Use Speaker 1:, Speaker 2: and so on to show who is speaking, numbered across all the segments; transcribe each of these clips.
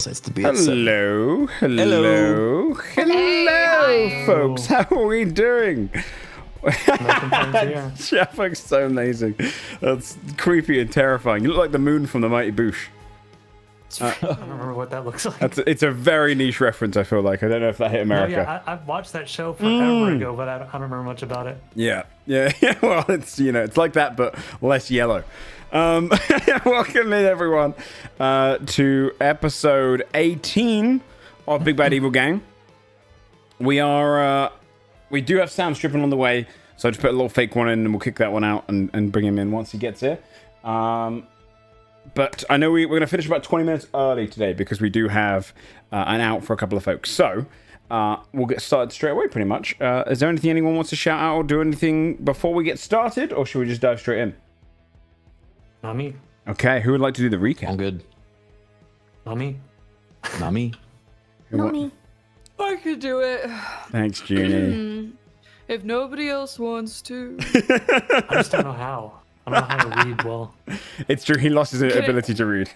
Speaker 1: It's to be
Speaker 2: Hello, folks. How are we doing? Jeff looks so amazing. That's creepy and terrifying. You look like the moon from the Mighty Boosh.
Speaker 3: I don't remember what that looks like.
Speaker 2: It's a very niche reference, I feel like. I don't know if that hit America.
Speaker 3: No, yeah, I've watched that show forever ago, but I don't remember much about it.
Speaker 2: Yeah. Well, it's like that, but less yellow. Welcome in, everyone, to episode 18 of Big Bad Evil Gang. We do have Sam stripping on the way, so I just put a little fake one in, and we'll kick that one out and bring him in once he gets here. But I know we're going to finish about 20 minutes early today because we do have an out for a couple of folks. So we'll get started straight away, pretty much. Is there anything anyone wants to shout out or do anything before we get started, or should we just dive straight in?
Speaker 3: Not me.
Speaker 2: Okay, who would like to do the recap?
Speaker 1: I'm good.
Speaker 3: Not me.
Speaker 1: Not me.
Speaker 4: Not me.
Speaker 5: I could do it.
Speaker 2: Thanks, Junie.
Speaker 5: If nobody else wants to.
Speaker 3: I just don't know how. I don't know how to read well.
Speaker 2: It's true, he lost his ability to read.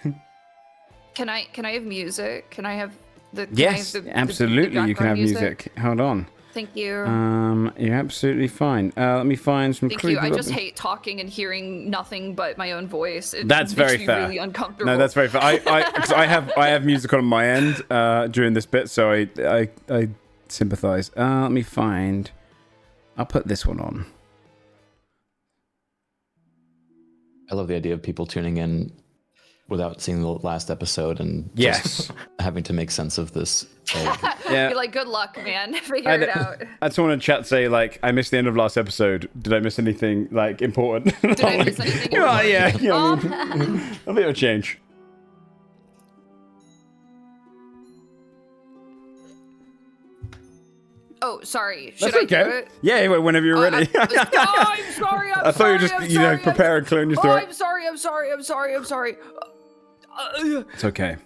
Speaker 5: Can I have music? Can I have the
Speaker 2: Yes, absolutely, you can have music. Hold on.
Speaker 5: Thank you.
Speaker 2: You're absolutely fine. Let me find some
Speaker 5: Thank you. I just hate talking and hearing nothing but my own voice.
Speaker 2: That's very
Speaker 5: me
Speaker 2: fair.
Speaker 5: Really uncomfortable.
Speaker 2: No, that's very fair. I have music on my end during this bit, so I sympathize. Let me find. I'll put this one on.
Speaker 1: I love the idea of people tuning in without seeing the last episode and just having to make sense of this.
Speaker 2: Yeah.
Speaker 5: You're like, good luck, man. Figure it out.
Speaker 2: I just want to chat say, like, I missed the end of last episode. Did I miss anything, like, important?
Speaker 5: Did I miss anything
Speaker 2: important?
Speaker 5: Yeah.
Speaker 2: A bit of a change.
Speaker 5: Oh, sorry. Should
Speaker 2: That's
Speaker 5: I
Speaker 2: okay.
Speaker 5: do it?
Speaker 2: Yeah, whenever you're ready.
Speaker 5: I'm sorry.
Speaker 2: I thought you were just, prepare and clear in your throat.
Speaker 5: I'm sorry.
Speaker 2: It's okay.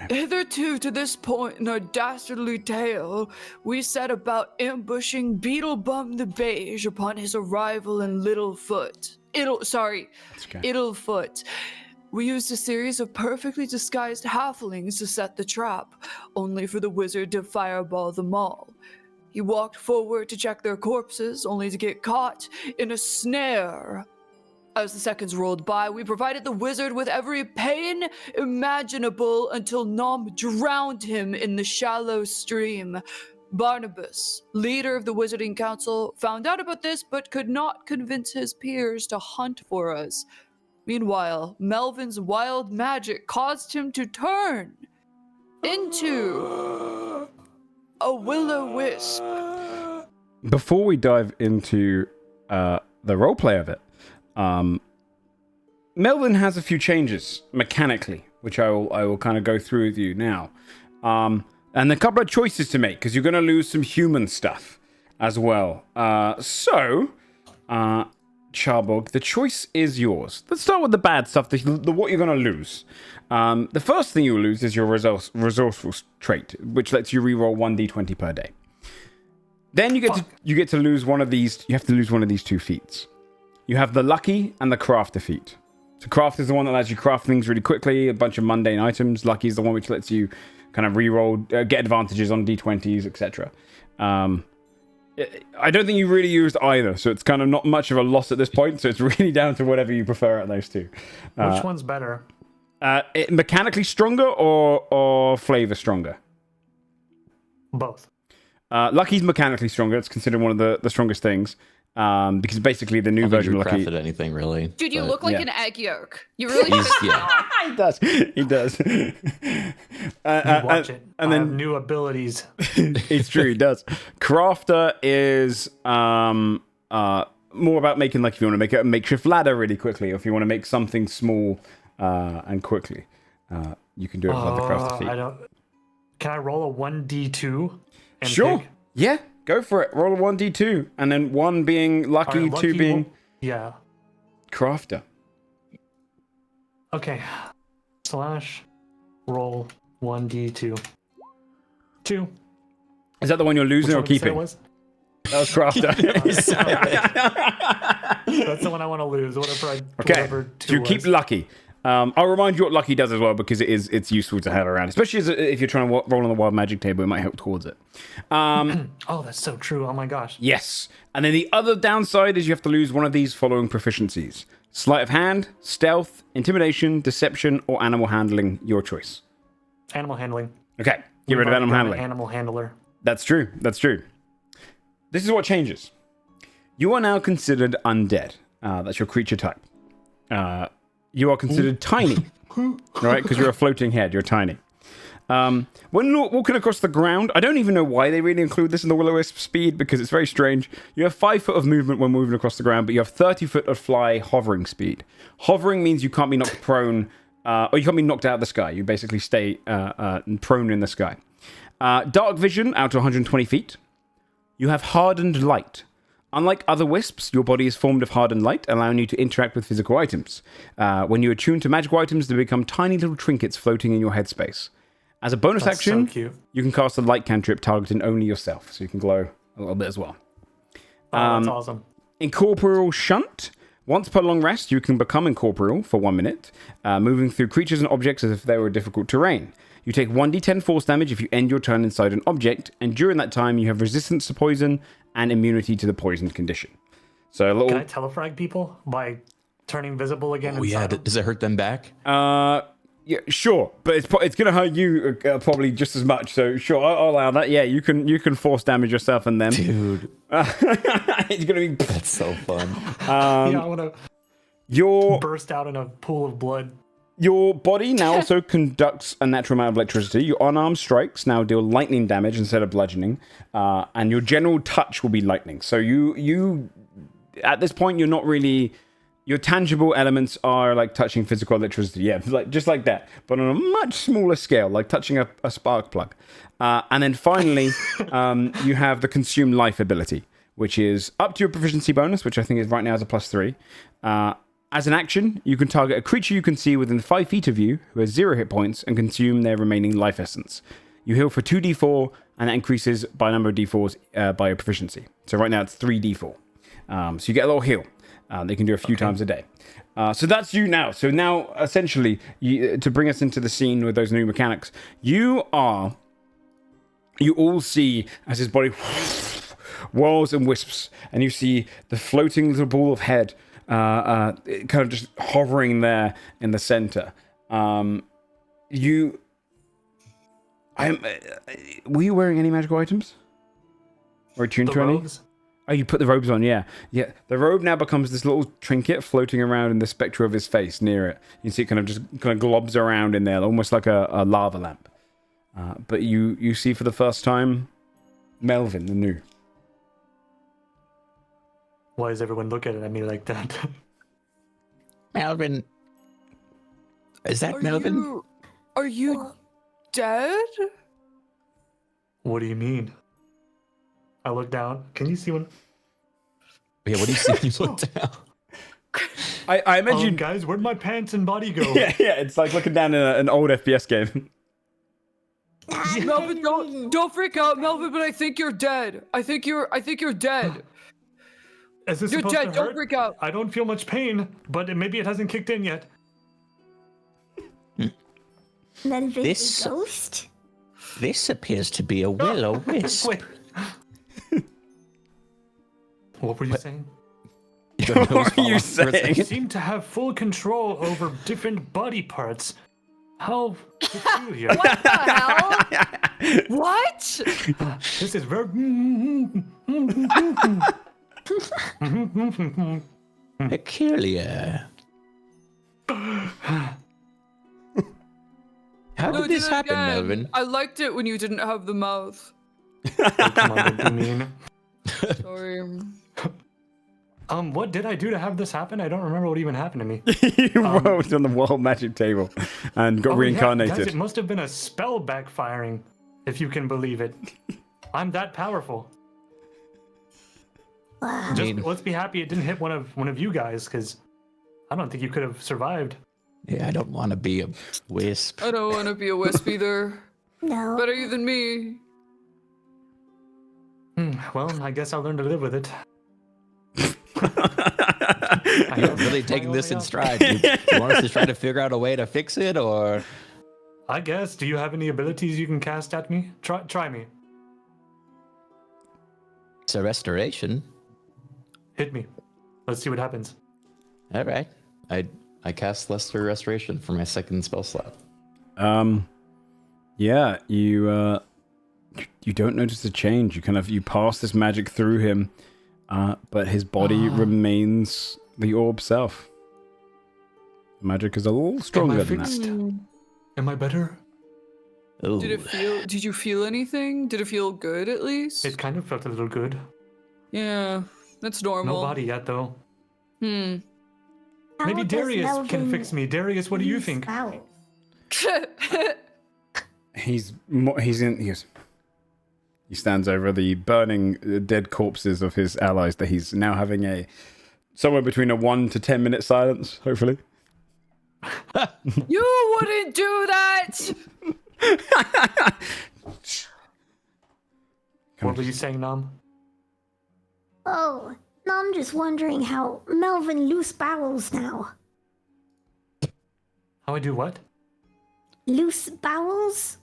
Speaker 5: Hitherto to this point in our dastardly tale, we set about ambushing Beetlebum the Beige upon his arrival in Littlefoot. Ittlefoot. We used a series of perfectly disguised halflings to set the trap, only for the wizard to fireball them all. He walked forward to check their corpses, only to get caught in a snare. As the seconds rolled by, we provided the wizard with every pain imaginable until Nom drowned him in the shallow stream. Barnabas, leader of the Wizarding Council, found out about this but could not convince his peers to hunt for us. Meanwhile, Melvin's wild magic caused him to turn into a will-o-wisp.
Speaker 2: Before we dive into the roleplay of it, Melvin has a few changes mechanically, which I will kind of go through with you now. And a couple of choices to make, because you're going to lose some human stuff as well. Charbog, the choice is yours. Let's start with the bad stuff, what you're going to lose. The first thing you'll lose is your resourceful trait, which lets you reroll 1d20 per day. Then you get to lose one of these. You have to lose one of these two feats. You have the lucky and the crafter feat. So craft is the one that lets you craft things really quickly, a bunch of mundane items. Lucky is the one which lets you kind of reroll, get advantages on d20s, etc. I don't think you really used either, so it's kind of not much of a loss at this point. So it's really down to whatever you prefer at those two.
Speaker 3: Which one's better?
Speaker 2: Mechanically stronger or flavor stronger?
Speaker 3: Both.
Speaker 2: Lucky's mechanically stronger. It's considered one of the strongest things. Because basically the new version of Lucky...
Speaker 1: crafted anything, really.
Speaker 5: Dude, you look like an egg yolk. You really do.
Speaker 2: He does.
Speaker 3: Watch it.
Speaker 2: And then
Speaker 3: have new abilities.
Speaker 2: It's true, he does. Crafter is more about making, like, if you want to make a makeshift ladder really quickly, or if you want to make something small and quickly, you can do it with the crafter feat.
Speaker 3: Can I roll a 1d2?
Speaker 2: Sure.
Speaker 3: Pick?
Speaker 2: Yeah. Go for it. Roll a 1d2, and then 1 being lucky,
Speaker 3: Right,
Speaker 2: 2 being crafter.
Speaker 3: Okay. / roll 1d2. 2.
Speaker 2: Is that the one you're losing or keeping?
Speaker 3: Was?
Speaker 2: That was crafter.
Speaker 3: That's the one I want to lose. Whatever.
Speaker 2: So you keep lucky. I'll remind you what Lucky does as well, because it's useful to have around, especially if you're trying to roll on the wild magic table. It might help towards it.
Speaker 3: Oh, that's so true. Oh my gosh.
Speaker 2: Yes. And then the other downside is you have to lose one of these following proficiencies: sleight of hand, stealth, intimidation, deception, or animal handling. Your choice.
Speaker 3: Animal handling.
Speaker 2: Okay. Get rid of animal handling.
Speaker 3: Animal handler.
Speaker 2: That's true. That's true. This is what changes. You are now considered undead. That's your creature type. You are considered tiny, right? Because you're a floating head. You're tiny. When walking across the ground, I don't even know why they really include this in the Will-O-Wisp speed, because it's very strange. You have 5 foot of movement when moving across the ground, but you have 30 foot of fly hovering speed. Hovering means you can't be knocked prone, or you can't be knocked out of the sky. You basically stay prone in the sky. Dark vision out to 120 feet. You have hardened light. Unlike other wisps, your body is formed of hardened light, allowing you to interact with physical items. When you attune to magical items, they become tiny little trinkets floating in your headspace. As a bonus action,
Speaker 3: so
Speaker 2: you can cast a light cantrip targeting only yourself, so you can glow a little bit as well.
Speaker 3: That's awesome.
Speaker 2: Incorporeal Shunt. Once per long rest, you can become incorporeal for 1 minute, moving through creatures and objects as if they were difficult terrain. You take 1d10 force damage if you end your turn inside an object, and during that time, you have resistance to poison and immunity to the poisoned condition. So a little.
Speaker 3: Can I telefrag people by turning visible again?
Speaker 1: Oh yeah, does it hurt them back?
Speaker 2: Yeah, sure, but it's gonna hurt you probably just as much. So sure, I'll allow that. Yeah, you can force damage yourself and them.
Speaker 1: Dude,
Speaker 2: It's gonna be.
Speaker 1: that's so fun.
Speaker 3: Yeah, I want
Speaker 2: Your
Speaker 3: to burst out in a pool of blood.
Speaker 2: Your body now also conducts a natural amount of electricity. Your unarmed strikes now deal lightning damage instead of bludgeoning, and your general touch will be lightning. So you at this point, you're not really. Your tangible elements are like touching physical electricity, yeah, like just like that, but on a much smaller scale, like touching a spark plug. And then finally, you have the consume life ability, which is up to your proficiency bonus, which I think is right now is a +3. As an action, you can target a creature you can see within 5 feet of you who has 0 hit points and consume their remaining life essence. You heal for 2d4, and that increases by a number of d4s by your proficiency. So right now it's 3d4. So you get a little heal. They can do a few times a day. So that's you now. So now, essentially, to bring us into the scene with those new mechanics, you all see as his body whirls and wisps, and you see the floating little ball of head kind of just hovering there in the center. Were you wearing any magical items? Or attuned to any?
Speaker 3: Robes?
Speaker 2: Oh, you put the robes on, yeah. Yeah, the robe now becomes this little trinket floating around in the spectre of his face near it. You see it kind of globs around in there, almost like a lava lamp. But you see for the first time Melvin, the new.
Speaker 3: Why does everyone look at me like that?
Speaker 1: Melvin. Is that Melvin?
Speaker 5: Are you dead?
Speaker 3: What do you mean? I look down. Can you see one?
Speaker 1: Yeah, what do you see when you look down?
Speaker 2: I imagine
Speaker 3: guys, where'd my pants and body go?
Speaker 2: yeah, it's like looking down in an old FPS game.
Speaker 5: Melvin, don't freak out, Melvin. But I think you're dead. I think you're dead.
Speaker 3: Is this
Speaker 5: You're
Speaker 3: supposed
Speaker 5: dead.
Speaker 3: to
Speaker 5: Don't
Speaker 3: hurt?
Speaker 5: freak out.
Speaker 3: I don't feel much pain, but maybe it hasn't kicked in yet.
Speaker 4: Melvin
Speaker 1: This-
Speaker 4: the ghost?
Speaker 1: This appears to be a will-o-wisp.
Speaker 3: Wait. What were you saying?
Speaker 2: What were you
Speaker 3: You
Speaker 2: saying?
Speaker 3: seem to have full control over different body parts. How peculiar.
Speaker 5: What the hell? What?
Speaker 3: This is very...
Speaker 1: Peculiar. How
Speaker 5: No,
Speaker 1: did this
Speaker 5: do it
Speaker 1: happen,
Speaker 5: again.
Speaker 1: Melvin?
Speaker 5: I liked it when you didn't have the mouth.
Speaker 3: Come on, don't be mean.
Speaker 5: Sorry.
Speaker 3: What did I do to have this happen? I don't remember what even happened to me.
Speaker 2: You rolled on the wild magic table and got
Speaker 3: Oh,
Speaker 2: reincarnated.
Speaker 3: Yeah, guys, it must have been a spell backfiring, if you can believe it. I'm that powerful.
Speaker 4: Wow.
Speaker 3: Just let's be happy it didn't hit one of you guys, because I don't think you could have survived.
Speaker 1: Yeah, I don't want to be a wisp.
Speaker 5: I don't want to be a wisp either.
Speaker 4: No.
Speaker 5: Better you than me.
Speaker 3: Well, I guess I'll learn to live with it.
Speaker 1: You're really taking this in stride. You want us to try to figure out a way to fix it, or?
Speaker 3: I guess. Do you have any abilities you can cast at me? Try me.
Speaker 1: It's a restoration.
Speaker 3: Hit me. Let's see what happens.
Speaker 1: All right. I cast Lesser Restoration for my second spell slot.
Speaker 2: Yeah, you don't notice a change. You pass this magic through him, but his body remains the orb self. Magic is a little stronger than that.
Speaker 3: Am I better?
Speaker 1: Ooh.
Speaker 5: Did you feel anything? Did it feel good at least?
Speaker 3: It kind of felt a little good.
Speaker 5: Yeah, that's normal.
Speaker 3: No body yet, though.
Speaker 5: Hmm.
Speaker 3: Maybe Darius can fix me. Darius, what do you think?
Speaker 2: He stands over the burning dead corpses of his allies that he's now having somewhere between a 1 to 10 minute silence, hopefully.
Speaker 5: You wouldn't do that!
Speaker 3: What were you saying, Nam?
Speaker 4: Oh, I'm just wondering how Melvin loose bowels now.
Speaker 3: How I do what?
Speaker 4: Loose bowels?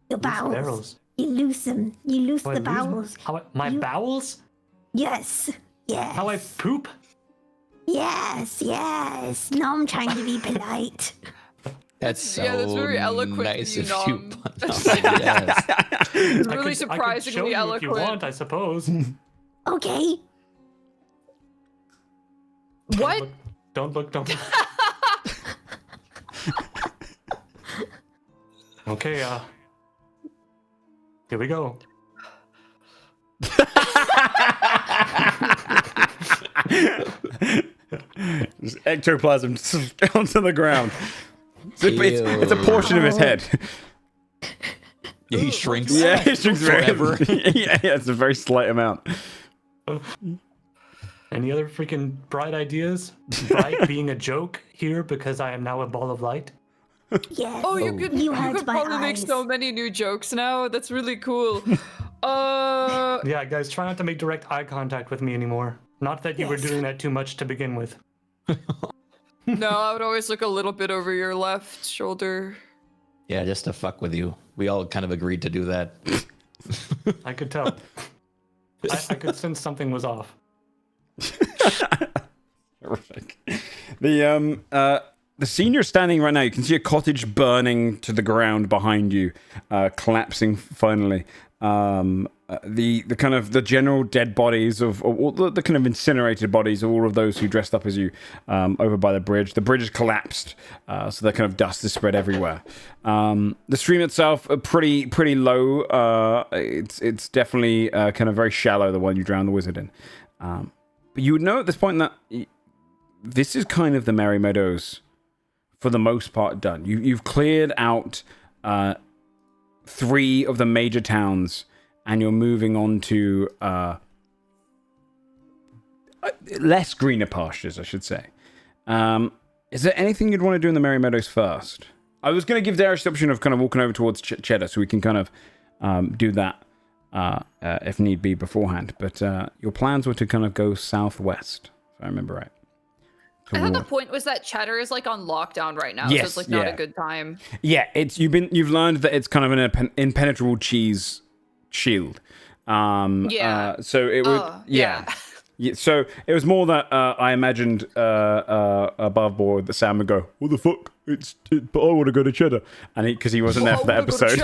Speaker 4: Your bowels.
Speaker 3: Barrels.
Speaker 4: You loose them. You loose
Speaker 3: How I
Speaker 4: the
Speaker 3: lose
Speaker 4: bowels.
Speaker 3: my bowels?
Speaker 4: Yes. Yes.
Speaker 3: How I poop?
Speaker 4: Yes. No, I'm trying to be polite.
Speaker 1: That's so
Speaker 5: that's very eloquent
Speaker 1: nice
Speaker 5: of you,
Speaker 1: of you.
Speaker 5: Nom.
Speaker 1: Yes.
Speaker 5: It's
Speaker 3: I
Speaker 5: really
Speaker 3: could show
Speaker 5: surprisingly
Speaker 3: you
Speaker 5: eloquent.
Speaker 3: if you want, I suppose.
Speaker 4: Okay.
Speaker 5: What?
Speaker 3: Don't look. Okay, here we go.
Speaker 2: Just ectoplasm onto the ground. It's a portion of his head.
Speaker 1: Yeah, he shrinks.
Speaker 2: Yeah, he shrinks
Speaker 1: forever.
Speaker 2: yeah, it's a very slight amount.
Speaker 3: Any other freaking bright ideas? Bright being a joke here because I am now a ball of light?
Speaker 4: Yes.
Speaker 5: Oh, you
Speaker 4: You hurt
Speaker 5: could
Speaker 4: my
Speaker 5: probably make
Speaker 4: eyes.
Speaker 5: so many new jokes now. That's really cool.
Speaker 3: Yeah, guys, try not to make direct eye contact with me anymore. Not that you were
Speaker 4: Yes.
Speaker 3: doing that too much to begin with.
Speaker 5: No, I would always look a little bit over your left shoulder.
Speaker 1: Yeah, just to fuck with you. We all kind of agreed to do that.
Speaker 3: I could tell. I could sense something was off.
Speaker 2: Terrific. The scene you're standing right now, you can see a cottage burning to the ground behind you, collapsing finally. The kind of the general dead bodies of all the kind of incinerated bodies of all of those who dressed up as you over by the bridge. The bridge has collapsed, so the kind of dust is spread everywhere. The stream itself pretty low. It's definitely kind of very shallow, the one you drowned the wizard in. But you would know at this point that this is kind of the Merry Meadows for the most part done. You've cleared out 3 of the major towns, and you're moving on to less greener pastures, I should say. Is there anything you'd want to do in the Merry Meadows first? I was going to give Darius the option of kind of walking over towards Cheddar, so we can kind of do that if need be beforehand. But your plans were to kind of go southwest, if I remember right.
Speaker 5: I thought the point was that Cheddar is like on lockdown right now, so
Speaker 2: Yes,
Speaker 5: it's like not
Speaker 2: yeah.
Speaker 5: a good time.
Speaker 2: Yeah, you've learned that it's kind of an impenetrable cheese shield. So it would yeah. So it was more that I imagined above board that Sam would go, "What the fuck? But I want to go to Cheddar," and because he wasn't there for that episode.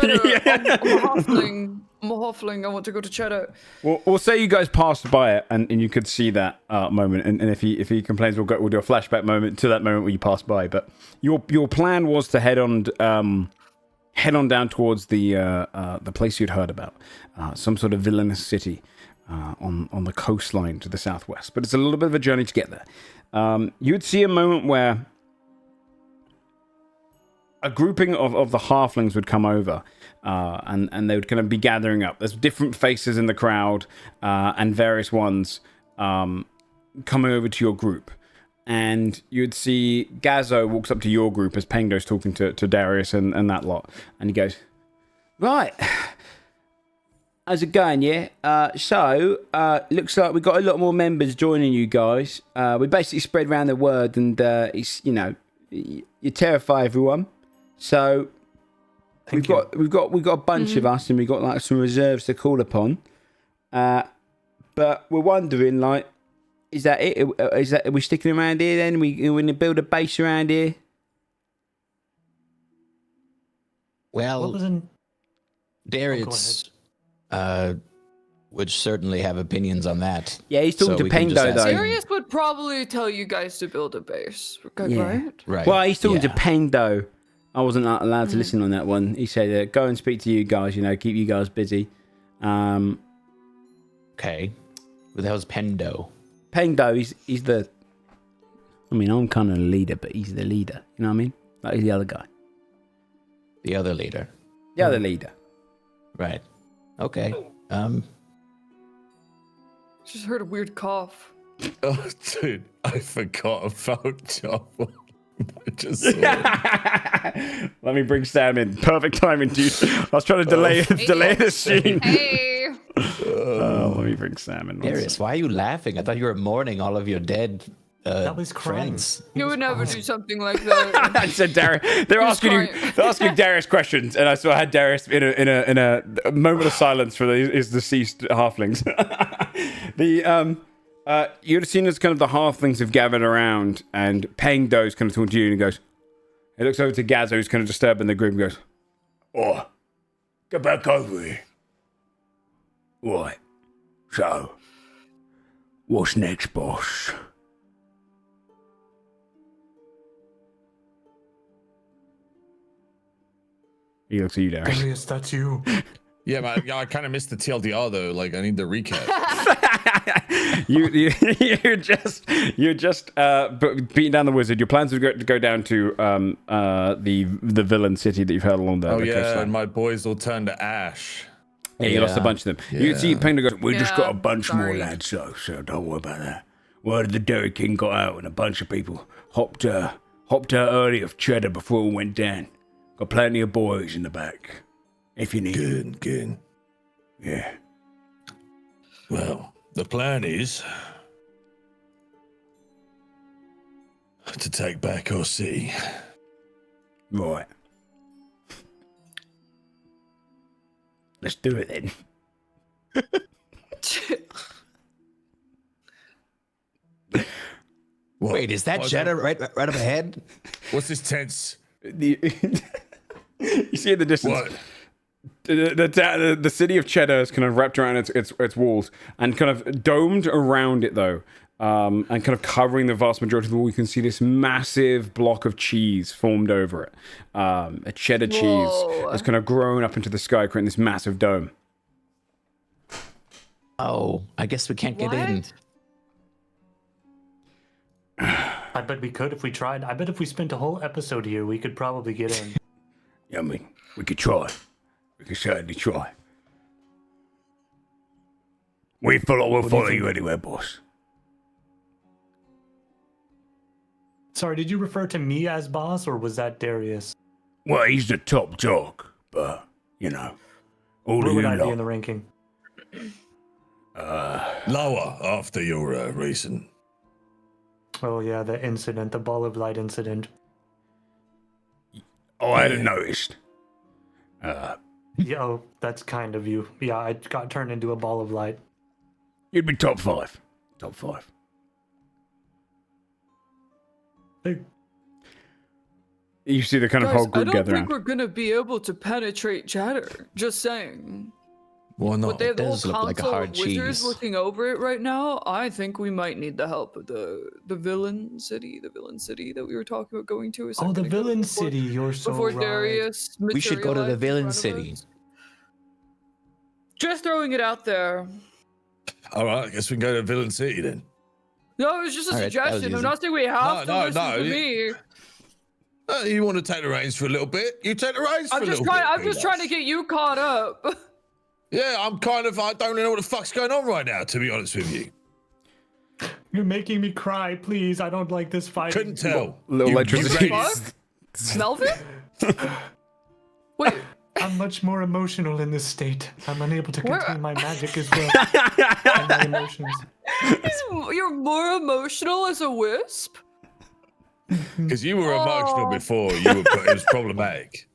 Speaker 5: I'm a halfling. I want to go to Cheddar.
Speaker 2: We'll say you guys passed by it, and you could see that moment. And if he complains, we'll do a flashback moment to that moment where you passed by. But your plan was to head on down towards the place you'd heard about, some sort of villainous city on the coastline to the southwest. But it's a little bit of a journey to get there. You'd see a moment where a grouping of the halflings would come over, and they would kind of be gathering up. There's different faces in the crowd, and various ones coming over to your group. And you'd see Gazzo walks up to your group as Pengo's talking to Darius and that lot. And he goes, "Right. how's it going? Yeah. Looks like we've got a lot more members joining you guys. We basically spread around the word, and it's you terrify everyone. So we've got a bunch of us, and we've got like some reserves to call upon. But we're wondering, like, is that it? Are we sticking around here then? We going to build a base around here?
Speaker 1: Well, Darius would certainly have opinions on that.
Speaker 2: Yeah, he's talking
Speaker 1: So
Speaker 2: to
Speaker 1: we can just
Speaker 2: Pendo
Speaker 1: ask
Speaker 2: though.
Speaker 1: him.
Speaker 5: Darius would probably tell you guys to build a base,
Speaker 2: Yeah.
Speaker 5: right?
Speaker 1: Right.
Speaker 2: Well, he's talking to
Speaker 1: yeah.
Speaker 2: Pendo. I wasn't allowed to listen on that one. He said, "Go and speak to you guys. Keep you guys busy."
Speaker 1: Okay. Who the hell's Pendo?
Speaker 2: Pendo, he's the. I mean, I'm kind of the leader, but he's the leader. You know what I mean? Like he's the other guy.
Speaker 1: The other leader.
Speaker 2: The other leader.
Speaker 1: Right. Okay.
Speaker 5: Just heard a weird cough.
Speaker 6: Oh, dude, I forgot about Job. I just saw it.
Speaker 2: Let me bring Sam in. Perfect timing, dude. I was trying to delay the scene.
Speaker 5: Hey!
Speaker 2: Let me bring Sam in.
Speaker 1: Darius, why are you laughing? I thought you were mourning all of your dead
Speaker 3: That was crying.
Speaker 1: friends.
Speaker 5: You would never do something like that.
Speaker 2: I said Darius. They're asking Darius questions, and I saw I had Darius in a moment of silence for his deceased halflings. You'd have seen as kind of the halflings have gathered around, and Pengdo's kind of talking to you, and he goes. He looks over to Gazza, who's kind of disturbing the group, and goes, "Oh, get back over here." Right. So, what's next, boss? He looks at you, Darius.
Speaker 3: Darius, that's you.
Speaker 6: Yeah, man. Yeah, I kind of missed the TLDR though. Like, I need the recap. you're just beating down the wizard. Your plans are to go down to the villain city that you've heard along the Oh yeah,
Speaker 2: coastline.
Speaker 6: and my boys all turned to ash.
Speaker 2: Yeah, you lost a bunch of them. You can see Pengdo goes, "We just
Speaker 5: Yeah,
Speaker 2: got a bunch more
Speaker 5: sorry.
Speaker 2: lads, so don't worry about that. Word of the Dairy King got out, and a bunch of people hopped out early of Cheddar before it went down. Got plenty of boys in the back, if you need them.
Speaker 6: Good.
Speaker 2: Yeah.
Speaker 6: Well, the plan is to take back our city.
Speaker 2: Right. Let's do it then.
Speaker 6: What?
Speaker 1: Wait, is that
Speaker 6: What's
Speaker 1: Jeddah right up ahead?
Speaker 6: What's this tense?
Speaker 2: You see in the distance.
Speaker 6: What?
Speaker 2: The city of Cheddar is kind of wrapped around its walls and kind of domed around it though, and kind of covering the vast majority of the wall. You can see this massive block of cheese formed over it, a cheddar cheese
Speaker 5: Whoa.
Speaker 2: that's kind of grown up into the sky, creating this massive dome.
Speaker 1: Oh, I guess we can't get in.
Speaker 5: What?
Speaker 3: I bet we could if we tried. I bet if we spent a whole episode here, we could probably get in.
Speaker 2: Yeah, I mean, we could try. We could certainly try. We'll follow you anywhere, boss.
Speaker 3: Sorry, did you refer to me as boss, or was that Darius?
Speaker 2: Well, he's the top dog, but all
Speaker 3: Where
Speaker 2: of
Speaker 3: would
Speaker 2: you
Speaker 3: I be in
Speaker 2: lot.
Speaker 3: the ranking?
Speaker 6: Lower after your recent.
Speaker 3: Oh yeah, the incident, the ball of light incident.
Speaker 2: Oh, I hadn't noticed.
Speaker 3: Yeah, oh, that's kind of you. Yeah, I got turned into a ball of light.
Speaker 2: You'd be top 5. Top 5.
Speaker 3: Hey,
Speaker 2: You see the kind of
Speaker 5: Guys,
Speaker 2: whole
Speaker 5: I
Speaker 2: group
Speaker 5: don't
Speaker 2: gather
Speaker 5: think
Speaker 2: around.
Speaker 5: we're gonna be able to penetrate Cheddar. Just saying.
Speaker 6: Why
Speaker 5: But
Speaker 6: not?
Speaker 5: they have the whole
Speaker 1: does look like a
Speaker 5: council
Speaker 1: hard
Speaker 5: of wizards
Speaker 1: cheese.
Speaker 5: looking over it right now. I think we might need the help of the villain city that we were talking about going to. a
Speaker 3: oh,
Speaker 5: second
Speaker 3: the
Speaker 5: ago
Speaker 3: villain
Speaker 5: before-
Speaker 3: city. You're so
Speaker 5: Before
Speaker 3: right.
Speaker 5: Darius
Speaker 1: We should go to the
Speaker 5: materialized in
Speaker 1: villain
Speaker 5: front of
Speaker 1: city.
Speaker 5: us. Just throwing it out there.
Speaker 6: All right, I guess we can go to Villain City then.
Speaker 5: No, it was just a
Speaker 1: All right, that was
Speaker 5: suggestion. I'm
Speaker 1: easy.
Speaker 5: not saying we have
Speaker 6: No,
Speaker 5: to listen
Speaker 6: no,
Speaker 5: to me.
Speaker 6: You want to take the reins for a little bit? You take the reins for
Speaker 5: I'm
Speaker 6: a
Speaker 5: just
Speaker 6: little
Speaker 5: trying.
Speaker 6: bit.
Speaker 5: I'm just trying to get you caught up.
Speaker 6: Yeah, I don't know what the fuck's going on right now, to be honest with you.
Speaker 3: You're making me cry. Please, I don't like this fight.
Speaker 6: Couldn't tell.
Speaker 2: Little
Speaker 6: You-
Speaker 2: electricity.
Speaker 6: you raised-
Speaker 5: Melvin? Wait,
Speaker 3: I'm much more emotional in this state. I'm unable to contain my magic as well. And my emotions.
Speaker 5: You're more emotional as a wisp?
Speaker 7: Because you were emotional before. It was problematic.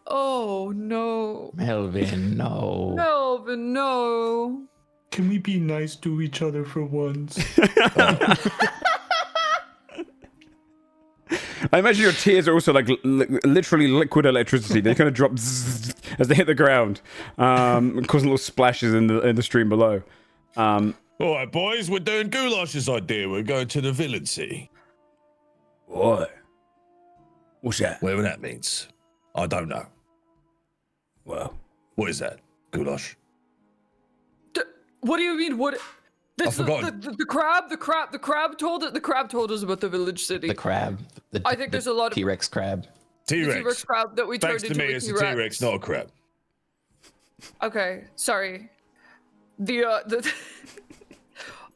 Speaker 5: Oh, no.
Speaker 1: Melvin, no.
Speaker 5: Melvin, no.
Speaker 3: Can we be nice to each other for once?
Speaker 2: I imagine your tears are also like literally liquid electricity. They kind of drop zzz, as they hit the ground, causing little splashes in the stream below.
Speaker 7: All right, boys, we're doing Goulash's idea. We're going to the villain city.
Speaker 8: What? What's that?
Speaker 7: Whatever that means. I don't know.
Speaker 8: Well,
Speaker 7: What is that, Goulash?
Speaker 5: What do you mean? What? That's
Speaker 7: forgot.
Speaker 5: The crab. The crab told it. The crab told us about the village city.
Speaker 1: The crab.
Speaker 5: I think there's a lot of
Speaker 1: T-Rex crab.
Speaker 5: the
Speaker 7: T-Rex.
Speaker 5: T-Rex crab that we
Speaker 7: Thanks
Speaker 5: turned
Speaker 7: to
Speaker 5: into
Speaker 7: me,
Speaker 5: a
Speaker 7: it's a
Speaker 5: T-Rex.
Speaker 7: T-Rex, not a crab.
Speaker 5: Okay, sorry. The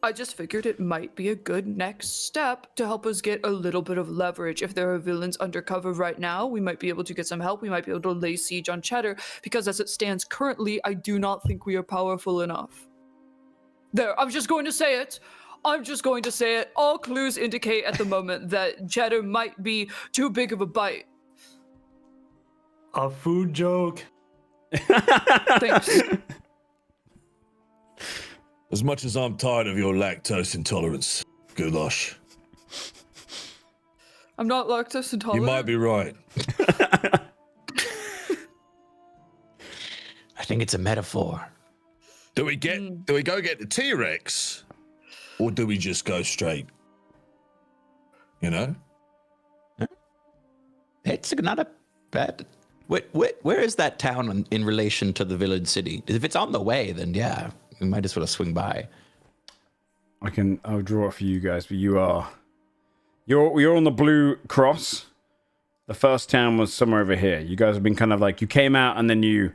Speaker 5: I just figured it might be a good next step to help us get a little bit of leverage. If there are villains undercover right now, we might be able to get some help. We might be able to lay siege on Cheddar, because as it stands currently, I do not think we are powerful enough. There, I'm just going to say it. All clues indicate at the moment that Cheddar might be too big of a bite.
Speaker 3: A food joke.
Speaker 5: Thanks.
Speaker 7: As much as I'm tired of your lactose intolerance, Goulash,
Speaker 5: I'm not lactose intolerant.
Speaker 7: you might be right.
Speaker 1: I think it's a metaphor.
Speaker 7: Do we go get the T-Rex, or do we just go straight? You know?
Speaker 1: It's not a bad... Where is that town in relation to the village city? If it's on the way, then yeah, we might as well swing by.
Speaker 2: I'll draw it for you guys, but you're on the blue cross. The first town was somewhere over here. You guys have been kind of like, you came out and then you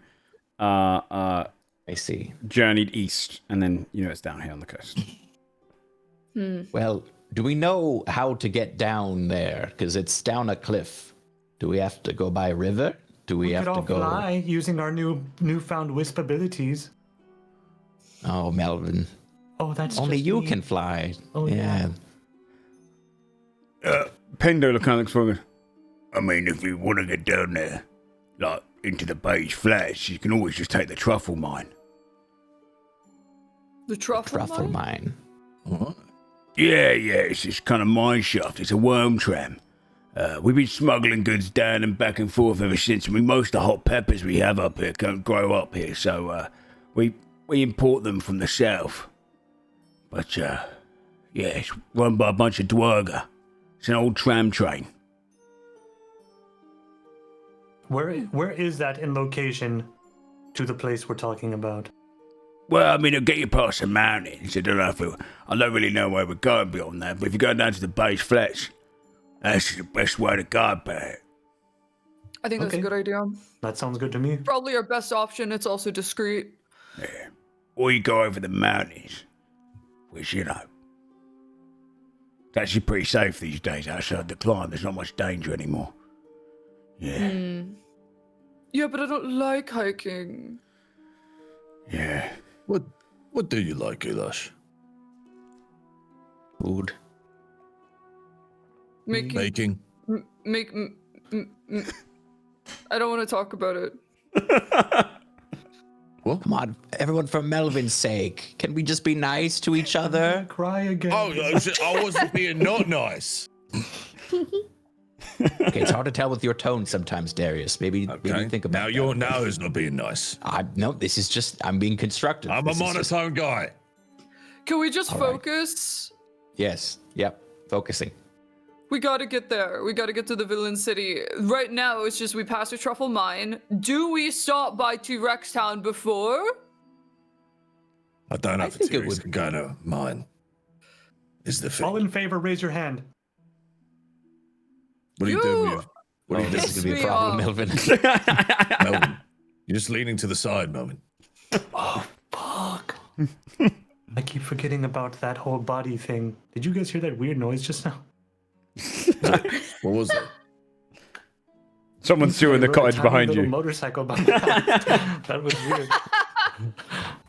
Speaker 1: I see.
Speaker 2: journeyed east, and then it's down here on the coast.
Speaker 1: Well, do we know how to get down there? Because it's down a cliff. Do we have to go by a river? Do we have
Speaker 3: could
Speaker 1: to
Speaker 3: all
Speaker 1: go?
Speaker 3: fly using our newfound wisp abilities.
Speaker 1: Oh, Melvin.
Speaker 3: Oh, that's
Speaker 1: Only
Speaker 3: just
Speaker 1: you
Speaker 3: me.
Speaker 1: can fly.
Speaker 3: Oh, yeah.
Speaker 2: Pendo kind of looks forward.
Speaker 8: I mean, if you want to get down there, like into the beige flats, you can always just take the truffle mine.
Speaker 5: The truffle
Speaker 1: mine.
Speaker 7: What?
Speaker 8: Yeah, it's this kind of mine shaft. It's a worm tram. We've been smuggling goods down and back and forth ever since. I mean, most of the hot peppers we have up here can't grow up here, so we import them from the south. But it's run by a bunch of dwarga. It's an old tram train.
Speaker 3: Where is that in location to the place we're talking about?
Speaker 8: Well, I mean, it'll get you past the mountains. I don't really know where we're going beyond that, but if you go down to the base flats, that's the best way to go about it.
Speaker 5: I think that's a
Speaker 3: Okay.
Speaker 5: good idea.
Speaker 3: That sounds good to me.
Speaker 5: Probably our best option. It's also discreet.
Speaker 8: Yeah. Or you go over the mountains, which, it's actually pretty safe these days outside the climb. There's not much danger anymore. Yeah.
Speaker 5: Yeah, but I don't like hiking.
Speaker 8: Yeah.
Speaker 7: What do you like, Goulash?
Speaker 1: Food.
Speaker 7: Baking?
Speaker 5: I don't want to talk about it.
Speaker 7: What?
Speaker 1: Come on, everyone, for Melvin's sake, can we just be nice to each other?
Speaker 3: Cry again.
Speaker 7: Oh, I wasn't being not nice.
Speaker 1: Okay, it's hard to tell with your tone sometimes, Darius. Maybe think about that.
Speaker 7: Now who's not being nice?
Speaker 1: No, this is just, I'm being constructive.
Speaker 7: I'm a
Speaker 1: This is just-
Speaker 7: monotone guy.
Speaker 5: Can we just
Speaker 1: All right.
Speaker 5: focus?
Speaker 1: Yes, yep, focusing.
Speaker 5: We gotta get there. We gotta get to the villain city. Right now, it's just we pass a truffle mine. Do we stop by T-Rex Town before?
Speaker 7: I don't know
Speaker 1: I
Speaker 7: if
Speaker 1: think it
Speaker 7: T-Rex
Speaker 1: would-
Speaker 7: can go to mine. Is the
Speaker 3: All
Speaker 7: thing.
Speaker 3: in favor, raise your hand.
Speaker 7: What are you doing with
Speaker 1: Oh, this is
Speaker 5: Piss
Speaker 1: gonna be a
Speaker 5: me
Speaker 1: problem,
Speaker 5: off.
Speaker 1: Melvin.
Speaker 7: Melvin? You're just leaning to the side, Melvin.
Speaker 3: Oh, fuck. I keep forgetting about that whole body thing. Did you guys hear that weird noise just now?
Speaker 7: What was it?
Speaker 2: Someone's suing the
Speaker 3: Rode a
Speaker 2: cottage
Speaker 3: tiny
Speaker 2: behind
Speaker 3: little
Speaker 2: you.
Speaker 3: motorcycle by my house. That was weird.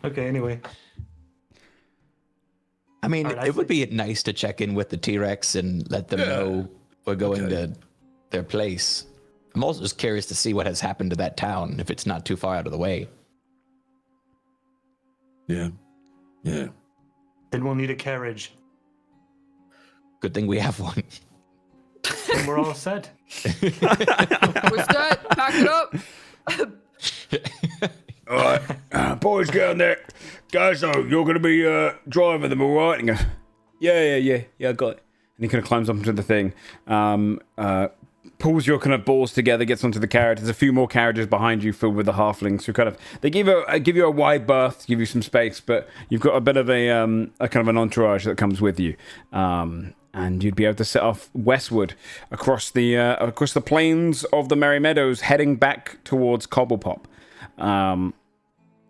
Speaker 3: Okay, anyway.
Speaker 1: I mean,
Speaker 3: All right,
Speaker 1: it would be nice to check in with the T-Rex and let them know we're going to their place. I'm also just curious to see what has happened to that town, if it's not too far out of the way.
Speaker 7: Yeah. Yeah.
Speaker 3: Then we'll need a carriage.
Speaker 1: Good thing we have one.
Speaker 3: And we're all set.
Speaker 5: We're set. Pack it up.
Speaker 8: All right, boys, get on there. Guys, so you're going to be driving them, all right? And he goes,
Speaker 2: Yeah, I got it. And he kind of climbs up into the thing, pulls your kind of balls together, gets onto the carriage. There's a few more carriages behind you filled with the halflings who kind of, they give you a wide berth, give you some space, but you've got a bit of a kind of an entourage that comes with you. And you'd be able to set off westward across the plains of the Merry Meadows, heading back towards Cobblepop.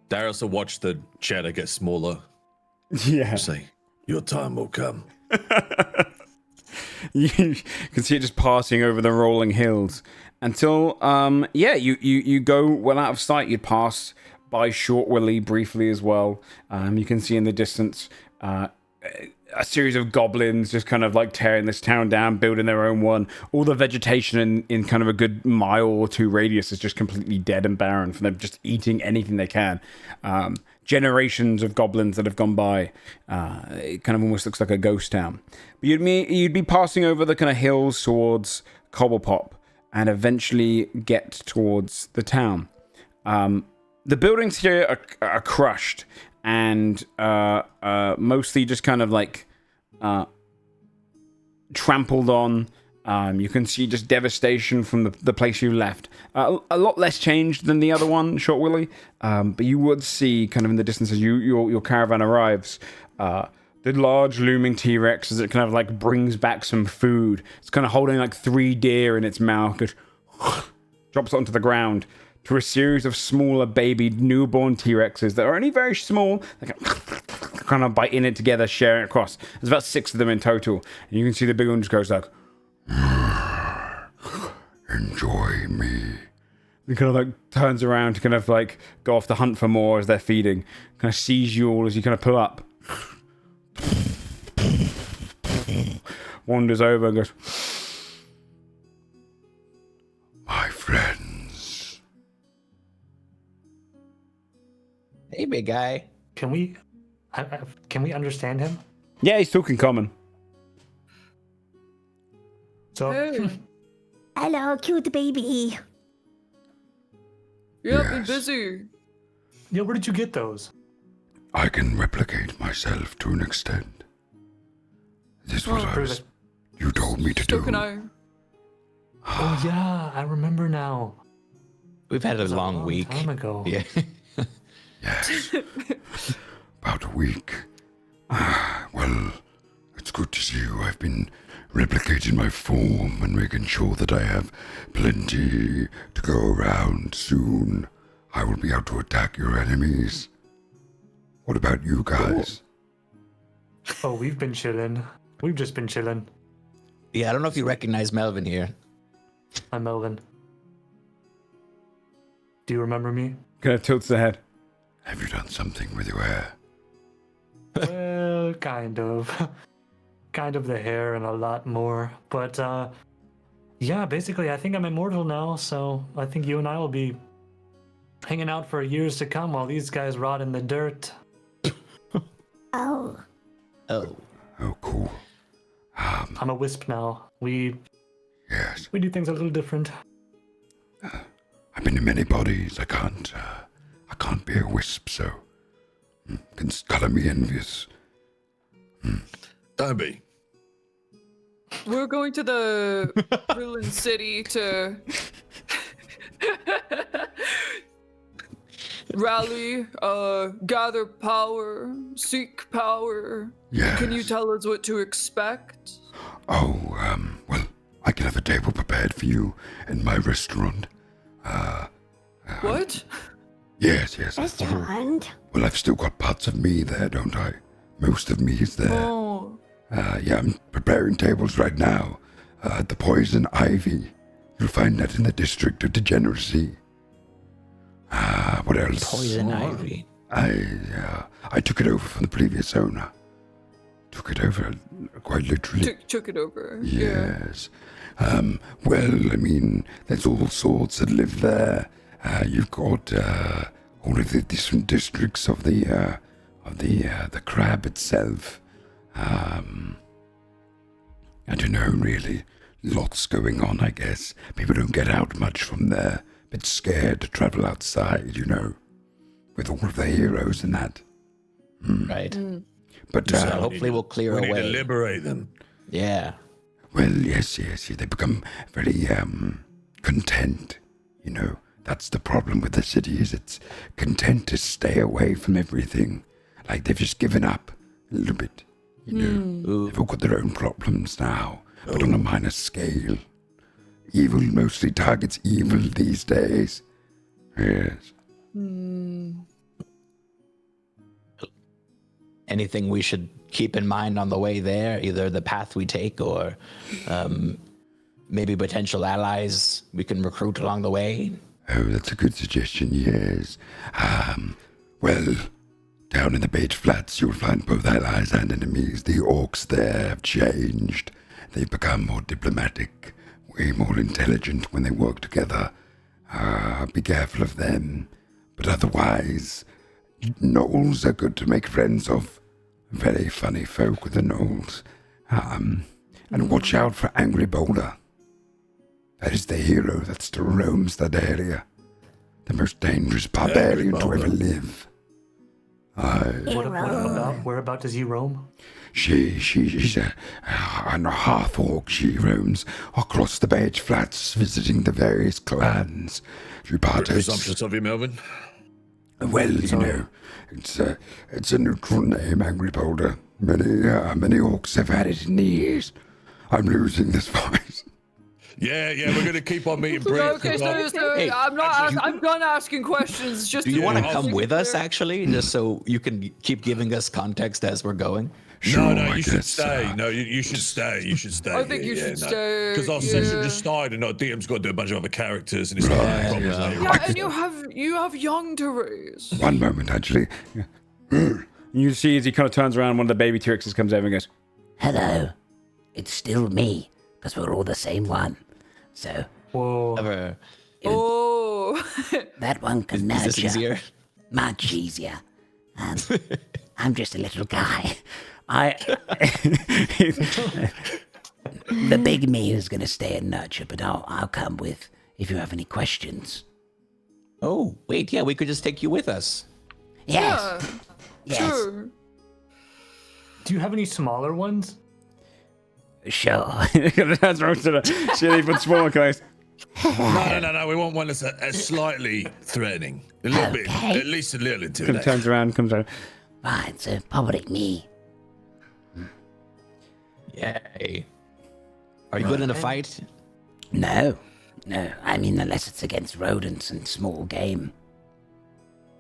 Speaker 7: Darius will watch the cheddar get smaller.
Speaker 2: Yeah.
Speaker 7: Say, your time will come.
Speaker 2: You can see it just passing over the rolling hills until, you go well out of sight. You'd pass by Short Willie briefly as well. You can see in the distance a series of goblins just kind of like tearing this town down, building their own one. All the vegetation in kind of a good mile or two radius is just completely dead and barren from them just eating anything they can. Generations of goblins that have gone by. It kind of almost looks like a ghost town. But you'd be passing over the kind of hills towards Cobblepop and eventually get towards the town. The buildings here are crushed and mostly just kind of like trampled on. You can see just devastation from the place you left. A lot less changed than the other one, Short Willie. But you would see, kind of in the distance as your caravan arrives, the large looming T-Rex as it kind of like brings back some food. It's kind of holding like 3 deer in its mouth. It drops it onto the ground to a series of smaller baby newborn T-Rexes that are only very small. They kind of bite in it together, sharing it across. There's about 6 of them in total. And you can see the big one just goes like,
Speaker 8: enjoy me.
Speaker 2: and kind of like turns around to kind of like go off the hunt for more as they're feeding. Kind of sees you all as you kind of pull up. Wanders over and goes,
Speaker 8: my friends.
Speaker 1: Hey, big guy.
Speaker 3: Can we understand him?
Speaker 2: yeah, he's talking common.
Speaker 3: So,
Speaker 5: Hey,
Speaker 4: Hello, cute baby.
Speaker 5: yeah, been busy.
Speaker 3: yeah, where did you get those?
Speaker 8: I can replicate myself to an extent. This was
Speaker 3: Perfect.
Speaker 8: you told me to
Speaker 5: So
Speaker 8: do.
Speaker 5: can I?
Speaker 3: Oh yeah, I remember now.
Speaker 1: We've had a
Speaker 3: It was
Speaker 1: long week.
Speaker 3: Time ago.
Speaker 1: Yeah.
Speaker 8: Yes. About a week. Well, it's good to see you. I've been replicating my form and making sure that I have plenty to go around soon. I will be out to attack your enemies. What about you guys?
Speaker 3: Oh, we've been chilling. We've just been chilling.
Speaker 1: Yeah, I don't know if you recognize Melvin here.
Speaker 3: I'm Melvin. Do you remember me?
Speaker 2: Kind of tilts the head.
Speaker 8: Have you done something with your hair?
Speaker 3: Well, kind of. Kind of the hair and a lot more. But, yeah, basically, I think I'm immortal now, so I think you and I will be hanging out for years to come while these guys rot in the dirt.
Speaker 4: Oh,
Speaker 1: Oh.
Speaker 8: Oh, cool.
Speaker 3: I'm a wisp now. We
Speaker 8: Yes.
Speaker 3: do things a little different.
Speaker 8: I've been in many bodies. I can't be a wisp, so can color me envious.
Speaker 7: Don't be.
Speaker 5: We're going to the ruined city to rally, gather power, seek power.
Speaker 8: Yes.
Speaker 5: Can you tell us what to expect?
Speaker 8: Oh, well, I can have a table prepared for you in my restaurant.
Speaker 5: What?
Speaker 8: Yes.
Speaker 4: restaurant.
Speaker 8: Well, I've still got parts of me there, don't I? Most of me is there.
Speaker 5: Oh,
Speaker 8: Yeah, I'm preparing tables right now. The poison ivy.
Speaker 9: You'll find that in the District of Degeneracy. What else?
Speaker 1: Poison ivy.
Speaker 9: I took it over from the previous owner. Took it over, quite literally.
Speaker 5: Took it over. Yeah.
Speaker 9: Yes. Well, I mean, there's all sorts that live there. You've got all of the different districts of the crab itself. I don't know, really. Lots going on, I guess. People don't get out much from there. Bit scared to travel outside, you know, with all of the heroes and that.
Speaker 1: Right.
Speaker 9: But
Speaker 1: So hopefully we'll clear
Speaker 7: We need to
Speaker 1: away.
Speaker 7: liberate them.
Speaker 1: Yeah.
Speaker 9: well, yes, they become very content. You know, that's the problem with the city. Is it's content to stay away from everything. Like they've just given up a little bit. You know, they've all got their own problems now, but on a minor scale. Evil mostly targets evil these days. Yes.
Speaker 1: Anything we should keep in mind on the way there, either the path we take or maybe potential allies we can recruit along the way?
Speaker 9: Oh, that's a good suggestion, yes. Well, down in the Beige Flats, you'll find both allies and enemies. The orcs there have changed. They've become more diplomatic, way more intelligent when they work together. Be careful of them. But otherwise, gnolls are good to make friends of. Very funny folk with the gnolls. And watch out for Angry Boulder. That is the hero that still roams that area. The most dangerous barbarian to ever live.
Speaker 3: Whereabout does he roam?
Speaker 9: She's a half-orc. She roams across the Beige Flats, visiting the various clans. She partakes...
Speaker 7: Presumptuous of you, Melvin.
Speaker 9: Well, you know, it's a neutral name, Angry Boulder. Many orcs have had it in the years. I'm losing this voice.
Speaker 7: Yeah, we're going to keep on meeting Brent.
Speaker 5: Okay, so
Speaker 1: Hey,
Speaker 5: I'm done asking questions. Just
Speaker 1: Do you want to
Speaker 7: I'll
Speaker 1: come
Speaker 7: take
Speaker 1: with
Speaker 7: it
Speaker 1: us,
Speaker 7: there.
Speaker 1: actually, just so you can keep giving us context as we're going?
Speaker 9: Sure,
Speaker 7: No,
Speaker 9: I
Speaker 7: you should
Speaker 9: guess,
Speaker 7: stay. No, you should stay. You should stay.
Speaker 5: I think you should stay,
Speaker 7: Because our
Speaker 5: yeah.
Speaker 7: session just started, and our DM's got to do a bunch of other characters, and it's got problems later.
Speaker 5: Yeah, and you have young to raise.
Speaker 9: One moment, actually.
Speaker 2: You see as he kind of turns around, one of the baby T-Rexes comes over and goes,
Speaker 10: Hello. It's still me, because we're all the same one. So
Speaker 3: Whoa.
Speaker 1: Ever,
Speaker 5: Oh.
Speaker 10: that one can
Speaker 1: is this
Speaker 10: nurture
Speaker 1: easier?
Speaker 10: much easier. I'm just a little guy. The big me is going to stay and nurture, but I'll come with if you have any questions.
Speaker 1: Oh, wait, yeah, we could just take you with us.
Speaker 10: Yes.
Speaker 5: Yeah.
Speaker 10: Yes.
Speaker 5: Sure.
Speaker 3: Do you have any smaller ones?
Speaker 10: Sure.
Speaker 2: turns around to the silly but smaller guys.
Speaker 7: No. We want one that's slightly threatening. A little bit,
Speaker 10: Okay.
Speaker 7: at least a little
Speaker 2: Kind of
Speaker 7: intimidating.
Speaker 2: turns around, comes over.
Speaker 10: Right, so probably me.
Speaker 1: Yay. Are you good in a fight?
Speaker 10: No. I mean, unless it's against rodents and small game.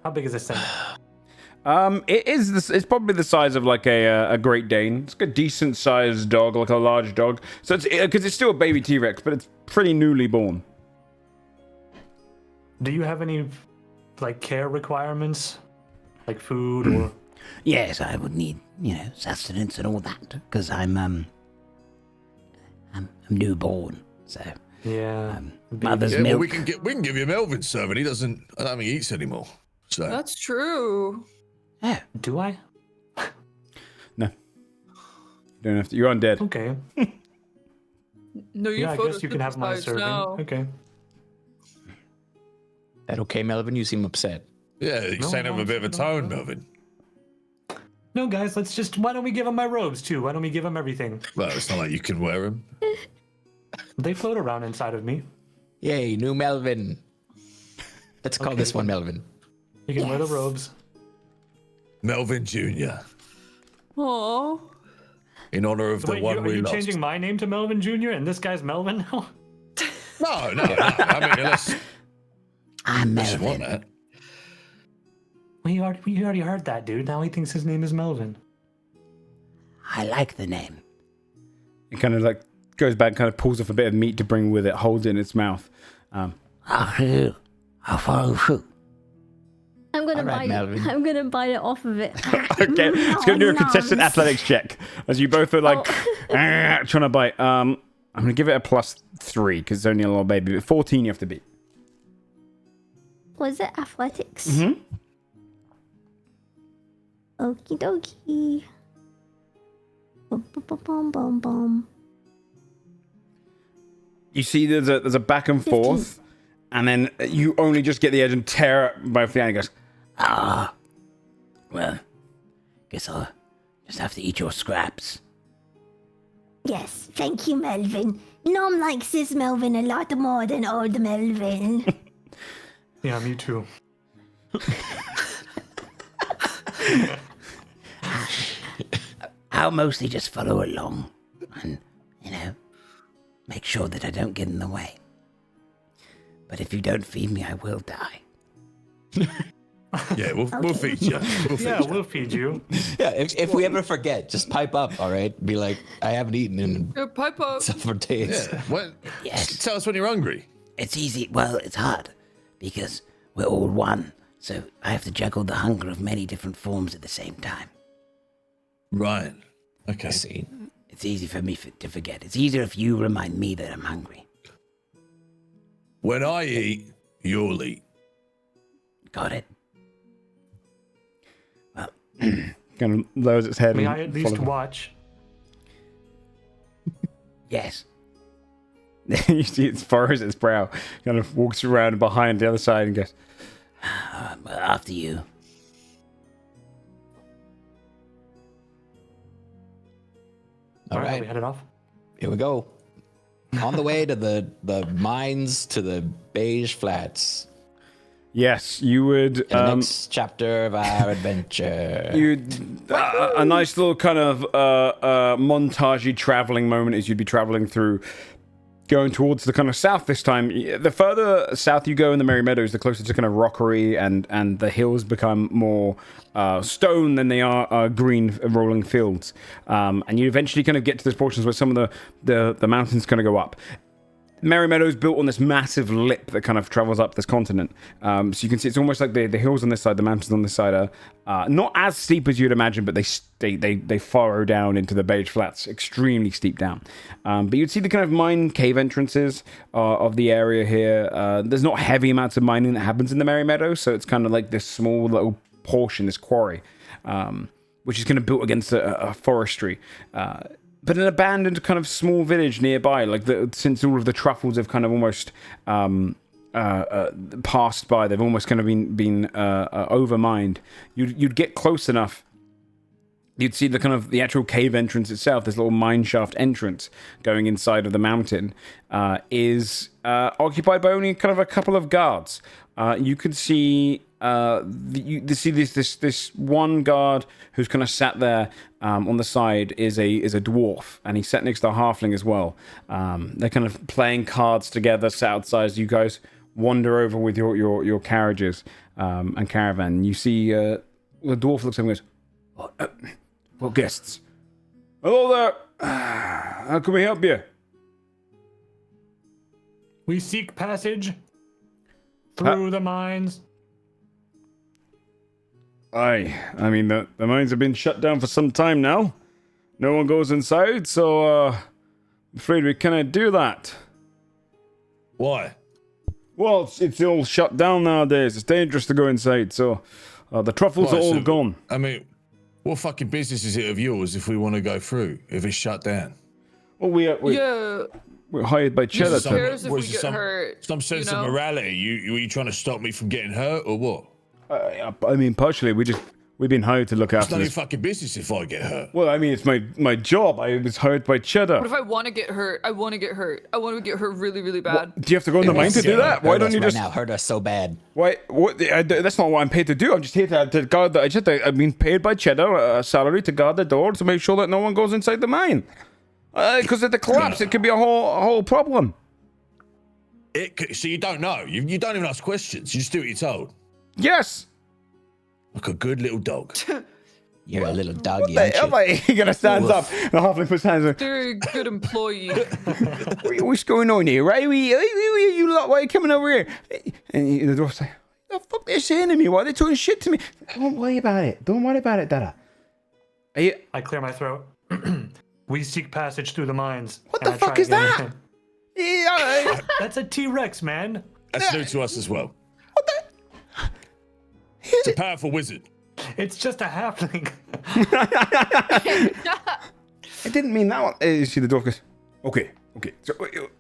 Speaker 3: How big is this thing?
Speaker 2: It's probably the size of like a Great Dane. It's like a decent sized dog, like a large dog. So it's because it's still a baby T-Rex, but it's pretty newly born.
Speaker 3: Do you have any, like, care requirements? Like food or...
Speaker 10: Yes, I would need, sustenance and all that, because I'm newborn, so
Speaker 3: Yeah.
Speaker 10: mother's
Speaker 7: Yeah, well,
Speaker 10: milk.
Speaker 7: we can give you Melvin's servant. I don't think he eats anymore. So
Speaker 5: That's true.
Speaker 3: Do I?
Speaker 2: No, you don't have to. You're undead.
Speaker 3: Okay.
Speaker 5: No, you
Speaker 3: Yeah, I guess you can have my
Speaker 5: photosynthesize
Speaker 3: servant.
Speaker 5: now.
Speaker 3: Okay.
Speaker 1: That okay, Melvin? You seem upset.
Speaker 7: yeah, you're saying have a bit of a tone, Melvin.
Speaker 3: No, guys, why don't we give him my robes, too? Why don't we give him everything?
Speaker 7: Well, it's not like you can wear them.
Speaker 3: They float around inside of me.
Speaker 1: Yay, new Melvin. Let's call this one Melvin.
Speaker 3: You can wear the robes.
Speaker 7: Melvin Jr.
Speaker 5: Aww.
Speaker 7: In honor of the
Speaker 3: Wait,
Speaker 7: one
Speaker 3: are
Speaker 7: we
Speaker 3: you
Speaker 7: lost.
Speaker 3: changing my name to Melvin Jr. and this guy's Melvin now?
Speaker 7: No. I mean, unless
Speaker 10: I'm
Speaker 7: you
Speaker 10: Melvin.
Speaker 7: want that.
Speaker 3: We already heard that, dude. Now he thinks his name is Melvin.
Speaker 10: I like the name.
Speaker 2: It kind of like goes back, kind of pulls off a bit of meat to bring with it, holds it in its mouth.
Speaker 10: I'll follow suit.
Speaker 4: I'm gonna
Speaker 1: All right,
Speaker 4: bite
Speaker 1: Melvin.
Speaker 4: it. I'm gonna bite it off of it.
Speaker 2: Okay, it's going to do a contested
Speaker 4: Noms.
Speaker 2: athletics check as you both are like trying to bite. I'm going to give it a +3 because it's only a little baby. But 14 you have to beat.
Speaker 4: Was it athletics?
Speaker 2: Mm-hmm.
Speaker 4: Okie dokie. Bum, bum, bum, bum, bum, bum.
Speaker 2: You see there's a back and
Speaker 4: 15.
Speaker 2: forth, and then you only just get the edge and tear it both the hand. He goes,
Speaker 10: Well, guess I'll just have to eat your scraps.
Speaker 4: Yes, thank you, Melvin. Nom likes this Melvin a lot more than old Melvin.
Speaker 3: Yeah, me too.
Speaker 10: I'll mostly just follow along and, make sure that I don't get in the way. But if you don't feed me, I will die.
Speaker 7: Yeah, we'll feed you.
Speaker 3: We'll feed you.
Speaker 1: Yeah, if we ever forget, just pipe up, all right? Be like, I haven't eaten in
Speaker 5: Pipe up.
Speaker 1: for days.
Speaker 7: Yeah. What?
Speaker 10: Yes.
Speaker 7: Tell us when you're hungry.
Speaker 10: It's easy. Well, it's hard because we're all one. So I have to juggle the hunger of many different forms at the same time.
Speaker 7: Right. Okay.
Speaker 1: I see.
Speaker 10: It's easy for me to forget. It's easier if you remind me that I'm hungry.
Speaker 7: When I eat, you'll eat.
Speaker 10: Got it?
Speaker 2: kind of lowers its head.
Speaker 3: May
Speaker 2: and
Speaker 3: I at least
Speaker 2: follows-
Speaker 3: watch?
Speaker 10: Yes.
Speaker 2: You see it furrows its brow, kind of walks around behind the other side and goes,
Speaker 10: Well, after you.
Speaker 1: All
Speaker 3: Are
Speaker 1: right,
Speaker 3: we headed off?
Speaker 1: here we go. On the way to the mines to the beige flats.
Speaker 2: yes, you would.
Speaker 1: In the next chapter of our adventure.
Speaker 2: You'd a nice little kind of montagey traveling moment as you'd be traveling through, going towards the kind of south this time. The further south you go in the Merry Meadows, the closer to kind of rockery and the hills become more stone than they are green rolling fields. And you eventually kind of get to those portions where some of the mountains kind of go up. Merry Meadows built on this massive lip that kind of travels up this continent. So you can see it's almost like the hills on this side, the mountains on this side are not as steep as you'd imagine, but they furrow down into the beige flats, extremely steep down. But you'd see the kind of mine cave entrances of the area here. There's not heavy amounts of mining that happens in the Merry Meadows, so it's kind of like this small little portion, this quarry, which is kind of built against a forestry. But an abandoned kind of small village nearby, since all of the truffles have kind of almost passed by, they've almost kind of been overmined. You'd get close enough, you'd see the actual cave entrance itself. This little mine shaft entrance going inside of the mountain is occupied by only kind of a couple of guards. You could see this one guard who's kind of sat there on the side is a dwarf, and he's sat next to a halfling as well. They're kind of playing cards together, sat outside as you guys wander over with your carriages and caravan. You see the dwarf looks at him and goes, "What guests? Hello there. How can we help you?"
Speaker 3: We seek passage through the mines.
Speaker 2: Aye, I mean, the mines have been shut down for some time now. No one goes inside, so I'm afraid we cannot do that.
Speaker 7: Why?
Speaker 2: Well, it's all shut down nowadays. It's dangerous to go inside, so the truffles
Speaker 7: Right,
Speaker 2: are all
Speaker 7: so-
Speaker 2: gone.
Speaker 7: I mean, what fucking business is it of yours if we want to go through, if it's shut down?
Speaker 2: Well,
Speaker 5: Yeah.
Speaker 2: we're hired by Cheddar.
Speaker 7: Some-
Speaker 2: to-
Speaker 5: cares if
Speaker 7: was
Speaker 5: we
Speaker 7: it
Speaker 5: get
Speaker 7: some-
Speaker 5: hurt,
Speaker 7: Some sense
Speaker 5: you know?
Speaker 7: of morality. You were you trying to stop me from getting hurt or what?
Speaker 2: I mean, partially, we've been hired to look
Speaker 7: It's
Speaker 2: after
Speaker 7: none of your
Speaker 2: this.
Speaker 7: fucking business if I get hurt.
Speaker 2: Well, I mean, it's my job. I was hired by Cheddar.
Speaker 5: What if I want to get hurt? I want to get hurt. I want to get hurt really, really bad.
Speaker 2: Do you have to go in the mine to do that? Why don't you just?
Speaker 1: now? Hurt us so bad.
Speaker 2: Why? What? That's not what I'm paid to do. I'm just here to guard. I've been paid by Cheddar a salary to guard the door to make sure that no one goes inside the mine. Because at the collapse, it could be a whole problem.
Speaker 7: So you don't know. You don't even ask questions. You just do what you're told.
Speaker 2: Yes.
Speaker 7: Like a good little dog.
Speaker 1: You're a little doggy,
Speaker 2: Hey,
Speaker 1: aren't you?
Speaker 2: he gonna stands up. The halfling puts hands up.
Speaker 5: Very good employee.
Speaker 2: What's going on here, right? You lot, why are you coming over here? And the dwarf's like, the fuck they're saying to me? Why are they talking shit to me? Don't worry about it. Don't worry about it, Dada.
Speaker 3: I clear my throat. We seek passage through the mines.
Speaker 2: What the fuck is that?
Speaker 3: That's a T-Rex, man.
Speaker 7: That's new to us as well.
Speaker 2: What the?
Speaker 7: It's a powerful wizard.
Speaker 3: It's just a halfling.
Speaker 2: I didn't mean that one. You see the dwarf goes, okay. So,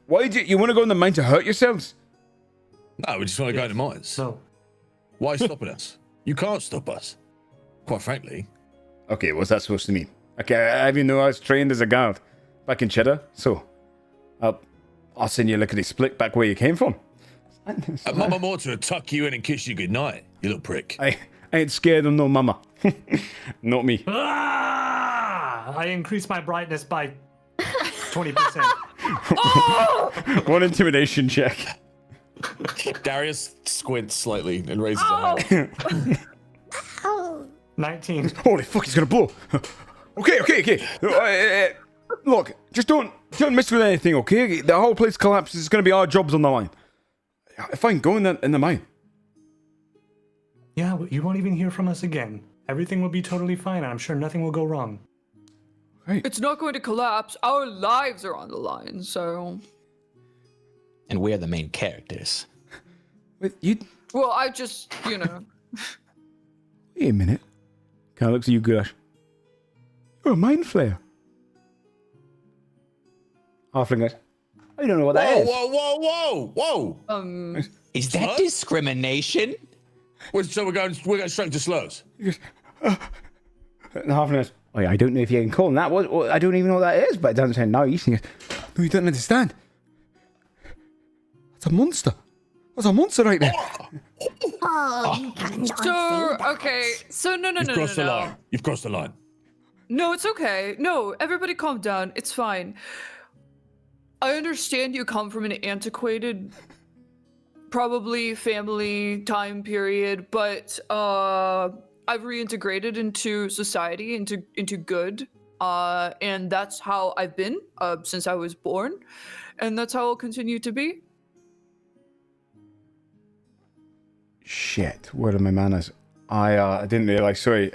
Speaker 2: why did you want to go in the mine to hurt yourselves?
Speaker 7: No, we just want to go to mines.
Speaker 3: No.
Speaker 7: Why are you stopping us? You can't stop us. Quite frankly.
Speaker 2: Okay, what's that supposed to mean? Okay, I even know I was trained as a guard back in Cheddar, so I'll send you a lickety split back where you came from.
Speaker 7: Mama Mortar would tuck you in and kiss you goodnight, you little prick.
Speaker 2: I ain't scared of no mama. Not me.
Speaker 3: I increased my brightness by 20%.
Speaker 7: Oh!
Speaker 2: One intimidation check.
Speaker 7: Darius squints slightly and raises a hand.
Speaker 3: 19.
Speaker 2: Holy fuck, he's gonna blow. Okay. Look, just don't mess with anything, okay? The whole place collapses. It's gonna be our jobs on the line. If I can go in the mine.
Speaker 3: Yeah, you won't even hear from us again. Everything will be totally fine, and I'm sure nothing will go wrong.
Speaker 2: Right.
Speaker 5: It's not going to collapse. Our lives are on the line, so.
Speaker 1: And we're the main characters.
Speaker 2: Wait, you.
Speaker 5: Well, I just, you know.
Speaker 2: Wait a minute. Kind of looks at you, Gush. You're a mind flayer. Halfling goes, I don't know what that is.
Speaker 7: Whoa.
Speaker 1: Is that
Speaker 7: What?
Speaker 1: discrimination?
Speaker 7: So we're going straight to slurs.
Speaker 2: And the halfling goes, oh, yeah, I don't know if you can call him that. What, I don't even know what that is, but it doesn't sound nice. He goes, no, you don't understand. That's a monster. That's a monster right there.
Speaker 4: Oh, you cannot
Speaker 5: So,
Speaker 4: say that.
Speaker 5: okay. So, no.
Speaker 7: You've crossed the line. You've crossed the line.
Speaker 5: No, it's okay. No, everybody calm down. It's fine. I understand you come from an antiquated, probably family time period, but I've reintegrated into society, into good, and that's how I've been since I was born, and that's how I'll continue to be.
Speaker 2: Shit, where are my manners? I didn't realise, sorry.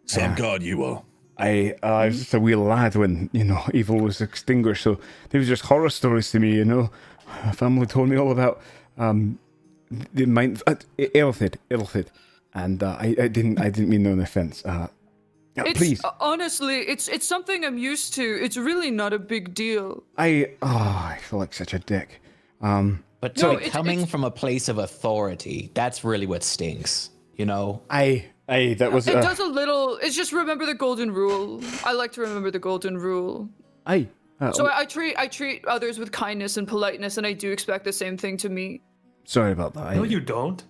Speaker 7: Some god you are.
Speaker 2: I was just a wee lad when, evil was extinguished, so they was just horror stories to me, My family told me all about the mind, Ilthid, and I didn't mean no offence. Please.
Speaker 5: Honestly, it's something I'm used to. It's really not a big deal.
Speaker 2: I feel like such a dick.
Speaker 1: But
Speaker 5: No,
Speaker 1: coming from a place of authority, that's really what stings,
Speaker 2: That was.
Speaker 5: It does a little. It's just remember the golden rule. I like to remember the golden rule. So I treat others with kindness and politeness, and I do expect the same thing to me.
Speaker 2: Sorry about that.
Speaker 3: No, you don't.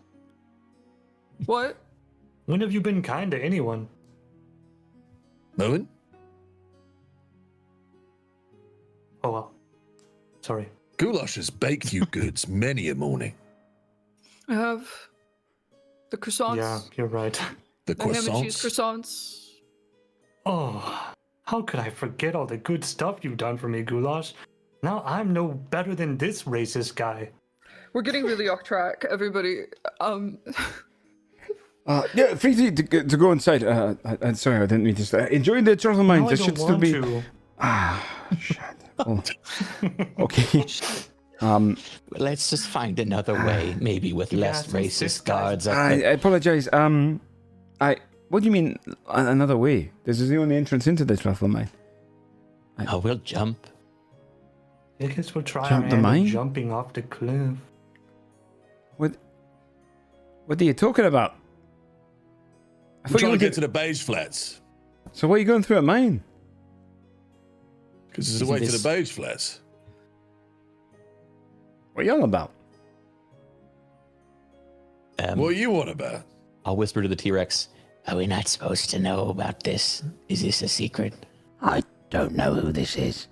Speaker 5: What?
Speaker 3: When have you been kind to anyone?
Speaker 7: Merlin?
Speaker 3: Oh, well. Sorry.
Speaker 7: Goulash has baked you goods many a morning.
Speaker 5: I have the croissants.
Speaker 3: Yeah, you're right.
Speaker 7: The
Speaker 5: The ham and cheese
Speaker 7: croissants.
Speaker 5: croissants.
Speaker 3: Oh, how could I forget all the good stuff you've done for me, Goulash? Now I'm no better than this racist guy.
Speaker 5: We're getting really off track, everybody.
Speaker 2: Yeah, free to go inside. I'm sorry, I didn't mean to say. Enjoy the turtle mines.
Speaker 3: No, I
Speaker 2: There
Speaker 3: don't
Speaker 2: should still
Speaker 3: want
Speaker 2: be.
Speaker 3: to.
Speaker 2: Shit. Oh. Okay.
Speaker 1: Let's just find another way, maybe with less
Speaker 3: since this
Speaker 1: racist
Speaker 3: guy's-
Speaker 1: guards.
Speaker 2: I apologize. What do you mean another way? This is the only entrance into the truffle mine.
Speaker 1: We'll jump.
Speaker 3: I guess we'll try
Speaker 2: Jump
Speaker 3: our
Speaker 2: the
Speaker 3: hand at
Speaker 2: mine?
Speaker 3: jumping off the cliff.
Speaker 2: What are you talking about?
Speaker 7: I'm trying to get to the beige flats.
Speaker 2: So why are you going through a mine?
Speaker 7: Because there's a
Speaker 1: Isn't
Speaker 7: way to
Speaker 1: this-
Speaker 7: the beige flats.
Speaker 2: What are you on about?
Speaker 7: What are you on about?
Speaker 1: I'll whisper to the T-Rex. Are we not supposed to know about this? Is this a secret?
Speaker 10: I don't know who this is.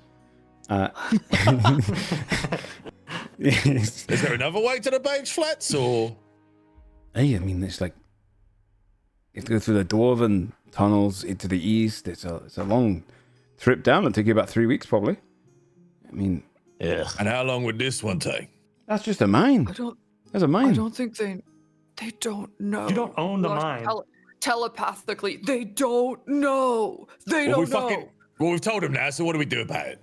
Speaker 7: Is there another way to the beige flats, or?
Speaker 2: Hey, I mean, it's like you have to go through the dwarven tunnels into the east. It's a long trip down. It'll take you about 3 weeks, probably. I mean,
Speaker 1: Ugh.
Speaker 7: And how long would this one take?
Speaker 2: that's just a mine. That's a mine.
Speaker 5: I don't think they don't know.
Speaker 3: You don't own the mine.
Speaker 5: Telepathically, they don't know. They don't know.
Speaker 7: Well, we've told him now, so what do we do about it?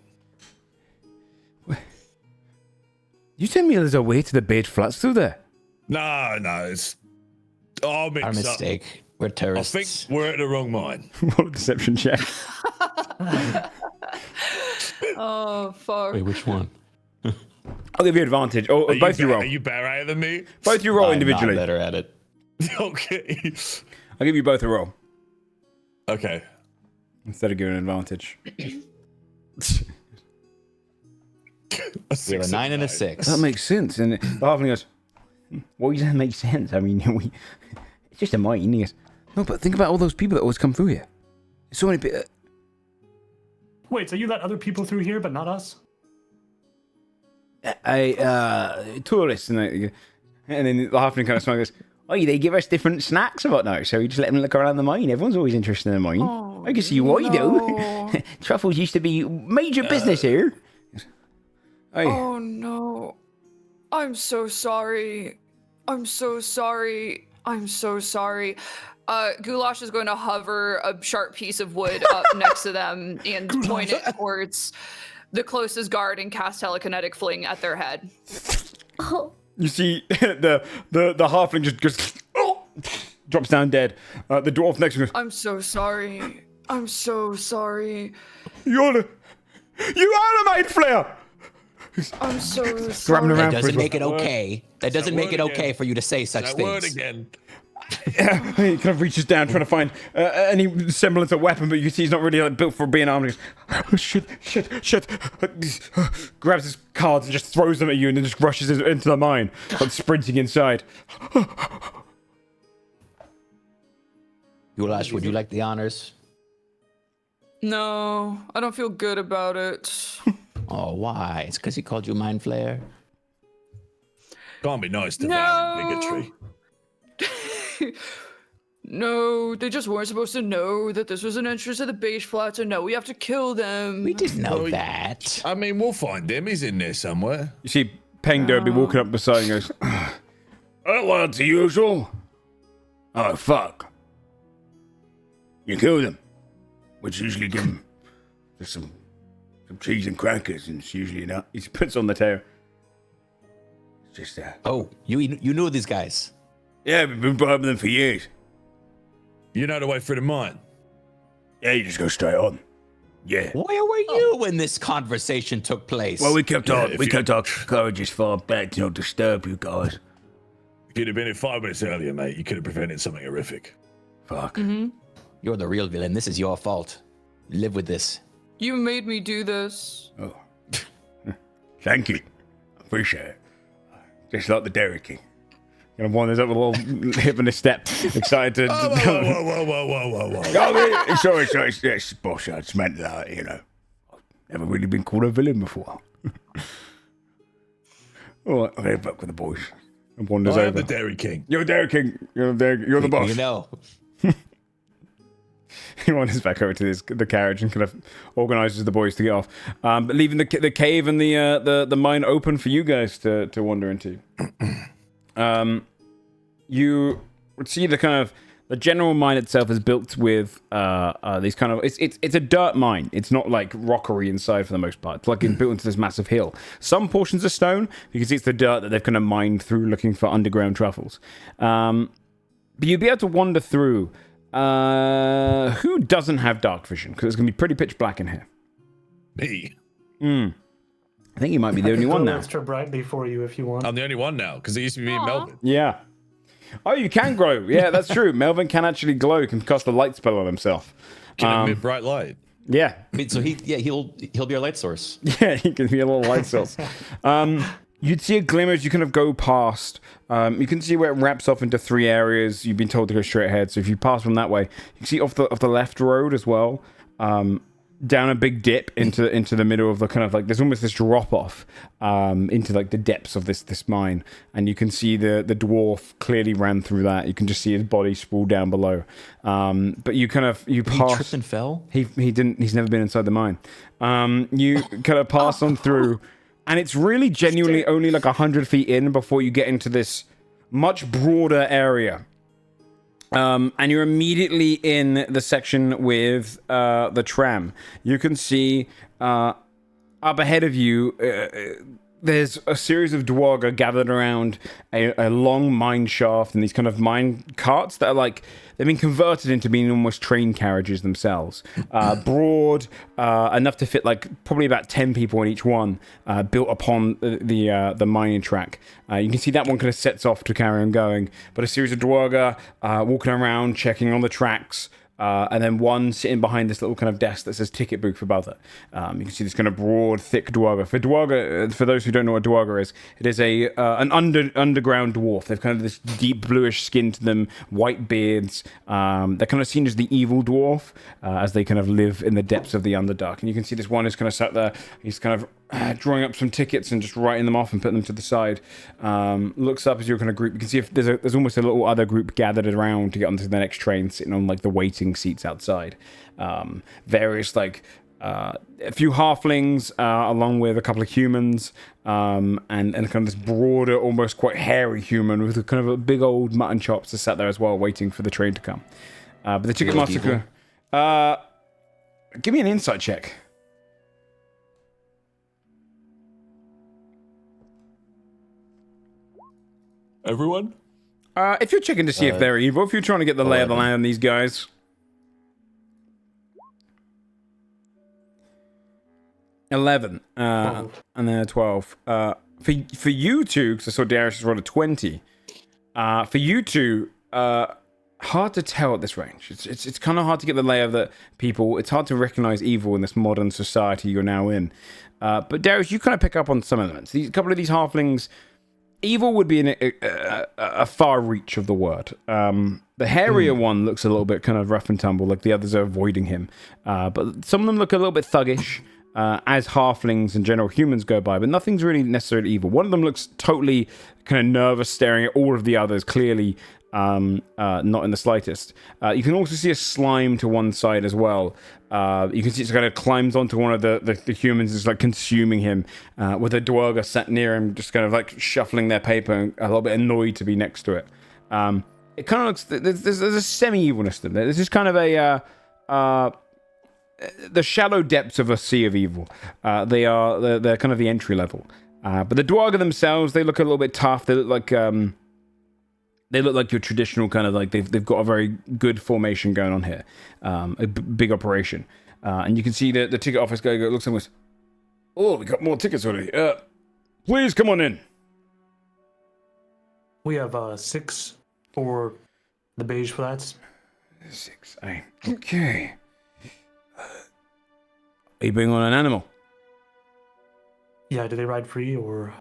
Speaker 2: You tell me there's a way to the beige flats through there?
Speaker 7: No, it's our
Speaker 1: Our
Speaker 7: mix up.
Speaker 1: mistake. We're
Speaker 7: I
Speaker 1: terrorists.
Speaker 7: think we're at the wrong mine.
Speaker 2: What a deception check.
Speaker 5: Oh fuck.
Speaker 1: Wait, which one?
Speaker 2: I'll give you advantage. Or
Speaker 7: Are
Speaker 2: both you roll.
Speaker 7: Are you better at it than me?
Speaker 2: Both you roll
Speaker 1: I'm
Speaker 2: individually.
Speaker 1: not better at it.
Speaker 7: Okay.
Speaker 2: I'll give you both a roll
Speaker 7: Okay.
Speaker 2: instead of giving an advantage.
Speaker 1: We have a 9 and a 6.
Speaker 2: That makes sense. And the halfling goes, "Why does that make sense? I mean, it's just a mine." He goes, "No, but think about all those people that always come through here. So many people."
Speaker 3: Wait, so you let other people through here, but not us?
Speaker 2: Tourists, and then the halfling kind of smiles and goes, "Oh, they give us different snacks and whatnot, so we just let them look around the mine. Everyone's always interested in the mine. I can see why, though. Truffles used to be major business here."
Speaker 5: Oh no. I'm so sorry. I'm so sorry. I'm so sorry. Goulash is going to hover a sharp piece of wood up next to them and point it towards the closest guard and cast telekinetic fling at their head.
Speaker 4: Oh,
Speaker 2: You see the halfling just goes, drops down dead. The dwarf next to him goes,
Speaker 5: I'm so sorry. I'm so sorry.
Speaker 2: You are the main flayer!
Speaker 5: I'm so
Speaker 2: Grabbing
Speaker 5: sorry.
Speaker 2: around
Speaker 1: That
Speaker 2: for
Speaker 1: doesn't
Speaker 2: his
Speaker 1: make it okay. That doesn't make it
Speaker 7: word
Speaker 1: okay
Speaker 7: again.
Speaker 1: for you to say such
Speaker 7: That
Speaker 1: things.
Speaker 7: word again.
Speaker 2: He kind of reaches down trying to find any semblance of weapon, but you see he's not really built for being armed. He goes, "Oh, shit. Grabs his cards and just throws them at you and then just rushes into the mine, like sprinting inside.
Speaker 1: Goulash, would you like the honors?
Speaker 5: No, I don't feel good about it.
Speaker 1: Oh, why? It's because he called you Mind Flayer?
Speaker 7: Can't be nice to
Speaker 5: No.
Speaker 7: Varen bigotry.
Speaker 5: No, they just weren't supposed to know that this was an entrance to the beige flats, and no, we have to kill them.
Speaker 1: We didn't know
Speaker 7: Well,
Speaker 1: that.
Speaker 7: I mean, we'll find him. He's in there somewhere.
Speaker 2: You see Peng Derby walking up beside and goes, "Oh, well, it's the usual. Oh, fuck. You killed him. Which usually give him just some cheese and crackers, and it's usually enough." He puts on the tail. It's just
Speaker 1: Oh, you knew these guys.
Speaker 8: Yeah, we've been bribing them for years.
Speaker 7: You know the way through the mine.
Speaker 8: Yeah, you just go straight on. Yeah.
Speaker 1: Where were you when this conversation took place?
Speaker 8: Well, we kept
Speaker 7: Yeah,
Speaker 8: our
Speaker 7: if
Speaker 8: we
Speaker 7: you-
Speaker 8: kept our courageous far back to not disturb you guys.
Speaker 7: If you'd have been in 5 minutes earlier, mate, you could have prevented something horrific.
Speaker 8: Fuck.
Speaker 1: You're the real villain. This is your fault. Live with this.
Speaker 5: You made me do this.
Speaker 8: Oh. Thank you. Appreciate it. Just like the Dairy King.
Speaker 2: kind of wanders up with a little hip and a step, excited to.
Speaker 7: Whoa.
Speaker 8: Oh, sorry, yes, boss, I just meant that, you know. I've never really been called a villain before. All right, I'll get back with the boys.
Speaker 2: And wanders
Speaker 7: I am
Speaker 2: over.
Speaker 7: the Dairy King.
Speaker 8: You're Dairy King. You're the boss.
Speaker 1: You know.
Speaker 2: He wanders back over to the carriage and kind of organizes the boys to get off, but leaving the cave and the mine open for you guys to wander into. You would see the general mine itself is built with these kind of it's a dirt mine. It's not like rockery inside for the most part. It's like built into this massive hill. Some portions are stone. You can see it's the dirt that they've kind of mined through looking for underground truffles. But you'd be able to wander through. Who doesn't have dark vision? Because it's going to be pretty pitch black in here.
Speaker 7: Me.
Speaker 2: I think you might be the only
Speaker 3: I can
Speaker 2: one
Speaker 3: glow
Speaker 2: now.
Speaker 3: extra brightly for you if you want.
Speaker 7: I'm the only one now because it used to be me and Melvin.
Speaker 2: Yeah. Oh, you can glow. Yeah, that's true. Melvin can actually glow. He can cast a light spell on himself.
Speaker 7: Can emit bright light.
Speaker 2: Yeah.
Speaker 1: I mean, so he'll be our light source.
Speaker 2: Yeah, he can be a little light source. You'd see a glimmer as you kind of go past. You can see where it wraps off into 3 areas. You've been told to go straight ahead. So if you pass from that way, you can see off the left road as well. down a big dip into the middle of the kind of like there's almost this drop off into like the depths of this mine, and you can see the dwarf clearly ran through that. You can just see his body sprawled down below. But you kind of
Speaker 1: He
Speaker 2: pass.
Speaker 1: tripped and fell.
Speaker 2: He didn't. He's never been inside the mine. You kind of pass on through, and it's really genuinely only like 100 feet in before you get into this much broader area. And you're immediately in the section with the tram. You can see up ahead of you, there's a series of dwarga gathered around a long mine shaft and these kind of mine carts that are like, they've been converted into being almost train carriages themselves. Broad, enough to fit like probably about 10 people in each one, built upon the mining track. You can see that one kind of sets off to carry on going, but a series of dwarga walking around, checking on the tracks, and then one sitting behind this little kind of desk that says ticket booth above it. You can see this kind of broad, thick dwarga. For those who don't know what dwarga is, it is an underground dwarf. They've kind of this deep bluish skin to them, white beards. They're kind of seen as the evil dwarf, as they kind of live in the depths of the Underdark. And you can see this one is kind of sat there. He's kind of drawing up some tickets and just writing them off and putting them to the side. Looks up as your kind of group. You can see if there's almost a little other group gathered around to get onto the next train, sitting on like the waiting seats outside. Various like a few halflings along with a couple of humans, and kind of this broader, almost quite hairy human with a kind of a big old mutton chops that sat there as well, waiting for the train to come. But the ticket master, give me an insight check.
Speaker 7: Everyone?
Speaker 2: If you're checking to see if they're evil, if you're trying to get the lay of the land on these guys. 11. And then a 12. For you two, because I saw Darius rolled a 20. For you two, hard to tell at this range. It's kind of hard to get the lay of the people. It's hard to recognize evil in this modern society you're now in. But Darius, you kind of pick up on some elements. A couple of these halflings, evil would be in a far reach of the word. The hairier one looks a little bit kind of rough and tumble, like the others are avoiding him. But some of them look a little bit thuggish, as halflings and general humans go by, but nothing's really necessarily evil. One of them looks totally kind of nervous, staring at all of the others, clearly not in the slightest. You can also see a slime to one side as well. You can see it kind of climbs onto one of the humans, is like consuming him, with a dwarga sat near him, just kind of like shuffling their paper, and a little bit annoyed to be next to it. It kind of looks, there's a semi-evilness to them. This is kind of the shallow depths of a sea of evil. They're kind of the entry level. But the dwarga themselves, they look a little bit tough. They look like your traditional kind of like they've got a very good formation going on here, a big operation, and you can see the ticket office guy looks almost. Oh, we got more tickets already. Please come on in.
Speaker 3: We have 6 for the beige flats.
Speaker 2: 6. Okay. Are you bringing on an animal?
Speaker 3: Yeah, do they ride free or?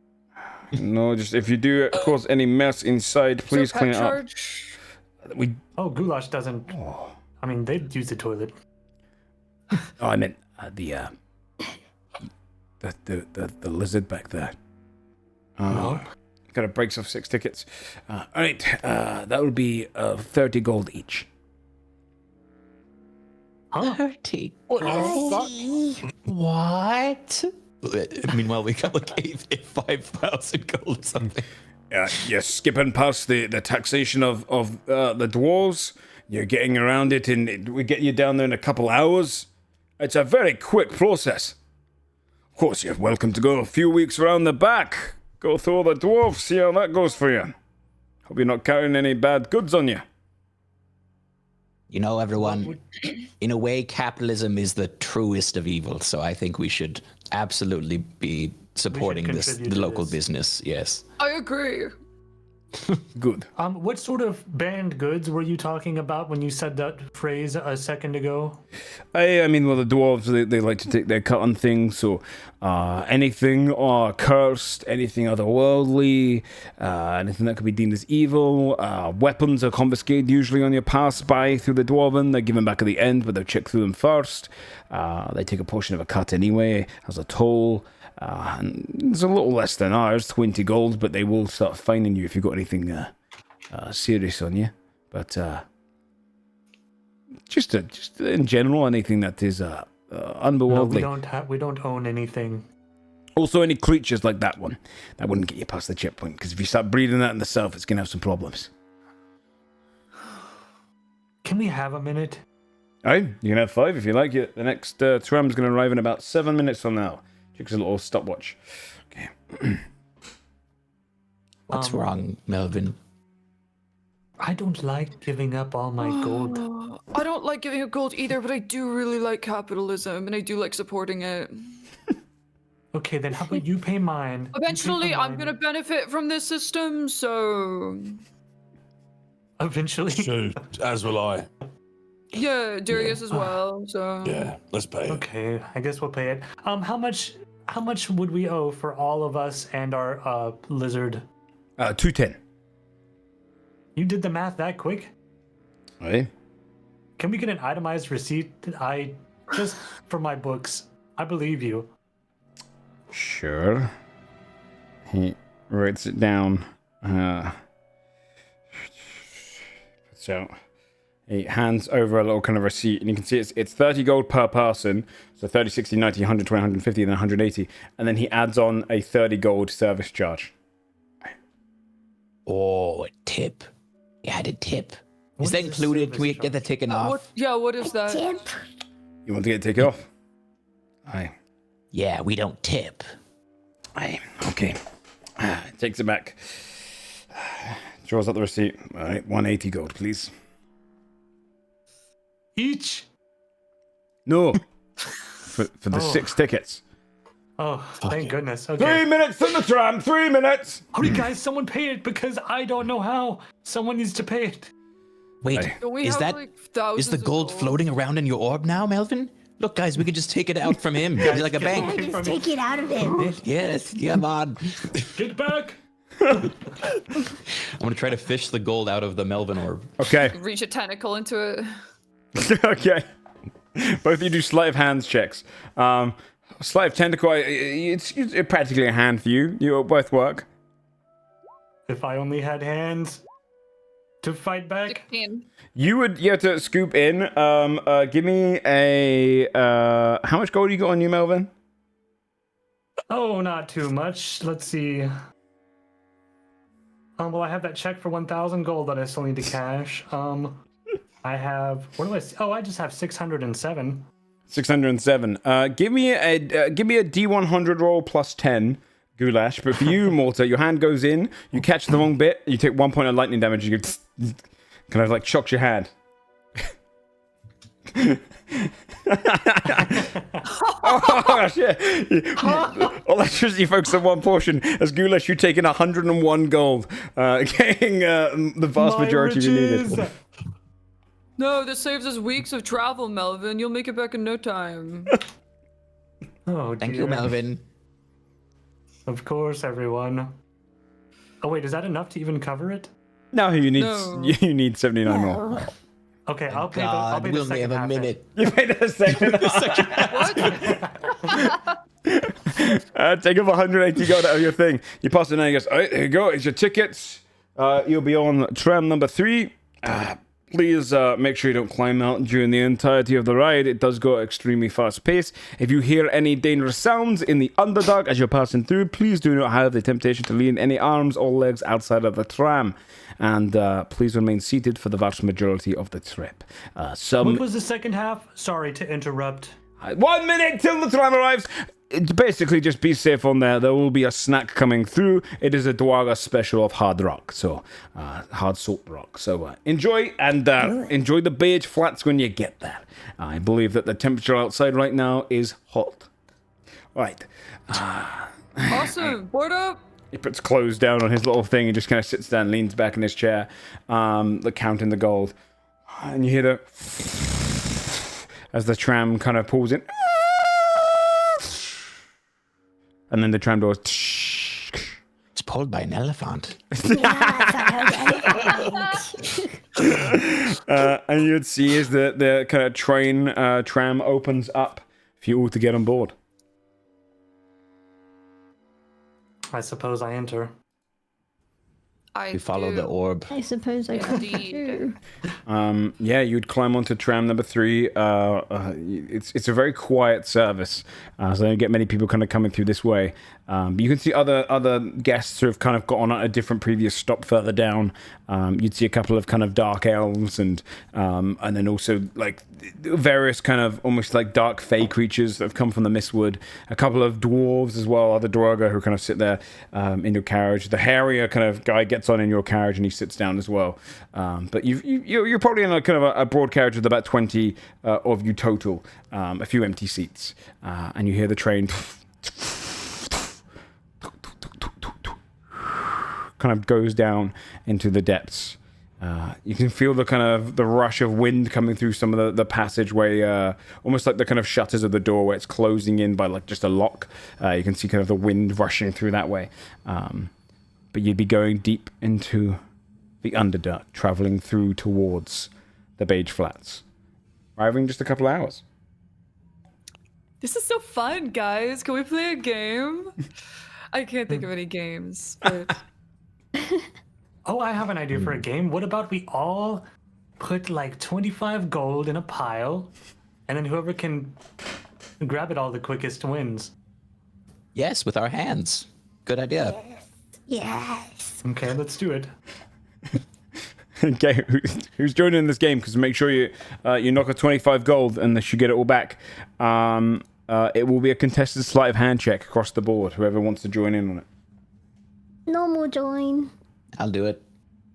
Speaker 2: No, just if you do cause any mess inside, please clean it up.
Speaker 3: Oh, Goulash doesn't. I mean, they'd use the toilet.
Speaker 2: Oh, I meant the lizard back there. Kind of breaks off 6 tickets. All right, that would be 30 gold each.
Speaker 3: Huh?
Speaker 1: 30. What? Meanwhile, we got like 5,000 gold or something.
Speaker 2: You're skipping past the taxation of the dwarves. You're getting around it, and we get you down there in a couple hours. It's a very quick process. Of course, you're welcome to go a few weeks around the back. Go through all the dwarves, see how that goes for you. Hope you're not carrying any bad goods on you.
Speaker 1: You know, everyone, in a way, capitalism is the truest of evil, so I think we should absolutely be supporting the local business, yes.
Speaker 5: I agree.
Speaker 2: Good.
Speaker 3: What sort of banned goods were you talking about when you said that phrase a second ago?
Speaker 2: I mean, well, the dwarves, they like to take their cut on things, so anything cursed, anything otherworldly, anything that could be deemed as evil, weapons are confiscated usually on your pass-by through the dwarven. They're given back at the end, but they'll check through them first. They take a portion of a cut anyway, as a toll. And it's a little less than ours, 20 gold, but they will start finding you if you've got anything serious on you. But just in general, anything that is unbewildly.
Speaker 3: No, we don't own anything.
Speaker 2: Also, any creatures like that one, that wouldn't get you past the checkpoint, because if you start breeding that in the south, it's going to have some problems.
Speaker 3: Can we have a minute?
Speaker 2: Aye, you can have 5 if you like it. The next tram's going to arrive in about 7 minutes from now. Check a little stopwatch. Okay.
Speaker 1: What's wrong, Melvin?
Speaker 3: I don't like giving up all my gold.
Speaker 5: I don't like giving up gold either, but I do really like capitalism, and I do like supporting it.
Speaker 3: Okay, then how about you pay mine?
Speaker 5: Eventually, I'm gonna benefit from this system, so...
Speaker 3: Eventually?
Speaker 7: Shoot, as will I.
Speaker 5: Yeah, Darius as well, so...
Speaker 7: Yeah, let's pay it.
Speaker 3: Okay, I guess we'll pay it. How much would we owe for all of us and our lizard?
Speaker 2: 210.
Speaker 3: You did the math that quick?
Speaker 2: Aye.
Speaker 3: Can we get an itemized receipt? Just for my books. I believe you.
Speaker 2: Sure. He writes it down. So he hands over a little kind of receipt, and you can see it's 30 gold per person. So 30, 60, 90, 120, 150, and then 180. And then he adds on a 30 gold service charge.
Speaker 1: Oh, a tip. You had a tip.
Speaker 3: What
Speaker 1: Is that
Speaker 3: is a
Speaker 1: included? Can we
Speaker 3: service
Speaker 1: get the taken off?
Speaker 5: what is that?
Speaker 4: Tip.
Speaker 2: You want to get it taken off? Aye.
Speaker 1: Yeah, we don't tip.
Speaker 2: Aye. Okay. Takes it back. Draws out the receipt. All right, 180 gold, please.
Speaker 3: Each?
Speaker 2: No. for the 6 tickets.
Speaker 3: Oh, thank goodness. Okay.
Speaker 2: 3 minutes in the tram. 3 minutes.
Speaker 3: Hurry, guys, someone pay it because I don't know how. Someone needs to pay it.
Speaker 1: Wait,
Speaker 5: Don't we
Speaker 1: is
Speaker 5: have,
Speaker 1: that
Speaker 5: like,
Speaker 1: is
Speaker 5: thousands
Speaker 1: the
Speaker 5: of
Speaker 1: gold floating around in your orb now, Melvin? Look, guys, we could just take it out from him. He's like a
Speaker 3: Get
Speaker 1: bank.
Speaker 3: away from
Speaker 4: Just
Speaker 3: me.
Speaker 4: take it out of him.
Speaker 1: Yes, come on.
Speaker 3: Get back.
Speaker 1: I'm gonna try to fish the gold out of the Melvin orb.
Speaker 2: Okay.
Speaker 5: Reach a tentacle into it.
Speaker 2: Okay. Both of you do sleight of hands checks. Sleight of tentacle, it's practically a hand for you. You both work.
Speaker 3: If I only had hands to fight back.
Speaker 5: 16.
Speaker 2: You have to scoop in. Give me a. How much gold you got on you, Melvin?
Speaker 3: Oh, not too much. Let's see. Well, I have that check for 1,000 gold that I still need to cash. I have. What do I see? Oh, I just have 607.
Speaker 2: 607. Give me a D100 roll plus 10, Goulash. But for you, Malta, your hand goes in. You catch the wrong bit. You take 1 point of lightning damage. You go, kind of like shocks your hand. Oh shit! Electricity focused on one portion. As Goulash, you're taking 101 gold, getting the vast majority you needed.
Speaker 5: No, this saves us weeks of travel, Melvin. You'll make it back in no time.
Speaker 3: Oh,
Speaker 1: Thank
Speaker 3: dear.
Speaker 1: you, Melvin.
Speaker 3: Of course, everyone. Oh wait, is that enough to even cover it?
Speaker 2: No, you need
Speaker 5: No.
Speaker 2: you need 79 more.
Speaker 3: Okay, I'll pay the. I'll
Speaker 1: God,
Speaker 3: pay
Speaker 1: we
Speaker 3: the
Speaker 1: only
Speaker 3: second
Speaker 1: have a
Speaker 3: half.
Speaker 1: minute.
Speaker 2: You paid a second. Take off 180 gold out of your thing. You pass it and he goes, all right, here you go. It's your tickets. You'll be on tram number 3. Please make sure you don't climb out during the entirety of the ride. It does go at extremely fast pace. If you hear any dangerous sounds in the Underdark as you're passing through, please do not have the temptation to lean any arms or legs outside of the tram. And please remain seated for the vast majority of the trip.
Speaker 3: What was the second half? Sorry to interrupt.
Speaker 2: 1 minute till the tram arrives. Basically, just be safe on there. There will be a snack coming through. It is a Dwaga special of hard rock, so hard salt rock. So enjoy and enjoy the beige flats when you get there. I believe that the temperature outside right now is hot. Right.
Speaker 5: Awesome. Board up.
Speaker 2: He puts clothes down on his little thing and just kind of sits down, leans back in his chair, counting the gold. And you hear the as the tram kind of pulls in, and then the tram doors.
Speaker 1: It's pulled by an elephant.
Speaker 2: And you'd see as the kind of tram opens up for you all to get on board.
Speaker 3: I suppose I enter.
Speaker 1: We follow the orb.
Speaker 4: I suppose I could
Speaker 5: Indeed.
Speaker 4: too.
Speaker 2: Yeah, you'd climb onto tram number 3. It's a very quiet service, so you don't get many people kind of coming through this way. But you can see other guests who have kind of got on at a different previous stop further down. You'd see a couple of kind of dark elves and then also like various kind of almost like dark fey creatures that have come from the Mistwood. A couple of dwarves as well, other Dwarga who kind of sit there in your carriage. The hairier kind of guy gets on in your carriage and he sits down as well. But you're probably in a kind of a broad carriage with about 20 of you total, a few empty seats, and you hear the train kind of goes down into the depths. You can feel the kind of the rush of wind coming through some of the passageway, almost like the kind of shutters of the door where it's closing in by like just a lock. You can see kind of the wind rushing through that way. But you'd be going deep into the Underdark, traveling through towards the Beige Flats, arriving just a couple hours.
Speaker 5: This is so fun, guys. Can we play a game? I can't think of any games, but
Speaker 3: Oh, I have an idea for a game. What about we all put like 25 gold in a pile, and then whoever can grab it all the quickest wins?
Speaker 1: Yes, with our hands. Good idea.
Speaker 4: Yes.
Speaker 3: Okay, let's do it.
Speaker 2: Okay, who's joining in this game? Because make sure you knock a 25 gold unless you get it all back. It will be a contested sleight of hand check across the board. Whoever wants to join in on it.
Speaker 4: Normal join.
Speaker 1: I'll do it.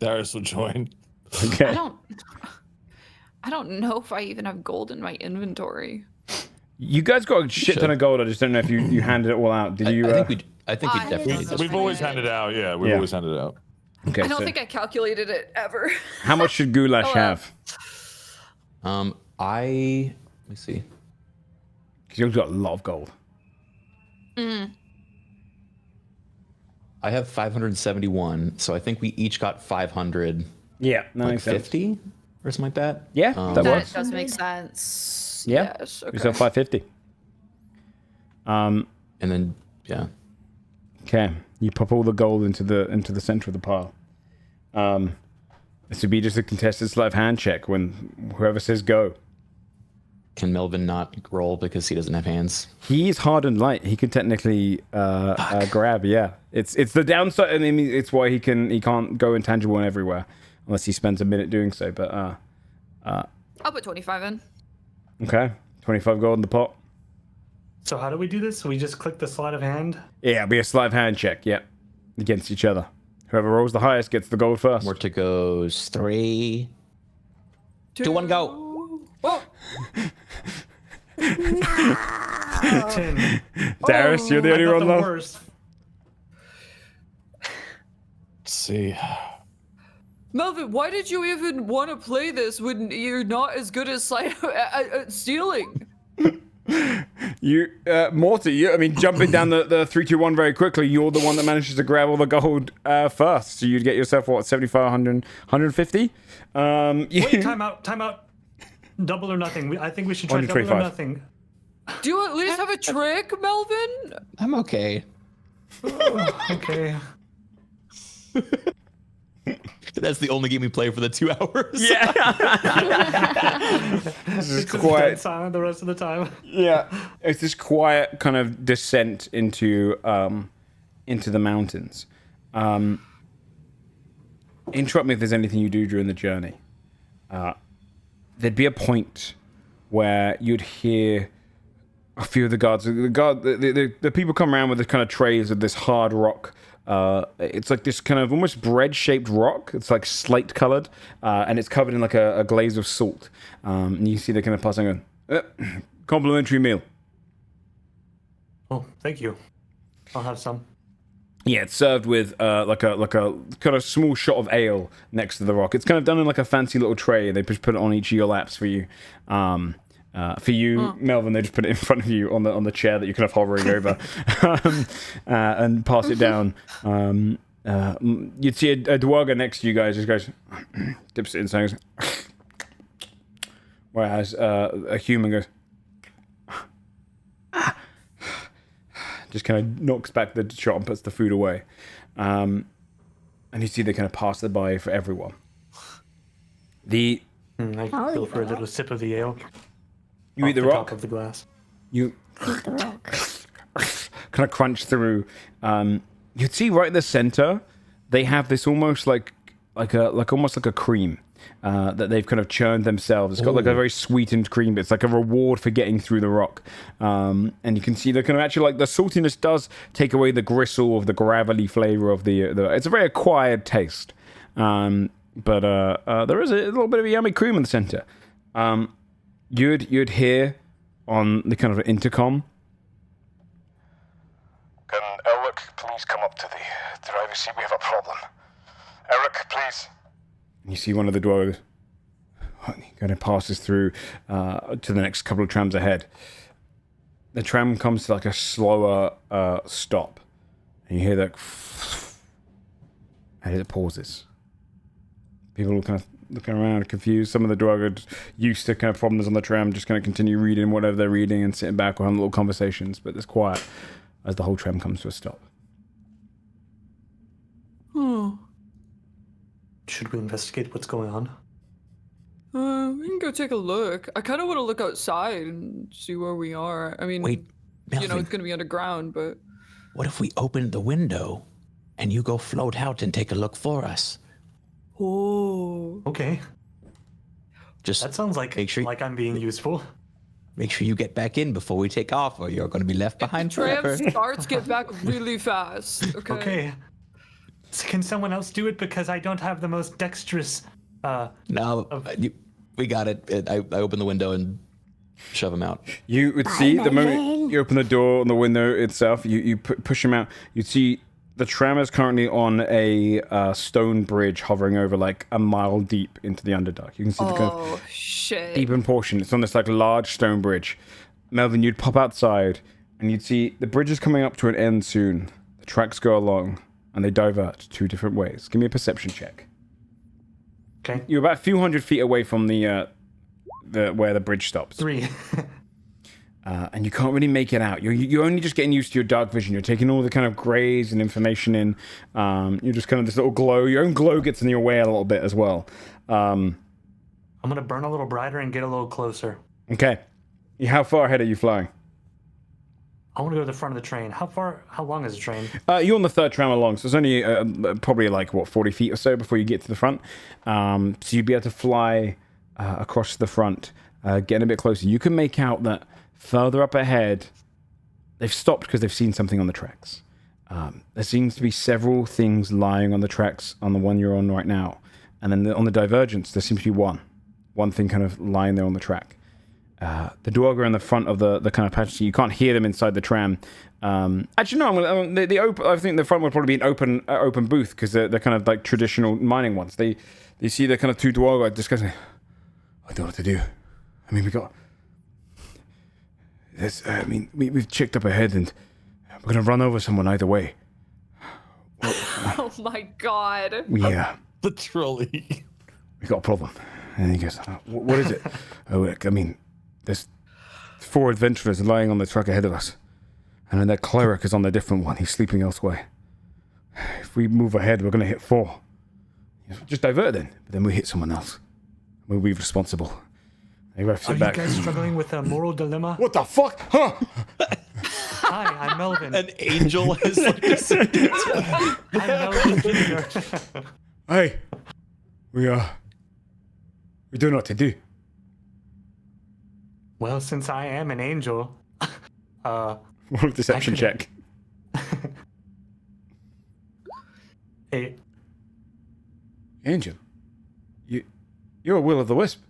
Speaker 7: Darius will join.
Speaker 2: Okay.
Speaker 5: I don't know if I even have gold in my inventory.
Speaker 2: You guys got a shit ton of gold. I just don't know if you handed it all out. Did you?
Speaker 1: I think we definitely did.
Speaker 7: We've always handed it out. Yeah, we've always handed it out.
Speaker 2: Okay.
Speaker 5: I don't think I calculated it ever.
Speaker 2: How much should Goulash have?
Speaker 1: Let me see.
Speaker 2: Because you've got a lot of gold.
Speaker 1: I have 571, so I think we each got 500.
Speaker 2: Yeah, that
Speaker 1: Like
Speaker 2: makes sense.
Speaker 1: 50 or something like that.
Speaker 2: Yeah, that
Speaker 5: That
Speaker 2: works.
Speaker 5: does make sense.
Speaker 2: Yeah.
Speaker 5: Yes.
Speaker 2: You
Speaker 5: Okay.
Speaker 2: said 550.
Speaker 1: And then
Speaker 2: Okay. You pop all the gold into the center of the pile. This would be just a contested sleight of hand check when whoever says go.
Speaker 1: can Melvin not roll because he doesn't have hands?
Speaker 2: He's hard and light. He could technically grab. Yeah, it's the downside. I mean, it's why he can't go intangible and everywhere unless he spends a minute doing so. But
Speaker 5: I'll put 25 in.
Speaker 2: okay, 25 gold in the pot.
Speaker 3: So how do we do this? We just click the sleight of hand?
Speaker 2: Yeah, it'll be a sleight of hand check. Yep, against each other. Whoever rolls the highest gets the gold first.
Speaker 1: Where to goes 3, 2, 1, go.
Speaker 5: Oh,
Speaker 3: 10.
Speaker 2: Darius, you're the only
Speaker 3: I got
Speaker 2: one
Speaker 3: the
Speaker 2: left.
Speaker 3: worst.
Speaker 7: Let's see.
Speaker 5: Melvin, why did you even want to play this when you're not as good as at stealing?
Speaker 2: You, Morty, I mean, jumping down the 3, 2, 1 very quickly, you're the one that manages to grab all the gold first. So you'd get yourself, what, 75, 100, 150?
Speaker 3: Wait, time out. Double or nothing. I think we should try double or
Speaker 2: 125.
Speaker 3: nothing.
Speaker 5: Do you at least have a trick, Melvin?
Speaker 1: I'm okay.
Speaker 3: Okay.
Speaker 1: That's the only game we play for the 2 hours.
Speaker 2: Yeah. This is
Speaker 3: It's just
Speaker 2: quiet.
Speaker 3: dead silent the rest of the time.
Speaker 2: Yeah, it's this quiet kind of descent into the mountains. Interrupt me if there's anything you do during the journey. There'd be a point where you'd hear a few of the guards. The people come around with this kind of trays of this hard rock. It's like this kind of almost bread-shaped rock. It's like slate-colored, and it's covered in like a glaze of salt. And you see the kind of passing on. Complimentary meal.
Speaker 3: Oh, thank you. I'll have some.
Speaker 2: Yeah, it's served with like a kind of small shot of ale next to the rock. It's kind of done in like a fancy little tray. They just put it on each of your laps for you. Melvin, they just put it in front of you on the chair that you're kind of hovering over, and pass it down. You'd see a Dwarga next to you guys just goes, dips it in something, whereas a human goes, just kind of knocks back the shot and puts the food away. And you see they kind of pass it by for everyone.
Speaker 3: I go for a little sip of the ale.
Speaker 2: You eat the rock?
Speaker 3: Top of the glass.
Speaker 2: You
Speaker 4: Eat the rock.
Speaker 2: kind of crunch through. You'd see right in the center, they have this almost like a cream that they've kind of churned themselves. It's got like a very sweetened cream. It's like a reward for getting through the rock. And you can see the kind of actually like the saltiness does take away the gristle of the gravelly flavor of the it's a very acquired taste. But there is a little bit of a yummy cream in the center. You'd hear on the kind of intercom.
Speaker 11: Can Eric please come up to the driver's seat? We have a problem. Eric, please.
Speaker 2: You see one of the dwarves kind of passes through to the next couple of trams ahead. The tram comes to like a slower stop. And you hear that, and it pauses. People are kind of looking around, confused. Some of the dwarves are used to kind of problems on the tram, just kind of continue reading whatever they're reading and sitting back or having little conversations. But it's quiet as the whole tram comes to a stop.
Speaker 3: Should we investigate what's going on?
Speaker 5: We can go take a look. I kind of want to look outside and see where we are. I mean,
Speaker 1: Wait, Melvin,
Speaker 5: it's going to be underground, but...
Speaker 1: what if we open the window and you go float out and take a look for us?
Speaker 5: Oh.
Speaker 3: Okay.
Speaker 1: Just
Speaker 3: That sounds like I'm being useful.
Speaker 1: make sure you get back in before we take off, or you're going to be left behind
Speaker 5: Tram
Speaker 1: forever.
Speaker 5: starts get back really fast. Okay.
Speaker 3: Okay. Can someone else do it because I don't have the most dexterous?
Speaker 1: No, we got it. I open the window and shove him out.
Speaker 2: You would see the moment you open the door on the window itself, you push him out. You'd see the tram is currently on a stone bridge hovering over like a mile deep into the Underdark. You can see the kind of
Speaker 5: shit.
Speaker 2: deepen portion. It's on this like large stone bridge. Melvin, you'd pop outside and you'd see the bridge is coming up to an end soon. The tracks go along and they divert two different ways. Give me a perception check.
Speaker 3: Okay.
Speaker 2: You're about a few hundred feet away from the where the bridge stops.
Speaker 3: 3.
Speaker 2: And you can't really make it out. You're only just getting used to your dark vision. You're taking all the kind of grays and information in. You're just kind of this little glow. Your own glow gets in your way a little bit as well.
Speaker 3: I'm gonna burn a little brighter and get a little closer.
Speaker 2: Okay. How far ahead are you flying?
Speaker 3: I want to go to the front of the train. How long is the train?
Speaker 2: You're on the third tram along, so it's only probably like, 40 feet or so before you get to the front. So you'd be able to fly across the front, getting a bit closer. You can make out that further up ahead, they've stopped because they've seen something on the tracks. There seems to be several things lying on the tracks on the one you're on right now. And then on the divergence, there seems to be one thing kind of lying there on the track. The dwarves are in the front of the kind of patch, so you can't hear them inside the tram. Actually, no. I think the front would probably be an open booth because they're kind of like traditional mining ones. They see the kind of two dwarves discussing. I don't know what to do. I mean, we got this. I mean, we've checked up ahead and we're gonna run over someone either way.
Speaker 5: Oh my god.
Speaker 7: The trolley.
Speaker 2: We got a problem. And he goes, what is it? I mean, there's 4 adventurers lying on the truck ahead of us. And then that cleric is on a different one. He's sleeping elsewhere. If we move ahead, we're going to hit 4. Just divert then. But then we hit someone else. We'll be responsible.
Speaker 3: Are you guys struggling with a moral dilemma?
Speaker 2: What the fuck? Huh?
Speaker 3: Hi, I'm Melvin.
Speaker 1: An angel has like descended.
Speaker 3: I'm Melvin Jr.
Speaker 2: Hey, we don't know what to do.
Speaker 3: Well, since I am an angel,
Speaker 2: Roll a deception check.
Speaker 3: Hey,
Speaker 2: Angel, you're a will o' the wisp.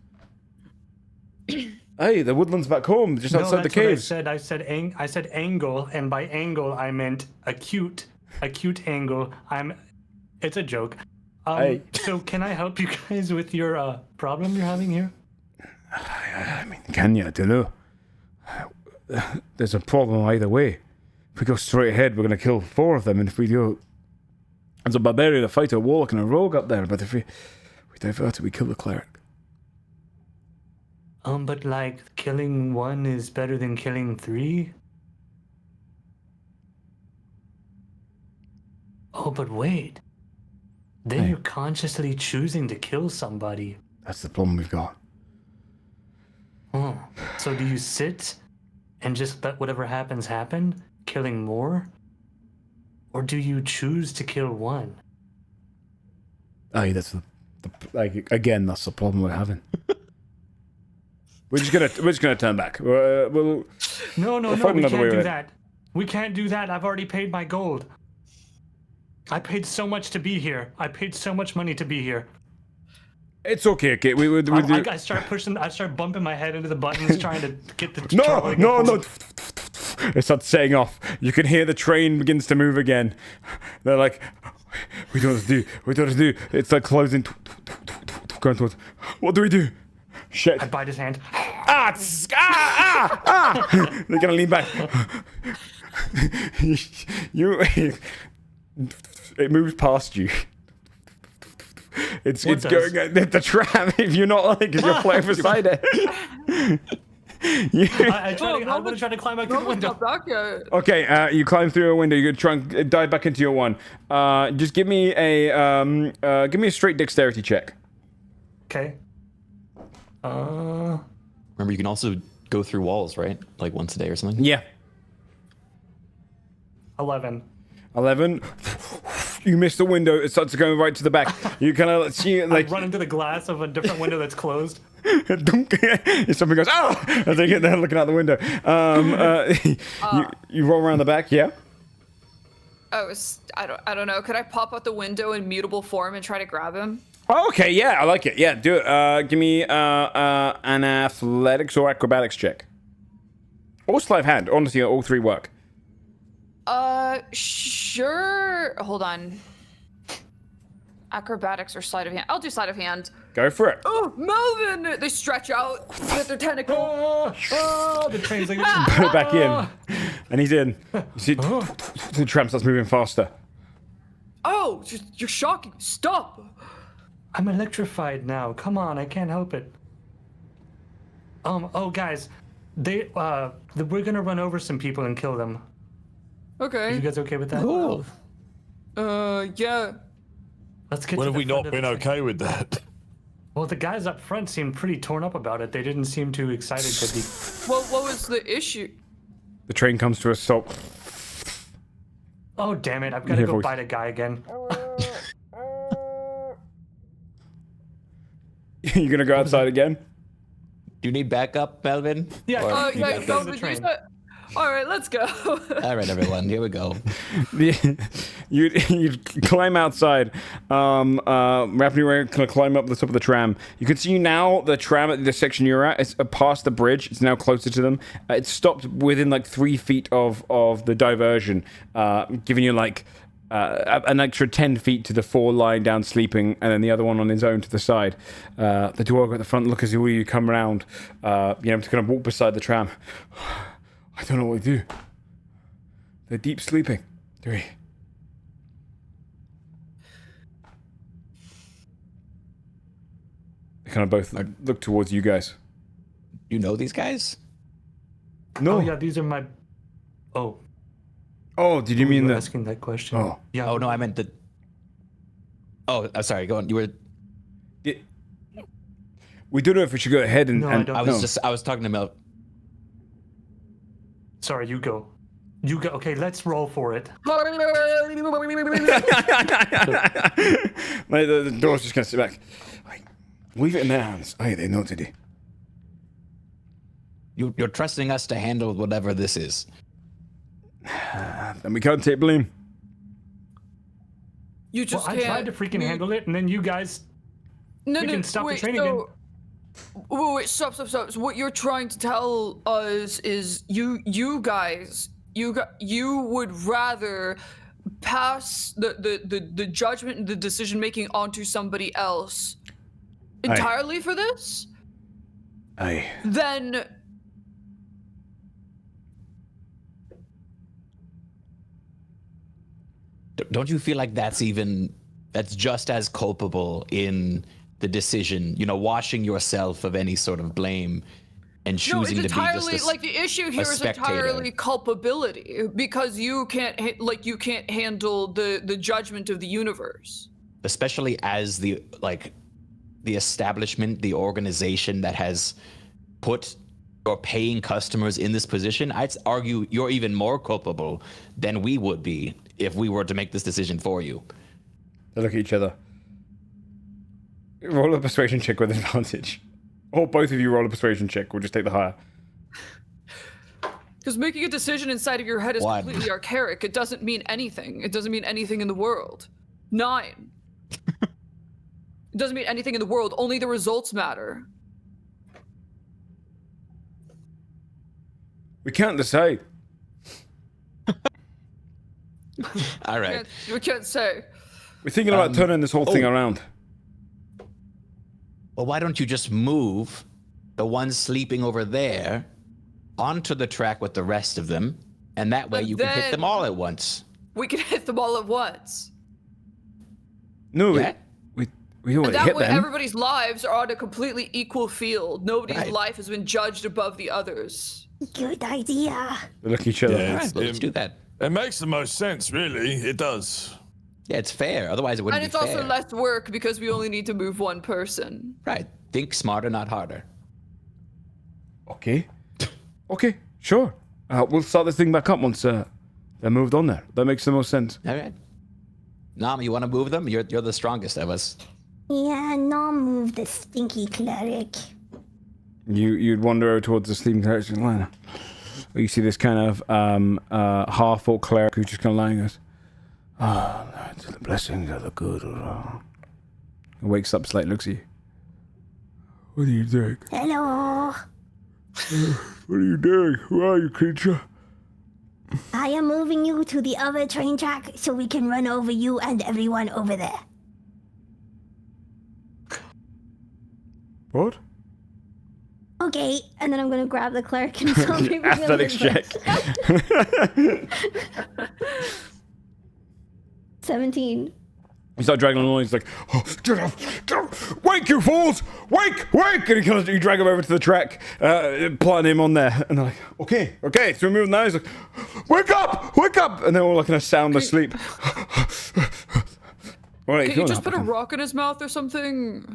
Speaker 2: Hey, the woodland's back home, just outside the caves.
Speaker 3: I said angle, and by angle I meant acute a cute angle. It's a joke.
Speaker 2: Hey.
Speaker 3: So can I help you guys with your problem you're having here?
Speaker 8: I mean, can you? I don't know. There's a problem either way. If we go straight ahead, we're going to kill 4 of them, and if we go as a barbarian, a fighter, a warlock, and a rogue up there, but if we divert it, we kill the cleric.
Speaker 3: But like killing 1 is better than killing 3? Oh, but wait. Then
Speaker 8: Hey.
Speaker 3: you're consciously choosing to kill somebody.
Speaker 8: That's the problem we've got.
Speaker 3: Oh. So do you sit and just let whatever happens happen, killing more? Or do you choose to kill 1?
Speaker 8: Aye, that's the again, that's the problem we're having. we're just gonna turn back. We'll
Speaker 3: No, we
Speaker 8: find another way
Speaker 3: can't
Speaker 8: with
Speaker 3: do
Speaker 8: it.
Speaker 3: that. We can't do that. I've already paid my gold. I paid so much to be here. I paid so much money to be here.
Speaker 8: It's okay, Kate. We do.
Speaker 3: I start bumping my head into the buttons, trying to get the
Speaker 8: No.
Speaker 3: trolley.
Speaker 8: It starts setting off. You can hear the train begins to move again. They're like, we don't know what to do. It's like closing. Going towards. What do we do? Shit.
Speaker 3: I bite his hand.
Speaker 8: They're gonna lean back. It moves past you. It's
Speaker 3: What
Speaker 8: going at the tram. If you're not like, because you're flying beside it.
Speaker 3: I'm gonna try to climb out the window.
Speaker 5: Not back yet.
Speaker 8: Okay, you climb through a window. You try and dive back into your 1. Just give me a straight dexterity check.
Speaker 3: Okay.
Speaker 1: Remember, you can also go through walls, right? Like once a day or something.
Speaker 8: Yeah.
Speaker 3: 11.
Speaker 8: 11. You miss the window. It starts going right to the back. You kind of see it
Speaker 3: I
Speaker 8: like
Speaker 3: run into the glass of a different window that's closed.
Speaker 8: something goes, oh! As they get there looking out the window. You roll around the back, yeah?
Speaker 5: I don't know. Could I pop out the window in mutable form and try to grab him?
Speaker 8: Oh, okay, yeah, I like it. Yeah, do it. Give me an athletics or acrobatics check. Or sleight of hand. Honestly, all 3 work.
Speaker 5: Sure. Hold on. Acrobatics or sleight of hand? I'll do sleight of hand.
Speaker 8: Go for it.
Speaker 5: Oh, Melvin! They stretch out with their tentacles.
Speaker 3: The train's like.
Speaker 8: Put it back in. And he's in. You see, the tram starts moving faster.
Speaker 5: Oh, you're shocking. Stop.
Speaker 3: I'm electrified now. Come on, I can't help it. Oh, guys, we're gonna run over some people and kill them. Are
Speaker 5: Okay.
Speaker 3: you guys okay with that?
Speaker 1: Cool.
Speaker 5: Yeah.
Speaker 3: Let's get.
Speaker 7: When
Speaker 3: to
Speaker 7: have
Speaker 3: the
Speaker 7: we
Speaker 3: front
Speaker 7: not
Speaker 3: of
Speaker 7: been
Speaker 3: the thing.
Speaker 7: okay with that?
Speaker 3: Well, the guys up front seemed pretty torn up about it. They didn't seem too excited to be.
Speaker 5: What was the issue?
Speaker 8: The train comes to a stop.
Speaker 3: Oh, damn it! I've got to
Speaker 8: Hear
Speaker 3: go
Speaker 8: voice.
Speaker 3: bite a guy again.
Speaker 8: You're gonna go outside again?
Speaker 1: Do you need backup, Melvin?
Speaker 3: Yeah.
Speaker 1: Or
Speaker 5: Oh,
Speaker 1: you
Speaker 5: yeah,
Speaker 1: got
Speaker 5: go
Speaker 1: this?
Speaker 3: the
Speaker 5: reduce
Speaker 3: train.
Speaker 5: that. All right, let's go.
Speaker 1: All right, everyone, here we go.
Speaker 8: You climb outside, rapidly kind of climb up the top of the tram. You can see now the tram at the section you're at. It's past the bridge. It's now closer to them. It's stopped within like 3 feet of the diversion, giving you like an extra 10 feet to the 4 lying down sleeping, and then the other one on his own to the side. The dwarf at the front look as you come around, to kind of walk beside the tram. I don't know what to do. They're deep sleeping. 3. They kind of both look towards you guys.
Speaker 1: You know these guys?
Speaker 8: No.
Speaker 3: Oh yeah, these are my. Oh.
Speaker 8: Oh, did you mean
Speaker 3: were
Speaker 8: the?
Speaker 3: asking that question?
Speaker 8: Oh.
Speaker 3: Yeah.
Speaker 1: Oh no, I meant the. Oh, I'm sorry. Go on. You were.
Speaker 8: We don't know if we should go ahead and.
Speaker 3: No, I
Speaker 8: and
Speaker 3: don't.
Speaker 1: I was talking about.
Speaker 3: Sorry, you go. You go. Okay, let's roll for it.
Speaker 8: The door's just gonna sit back. Leave it in their hands. Aye, they know today.
Speaker 1: You're trusting us to handle whatever this is.
Speaker 8: And we can't take blame.
Speaker 5: You just
Speaker 3: Well, I
Speaker 5: can't.
Speaker 3: tried to freaking handle it, and then you guys.
Speaker 5: No,
Speaker 3: we
Speaker 5: no,
Speaker 3: can stop the
Speaker 5: wait,
Speaker 3: train
Speaker 5: so, wait, stop. So what you're trying to tell us is you guys, you would rather pass the judgment and the decision making onto somebody else entirely for this, then
Speaker 1: don't you feel like that's just as culpable in the decision, washing yourself of any sort of blame and choosing to be just
Speaker 5: like the issue here is entirely culpability, because you can't handle the judgment of the universe,
Speaker 1: especially as the establishment, the organization that has put your paying customers in this position. I'd argue you're even more culpable than we would be if we were to make this decision for you.
Speaker 2: They look at each other. Roll a persuasion check with advantage. Or both of you roll a persuasion check. We'll just take the higher.
Speaker 5: Because making a decision inside of your head is completely archaic. It doesn't mean anything. It doesn't mean anything in the world. 9. It doesn't mean anything in the world. Only the results matter.
Speaker 2: We can't decide.
Speaker 1: All right.
Speaker 5: We can't say.
Speaker 2: We're thinking about turning this whole thing around.
Speaker 1: Well, why don't you just move the ones sleeping over there onto the track with the rest of them, and that way you can hit them all at once.
Speaker 5: We can hit them all at once.
Speaker 2: No,
Speaker 1: yeah.
Speaker 2: we don't want to hit them.
Speaker 5: That way everybody's lives are on a completely equal field. Nobody's life has been judged above the others.
Speaker 4: Good idea.
Speaker 2: We look at each other.
Speaker 1: Yeah, all right, let's do that.
Speaker 7: It makes the most sense, really. It does.
Speaker 1: Yeah, it's fair. Otherwise, it wouldn't be fair.
Speaker 5: And it's also less work because we only need to move one person.
Speaker 1: Right. Think smarter, not harder.
Speaker 2: Okay. Okay, sure. We'll start this thing back up once they're moved on there. That makes the most sense.
Speaker 1: All right. Nam, you want to move them? You're the strongest of us.
Speaker 4: Yeah, no, move the stinky cleric.
Speaker 2: You'd wander over towards the sleeping cleric and line. You see this kind of half-orc cleric who's just kind of lying there. The blessings are the good. He wakes up slightly, looks at you. What are you doing?
Speaker 4: Hello.
Speaker 2: What are you doing? Who are you, creature?
Speaker 4: I am moving you to the other train track so we can run over you and everyone over there.
Speaker 2: What?
Speaker 4: Okay, and then I'm gonna grab the cleric and tell me
Speaker 2: Athletics check.
Speaker 4: 17.
Speaker 2: You start dragging along, he's like, oh, get up, wake, you fools! Wake! And you drag him over to the track, planting him on there. And they're like, okay, so we're moving now. He's like, wake up! And they're all like in a soundless sleep.
Speaker 5: Can you just put a rock in his mouth or something?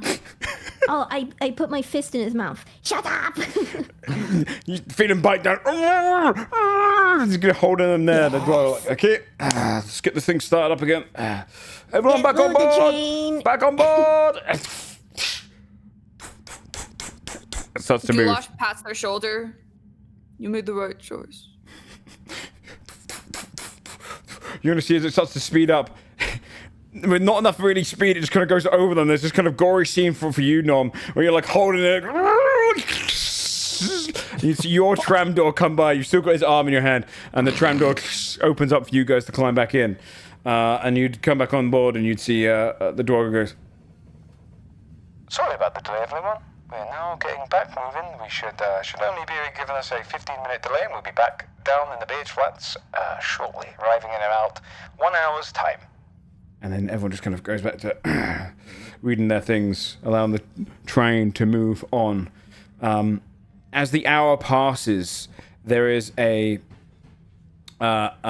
Speaker 4: Oh, I put my fist in his mouth. Shut up!
Speaker 2: You feed him bite down. He's gonna hold him there. They're like, okay, let's get this thing started up again. Everyone back on board! Back on board! It starts to move.
Speaker 5: Gulash pats their shoulder. You made the right choice.
Speaker 2: You're gonna see as it starts to speed up. With not enough really speed, it just kind of goes over them. There's this kind of gory scene for you, Nom, where you're like holding it. You see your tram door come by. You've still got his arm in your hand, and the tram door opens up for you guys to climb back in. And you'd come back on board, and you'd see the door goes.
Speaker 11: Sorry about the delay, everyone. We're now getting back moving. We should only be giving us a 15-minute delay, and we'll be back down in the beach flats shortly, arriving in about 1 hour's time.
Speaker 2: And then everyone just kind of goes back to reading their things, allowing the train to move on. As the hour passes, there is a kind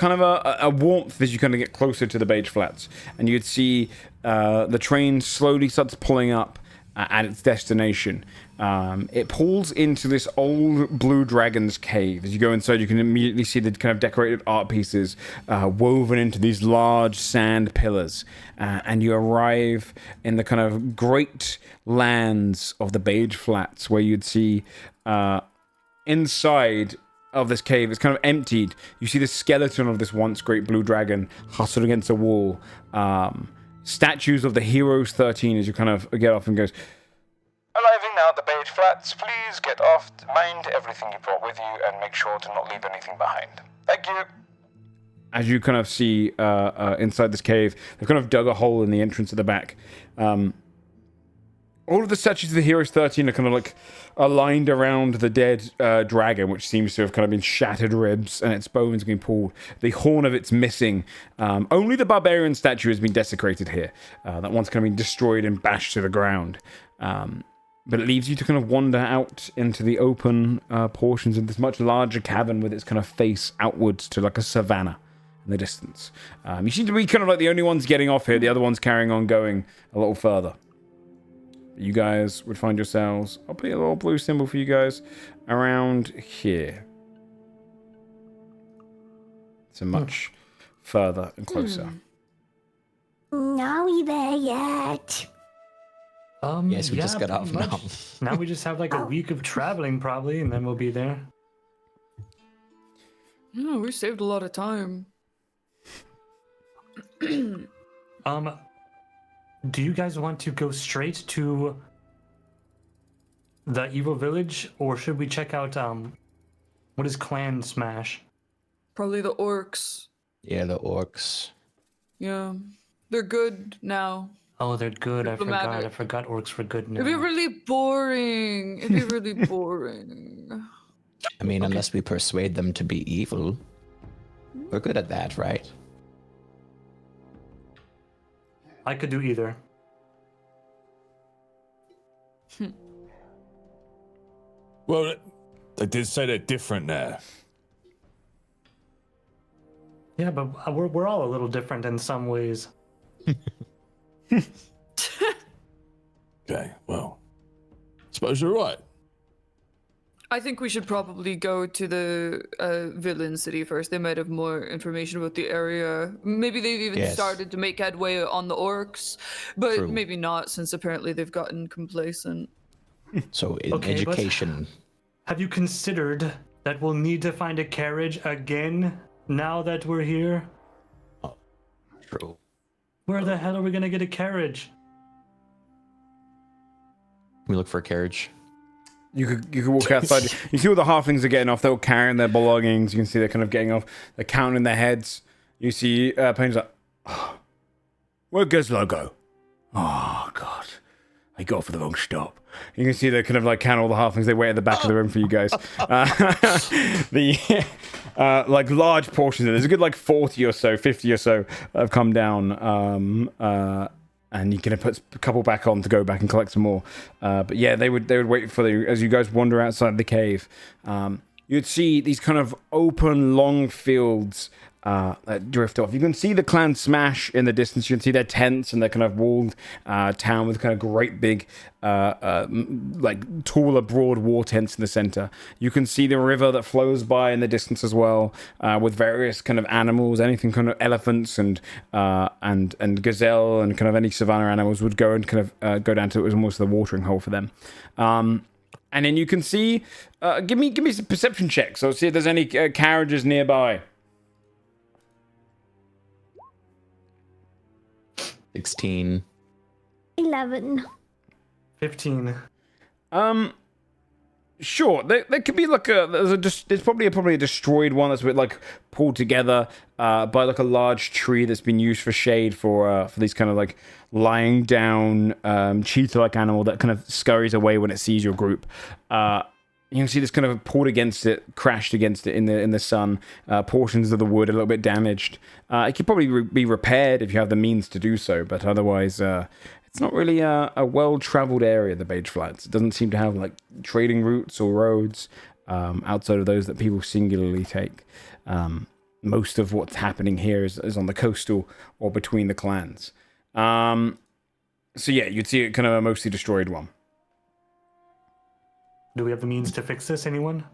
Speaker 2: of a warmth as you kind of get closer to the beige flats. And you'd see the train slowly starts pulling up at its destination. It pulls into this old Blue Dragon's cave. As you go inside, you can immediately see the kind of decorated art pieces woven into these large sand pillars. And you arrive in the kind of great lands of the Beige Flats, where you'd see inside of this cave, it's kind of emptied. You see the skeleton of this once great blue dragon hustled against a wall. Statues of the Heroes 13 as you kind of get off and goes,
Speaker 11: Arriving now at the Beige Flats, please get off, mind everything you brought with you, and make sure to not leave anything behind. Thank you.
Speaker 2: as you kind of see inside this cave, they've kind of dug a hole in the entrance at the back. All of the statues of the Heroes 13 are kind of like aligned around the dead dragon, which seems to have kind of been shattered ribs and its bones have been pulled. The horn of it's missing. Only the barbarian statue has been desecrated here. That one's kind of been destroyed and bashed to the ground. But it leaves you to kind of wander out into the open portions of this much larger cavern with its kind of face outwards to like a savanna in the distance. You seem to be kind of like the only ones getting off here, the other ones carrying on going a little further. You guys would find yourselves, I'll put a little blue symbol for you guys, around here. So much further and closer.
Speaker 4: Are we there yet?
Speaker 1: Yes, we just got off
Speaker 3: pretty
Speaker 1: now.
Speaker 3: much. Now we just have like a week of traveling probably, and then we'll be there.
Speaker 5: No, we saved a lot of time.
Speaker 3: Do you guys want to go straight to the evil village, or should we check out what is Clan Smash?
Speaker 5: Probably the orcs.
Speaker 1: Yeah, the orcs.
Speaker 5: Yeah. They're good now.
Speaker 3: Oh, they're good. I
Speaker 5: Diplomatic.
Speaker 3: forgot orcs were good now.
Speaker 5: It'd be really boring. It'd be really boring.
Speaker 1: I mean, unless we persuade them to be evil. We're good at that, right?
Speaker 3: I could do either.
Speaker 7: Well, they did say they're different now.
Speaker 3: Yeah, but we're all a little different in some ways.
Speaker 7: Okay, well, suppose you're right.
Speaker 5: I think we should probably go to the villain city first. They might have more information about the area. Maybe they've even started to make headway on the orcs, but maybe not, since apparently they've gotten complacent.
Speaker 1: So in education.
Speaker 3: Have you considered that we'll need to find a carriage again now that we're here?
Speaker 1: True.
Speaker 3: Where the hell are we gonna get a carriage?
Speaker 1: We look for a carriage.
Speaker 2: You could walk outside. You see all the halflings are getting off. They're all carrying their belongings. You can see they're kind of getting off. They're counting their heads. You see Payne's like, oh, where'd Geslo go? Oh, God. I got off for the wrong stop. You can see they're kind of like count all the halflings. They wait at the back of the room for you guys. Like large portions of it. There's a good like 40 or so, 50 or so have come down. And you can put a couple back on to go back and collect some more. But yeah, they would wait for you as you guys wander outside the cave. You'd see these kind of open, long fields that drift off. You can see the clan Smash in the distance. You can see their tents and their kind of walled town with kind of great big, like taller, broad war tents in the center. You can see the river that flows by in the distance as well, with various kind of animals, anything kind of elephants and gazelle and kind of any savanna animals would go and kind of go down to it. Was almost the watering hole for them. And then you can see, give me some perception checks. So see if there's any carriages nearby.
Speaker 1: 16.
Speaker 4: 11.
Speaker 3: 15.
Speaker 2: Sure. There could be like there's probably a destroyed one that's a bit like pulled together by like a large tree that's been used for shade for these kind of like lying down cheetah-like animal that kind of scurries away when it sees your group. You can see this kind of pulled against it, crashed against it in the sun. Portions of the wood a little bit damaged. It could probably be repaired if you have the means to do so, but otherwise, it's not really a well-traveled area, the Beige Flats. It doesn't seem to have like trading routes or roads outside of those that people singularly take. Most of what's happening here is on the coastal or between the clans. So yeah, you'd see it kind of a mostly destroyed one.
Speaker 3: Do we have the means to fix this, anyone?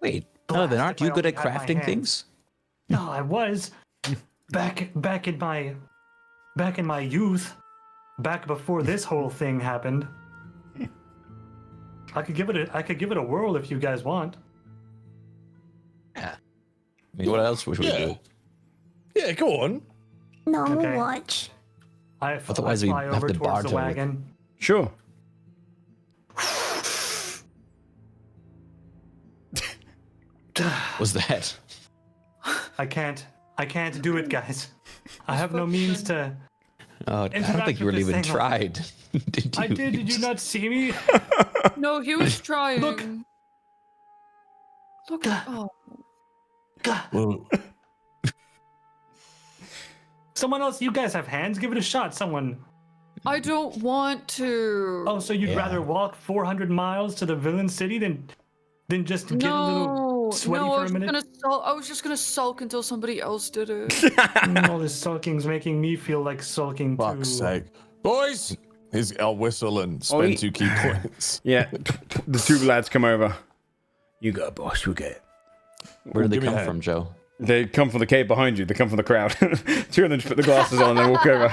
Speaker 1: Wait, no, then aren't you good at crafting things?
Speaker 3: No, I was. Back in my youth. Back before this whole thing happened. I could give it a whirl if you guys want.
Speaker 1: Yeah. I mean, what else should we do?
Speaker 7: Yeah, go on.
Speaker 4: Normal watch.
Speaker 1: Otherwise, we
Speaker 3: fly
Speaker 1: have
Speaker 3: over
Speaker 1: to
Speaker 3: towards
Speaker 1: barter
Speaker 3: the
Speaker 1: with-
Speaker 3: wagon.
Speaker 2: Sure.
Speaker 1: Was that?
Speaker 3: I can't do it, guys. I have no means to.
Speaker 1: Oh, I don't
Speaker 3: Interact
Speaker 1: think you
Speaker 3: with
Speaker 1: really
Speaker 3: this
Speaker 1: even
Speaker 3: thing.
Speaker 1: tried. Did you?
Speaker 3: I did. Did you not see me?
Speaker 5: No, he was trying.
Speaker 3: Look.
Speaker 5: Look. Oh.
Speaker 7: Well,
Speaker 3: Someone else. You guys have hands. Give it a shot. Someone.
Speaker 5: I don't want to.
Speaker 3: Oh, so you'd
Speaker 1: Yeah.
Speaker 3: rather walk 400 miles to the villain city than just get a little sweaty
Speaker 5: no,
Speaker 3: for a minute?
Speaker 5: I was just gonna sulk until somebody else did it.
Speaker 3: All this sulking's making me feel like sulking
Speaker 7: fuck's
Speaker 3: too.
Speaker 7: sake. Boys! I'll whistle and spend 2 key points.
Speaker 2: Yeah, the two lads come over.
Speaker 8: You go, boss. We get it.
Speaker 1: Where did they
Speaker 7: Give me a
Speaker 1: come
Speaker 7: hand.
Speaker 1: from, Joe?
Speaker 2: They come from the cave behind you. They come from the crowd. Two of them just put the glasses on and they walk over.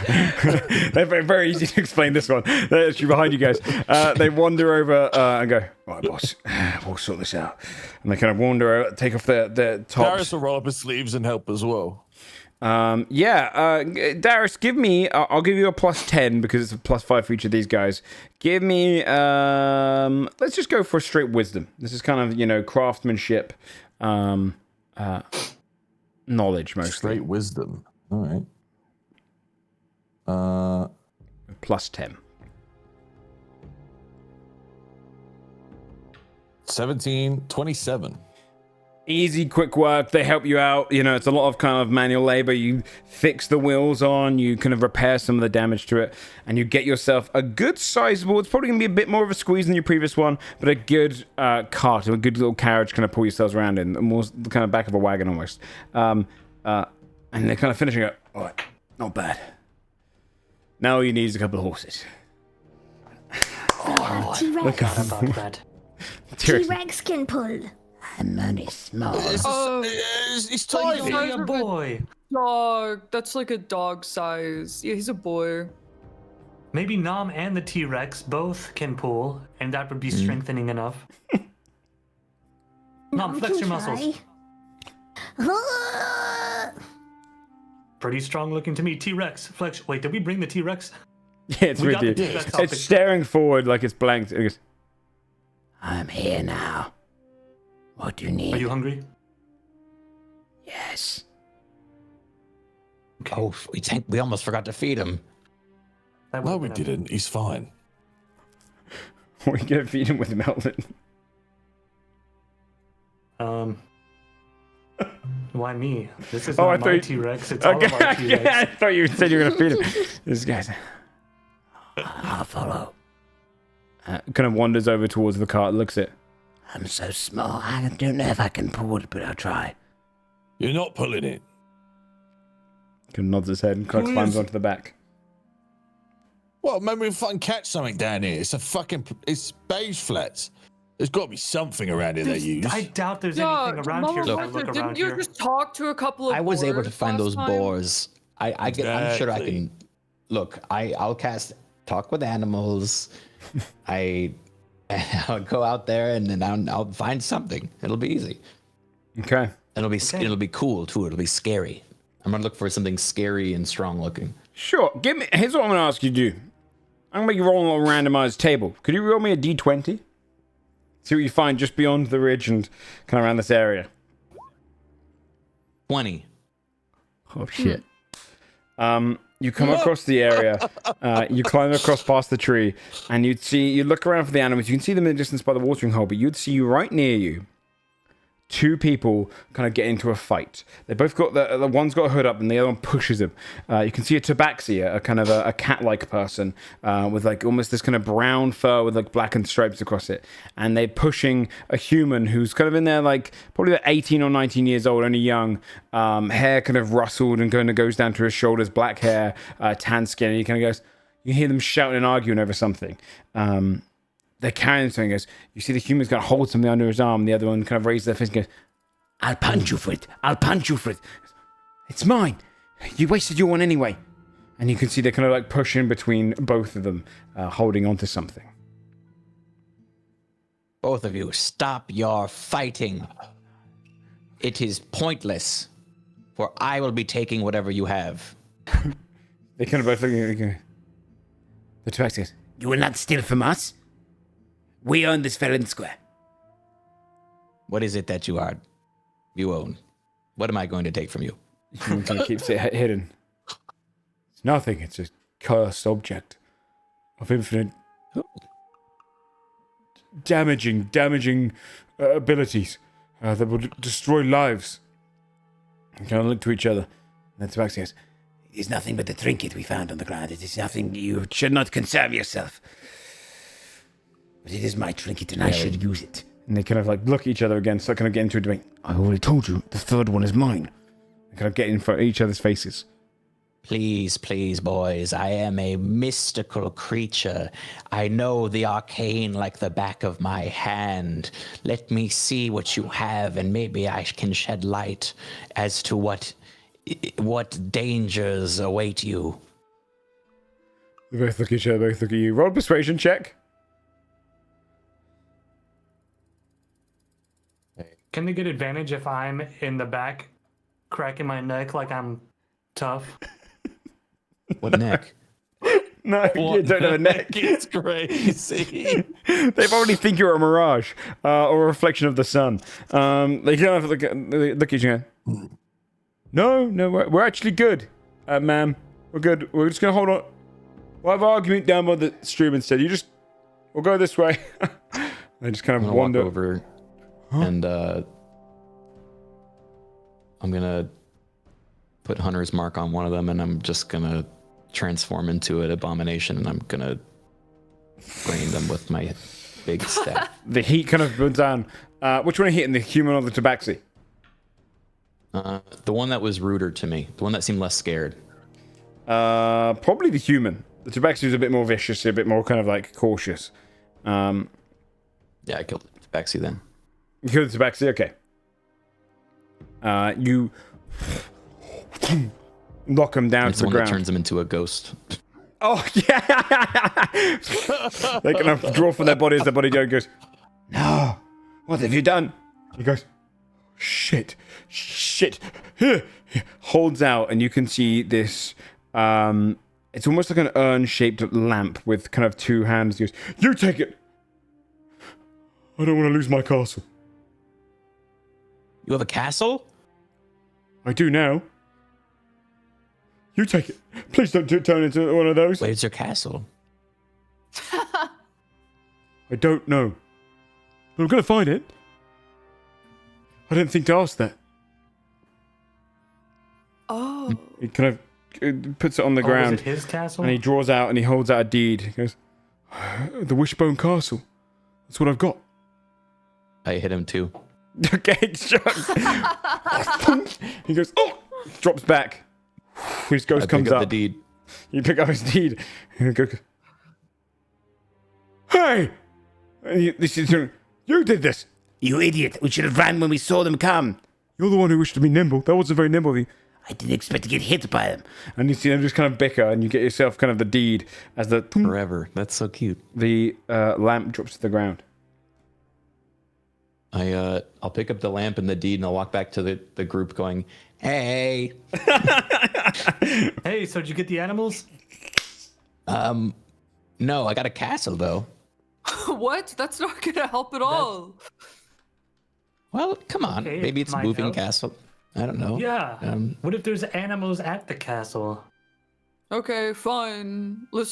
Speaker 2: They're very easy to explain this one. They're actually behind you guys. They wander over and go,
Speaker 8: Right, boss. We'll sort this out.
Speaker 2: and they kind of wander over, take off their tops.
Speaker 7: Darius will roll up his sleeves and help as well.
Speaker 2: Darius, give me. I'll give you a +10 because it's a +5 for each of these guys. Give me. Let's just go for a straight wisdom. This is kind of craftsmanship, knowledge mostly.
Speaker 7: Straight wisdom. All right.
Speaker 2: +10.
Speaker 7: 27.
Speaker 2: Easy, quick work. They help you out. It's a lot of kind of manual labor. You fix the wheels on, you kind of repair some of the damage to it, and you get yourself a good sizable. It's probably going to be a bit more of a squeeze than your previous one, but a good cart, a good little carriage kind of pull yourselves around in, more the kind of back of a wagon almost. And they're kind of finishing up.
Speaker 8: All right. Not bad.
Speaker 2: Now all you need is a couple of horses.
Speaker 4: T-Rex.
Speaker 3: About that.
Speaker 4: T-Rex can pull.
Speaker 10: I'm only small.
Speaker 7: It's tiny.
Speaker 3: Hey, a boy.
Speaker 5: Dog. That's like a dog size. Yeah, he's a boy.
Speaker 3: Maybe Nom and the T-Rex both can pull, and that would be strengthening enough. Nom, flex your muscles. Pretty strong looking to me. T-Rex, flex. Wait, did we bring the T-Rex?
Speaker 2: Yeah, it's
Speaker 3: We
Speaker 2: with
Speaker 3: got
Speaker 2: you.
Speaker 3: the T-Rex off
Speaker 2: It's
Speaker 3: the-
Speaker 2: staring forward like it's blank. It goes,
Speaker 10: I'm here now. What do you need?
Speaker 3: Are you hungry?
Speaker 10: Yes.
Speaker 1: Oh, we almost forgot to feed him.
Speaker 3: That
Speaker 7: No,
Speaker 3: would've
Speaker 7: we
Speaker 3: been a-
Speaker 7: didn't. He's fine.
Speaker 2: what are you going to feed him with, Melvin?
Speaker 3: Why me? This is
Speaker 2: Oh,
Speaker 3: not
Speaker 2: I thought
Speaker 3: my
Speaker 2: you-
Speaker 3: T-Rex. It's all of our
Speaker 2: Okay,
Speaker 3: T-Rex.
Speaker 2: yeah, I thought you said you were going to feed him. This guy's
Speaker 10: I'll follow.
Speaker 2: kind of wanders over towards the cart, looks at it.
Speaker 10: I'm so small. I don't know if I can pull it, but I'll try.
Speaker 7: You're not pulling it.
Speaker 2: Kind of nods his head and kind of
Speaker 3: Who
Speaker 2: climbs
Speaker 3: is-
Speaker 2: onto the back.
Speaker 7: Well, maybe we fucking catch something down here. It's beige flats. There's got to be something around here they use.
Speaker 3: I doubt there's
Speaker 5: Yeah,
Speaker 3: anything around here. If I look
Speaker 5: didn't
Speaker 3: around
Speaker 5: you
Speaker 3: here.
Speaker 5: just talk to a couple of
Speaker 1: I was able to
Speaker 5: boars
Speaker 1: find
Speaker 5: last
Speaker 1: those
Speaker 5: time?
Speaker 1: boars. I'm sure I
Speaker 7: Exactly.
Speaker 1: can. Look, I'll cast talk with animals. I'll go out there and then I'll find something. It'll be easy.
Speaker 2: Okay.
Speaker 1: It'll be cool too. It'll be scary. I'm gonna look for something scary and strong looking.
Speaker 2: Sure. Here's what I'm going to ask you to do. I'm going to make you roll on a randomized table. Could you roll me a d20? See what you find just beyond the ridge and kind of around this area.
Speaker 1: 20.
Speaker 2: Oh, shit. You come across the area, you climb across past the tree, and you look around for the animals. You can see them in the distance by the watering hole, but you'd see right near you, two people kind of get into a fight. They both got the one's got a hood up and the other one pushes him. You can see a tabaxi, a kind of a cat-like person with like almost this kind of brown fur with like blackened stripes across it, and they're pushing a human who's kind of in there like probably like 18 or 19 years old, only young, hair kind of rustled and kind of goes down to his shoulders, black hair, tan skin, and he kind of goes. You hear them shouting and arguing over something. They're carrying something. Goes, you see the human's going to hold something under his arm. The other one kind of raises their fist and goes, I'll punch you for it. I'll punch you for it. It's mine. You wasted your one anyway. And you can see they're kind of like pushing between both of them, holding onto something.
Speaker 1: Both of you, stop your fighting. It is pointless, for I will be taking whatever you have.
Speaker 2: They kind of both look at you. The tabaxi goes,
Speaker 10: You will not steal from us? We own this fair and square.
Speaker 1: What is it that you own? What am I going to take from you?
Speaker 2: He kind of keeps it hidden. It's nothing. It's a cursed object of infinite damaging abilities that will destroy lives. We kind of look to each other. And then Tabaxi goes,
Speaker 10: It is nothing but the trinket we found on the ground. It is nothing. You should not concern yourself. But it is my trinket, and I should use it.
Speaker 2: and they kind of like look at each other again, so kind of get into a debate. I already told you, the third one is mine. They kind of get in front of each other's faces.
Speaker 1: Please, please, boys, I am a mystical creature. I know the arcane like the back of my hand. Let me see what you have, and maybe I can shed light as to what dangers await you.
Speaker 2: They both look at each other, both look at you. Roll a persuasion check.
Speaker 3: Can they get advantage if I'm in the back, cracking my neck like I'm tough?
Speaker 1: What neck?
Speaker 2: No, you don't have a neck.
Speaker 1: It's crazy.
Speaker 2: They probably think you're a mirage or a reflection of the sun. They kind of look at you. No, we're actually good, ma'am. We're good. We're just gonna hold on. We'll have an argument down by the stream instead. We'll go this way. They just kind of wander
Speaker 1: walk over, and I'm gonna put Hunter's mark on one of them, and I'm just gonna transform into an abomination, and I'm gonna brain them with my big staff.
Speaker 2: The heat kind of burns down. Which one are you hitting, the human or the tabaxi?
Speaker 1: The one that was ruder to me, the one that seemed less scared.
Speaker 2: Probably the human. The tabaxi was a bit more vicious, a bit more kind of like cautious.
Speaker 1: Yeah, I killed the tabaxi then.
Speaker 2: You killed the tabaxi, okay. You knock him down
Speaker 1: It's
Speaker 2: to the
Speaker 1: the one
Speaker 2: ground.
Speaker 1: that turns him into a ghost.
Speaker 2: Oh, yeah! They kind of draw from their body as their body goes, no, what have you done? He goes, shit. Holds out, and you can see this, it's almost like an urn-shaped lamp with kind of two hands. He goes, you take it! I don't want to lose my castle.
Speaker 1: You have a castle?
Speaker 2: I do now. You take it. Please don't turn into one of those.
Speaker 1: Where's your castle?
Speaker 2: I don't know. But I'm going to find it. I didn't think to ask that.
Speaker 5: Oh.
Speaker 2: He kind of puts it on the ground.
Speaker 3: Was it his castle?
Speaker 2: And he draws out and he holds out a deed. He goes, the Wishbone Castle. That's what I've got.
Speaker 1: I hit him too.
Speaker 2: Okay, shot. He goes, oh! Drops back. His ghost comes
Speaker 1: pick up
Speaker 2: up.
Speaker 1: the deed.
Speaker 2: You pick up his deed. And he goes, hey! You did this.
Speaker 10: You idiot. We should have ran when we saw them come.
Speaker 2: You're the one who wished to be nimble. That wasn't very nimble of you.
Speaker 10: I didn't expect to get hit by them.
Speaker 2: And you see them just kind of bicker, and you get yourself kind of the deed as the
Speaker 1: Forever. That's so cute.
Speaker 2: The lamp drops to the ground.
Speaker 1: I'll pick up the lamp and the deed, and I'll walk back to the group going, hey.
Speaker 3: Hey, so did you get the animals?
Speaker 1: No, I got a castle though.
Speaker 5: What? That's not gonna help at all.
Speaker 1: Well, come on.
Speaker 3: Okay,
Speaker 1: Maybe it's a
Speaker 3: might
Speaker 1: moving
Speaker 3: help.
Speaker 1: castle. I don't know.
Speaker 3: Yeah.
Speaker 1: Um,
Speaker 3: What if there's animals at the castle?
Speaker 5: Okay, fine. Where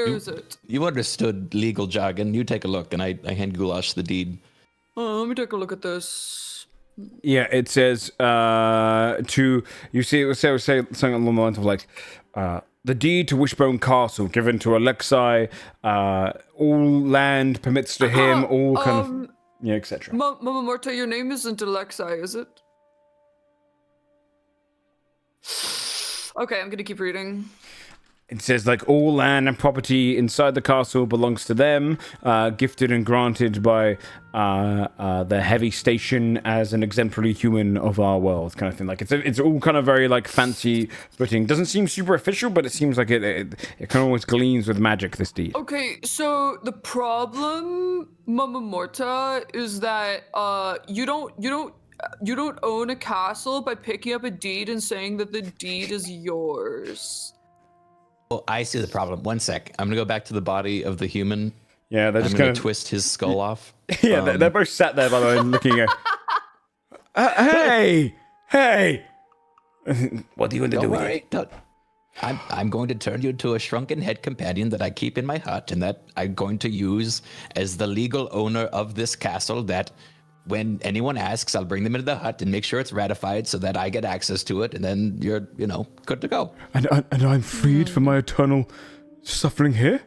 Speaker 5: is it?
Speaker 1: You understood legal jargon. You take a look, and I hand Goulash the deed.
Speaker 5: Let me take a look at this.
Speaker 2: Yeah, it says you see it would say something along the lines of like the deed to Wishbone Castle given to Alexei, all land permits to him, all kind of yeah, etc.
Speaker 5: Mama Marta, your name isn't Alexei, is it? Okay, I'm gonna keep reading.
Speaker 2: It says like all land and property inside the castle belongs to them, gifted and granted by the heavy station as an exemplary human of our world, kind of thing. Like it's all kind of very like fancy footing. Doesn't seem super official, but it seems like it kind of always gleams with magic. This deed.
Speaker 5: Okay, so the problem, Mama Morta, is that you don't own a castle by picking up a deed and saying that the deed is yours.
Speaker 1: Well, I see the problem. One sec. I'm gonna go back to the body of the human.
Speaker 2: Yeah, they're
Speaker 1: I'm
Speaker 2: just
Speaker 1: gonna
Speaker 2: kind of
Speaker 1: twist his skull off.
Speaker 2: Yeah, they're both sat there by the way, looking at. Hey,
Speaker 8: Hey! What do you want to
Speaker 1: Don't
Speaker 8: do with
Speaker 1: worry.
Speaker 8: it?
Speaker 1: I'm going to turn you into a shrunken head companion that I keep in my hut and that I'm going to use as the legal owner of this castle, that when anyone asks, I'll bring them into the hut and make sure it's ratified so that I get access to it, and then you're, good to go.
Speaker 2: And I'm freed from my eternal suffering here?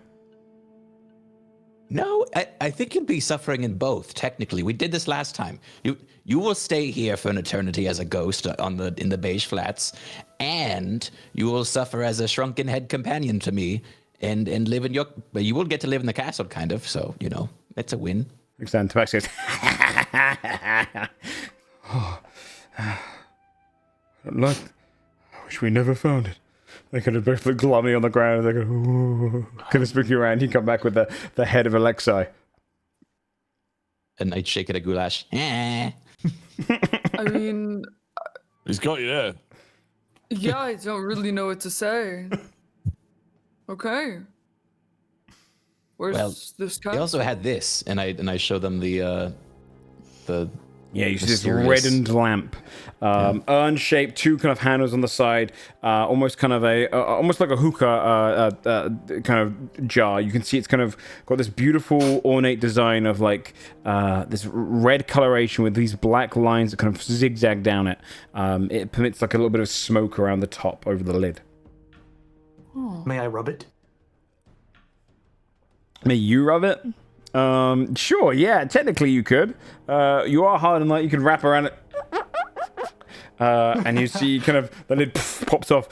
Speaker 1: No, I think you'll be suffering in both, technically. We did this last time. You will stay here for an eternity as a ghost in the beige flats, and you will suffer as a shrunken head companion to me and live in you will get to live in the castle, kind of, so, it's a win.
Speaker 2: Extend to goes, I wish we never found it. They could have both looked glummy on the ground. They go, ooh. Kind of spooky around. You come back with the head of Alexei.
Speaker 1: And I'd shake it a goulash.
Speaker 5: I mean,
Speaker 7: He's got you there.
Speaker 5: yeah, I don't really know what to say. Okay. Where's this guy?
Speaker 1: They also had this, and I showed them the
Speaker 2: Yeah, you see this
Speaker 1: mysterious-
Speaker 2: reddened lamp, urn-shaped, two kind of handles on the side, almost kind of almost like a hookah kind of jar. You can see it's kind of got this beautiful ornate design of like this red coloration with these black lines that kind of zigzag down it. It permits like a little bit of smoke around the top over the lid.
Speaker 3: May I rub it?
Speaker 2: May you rub it? Sure, yeah, technically you could. You are hard and light, you could wrap around it. And you see kind of the lid pops off,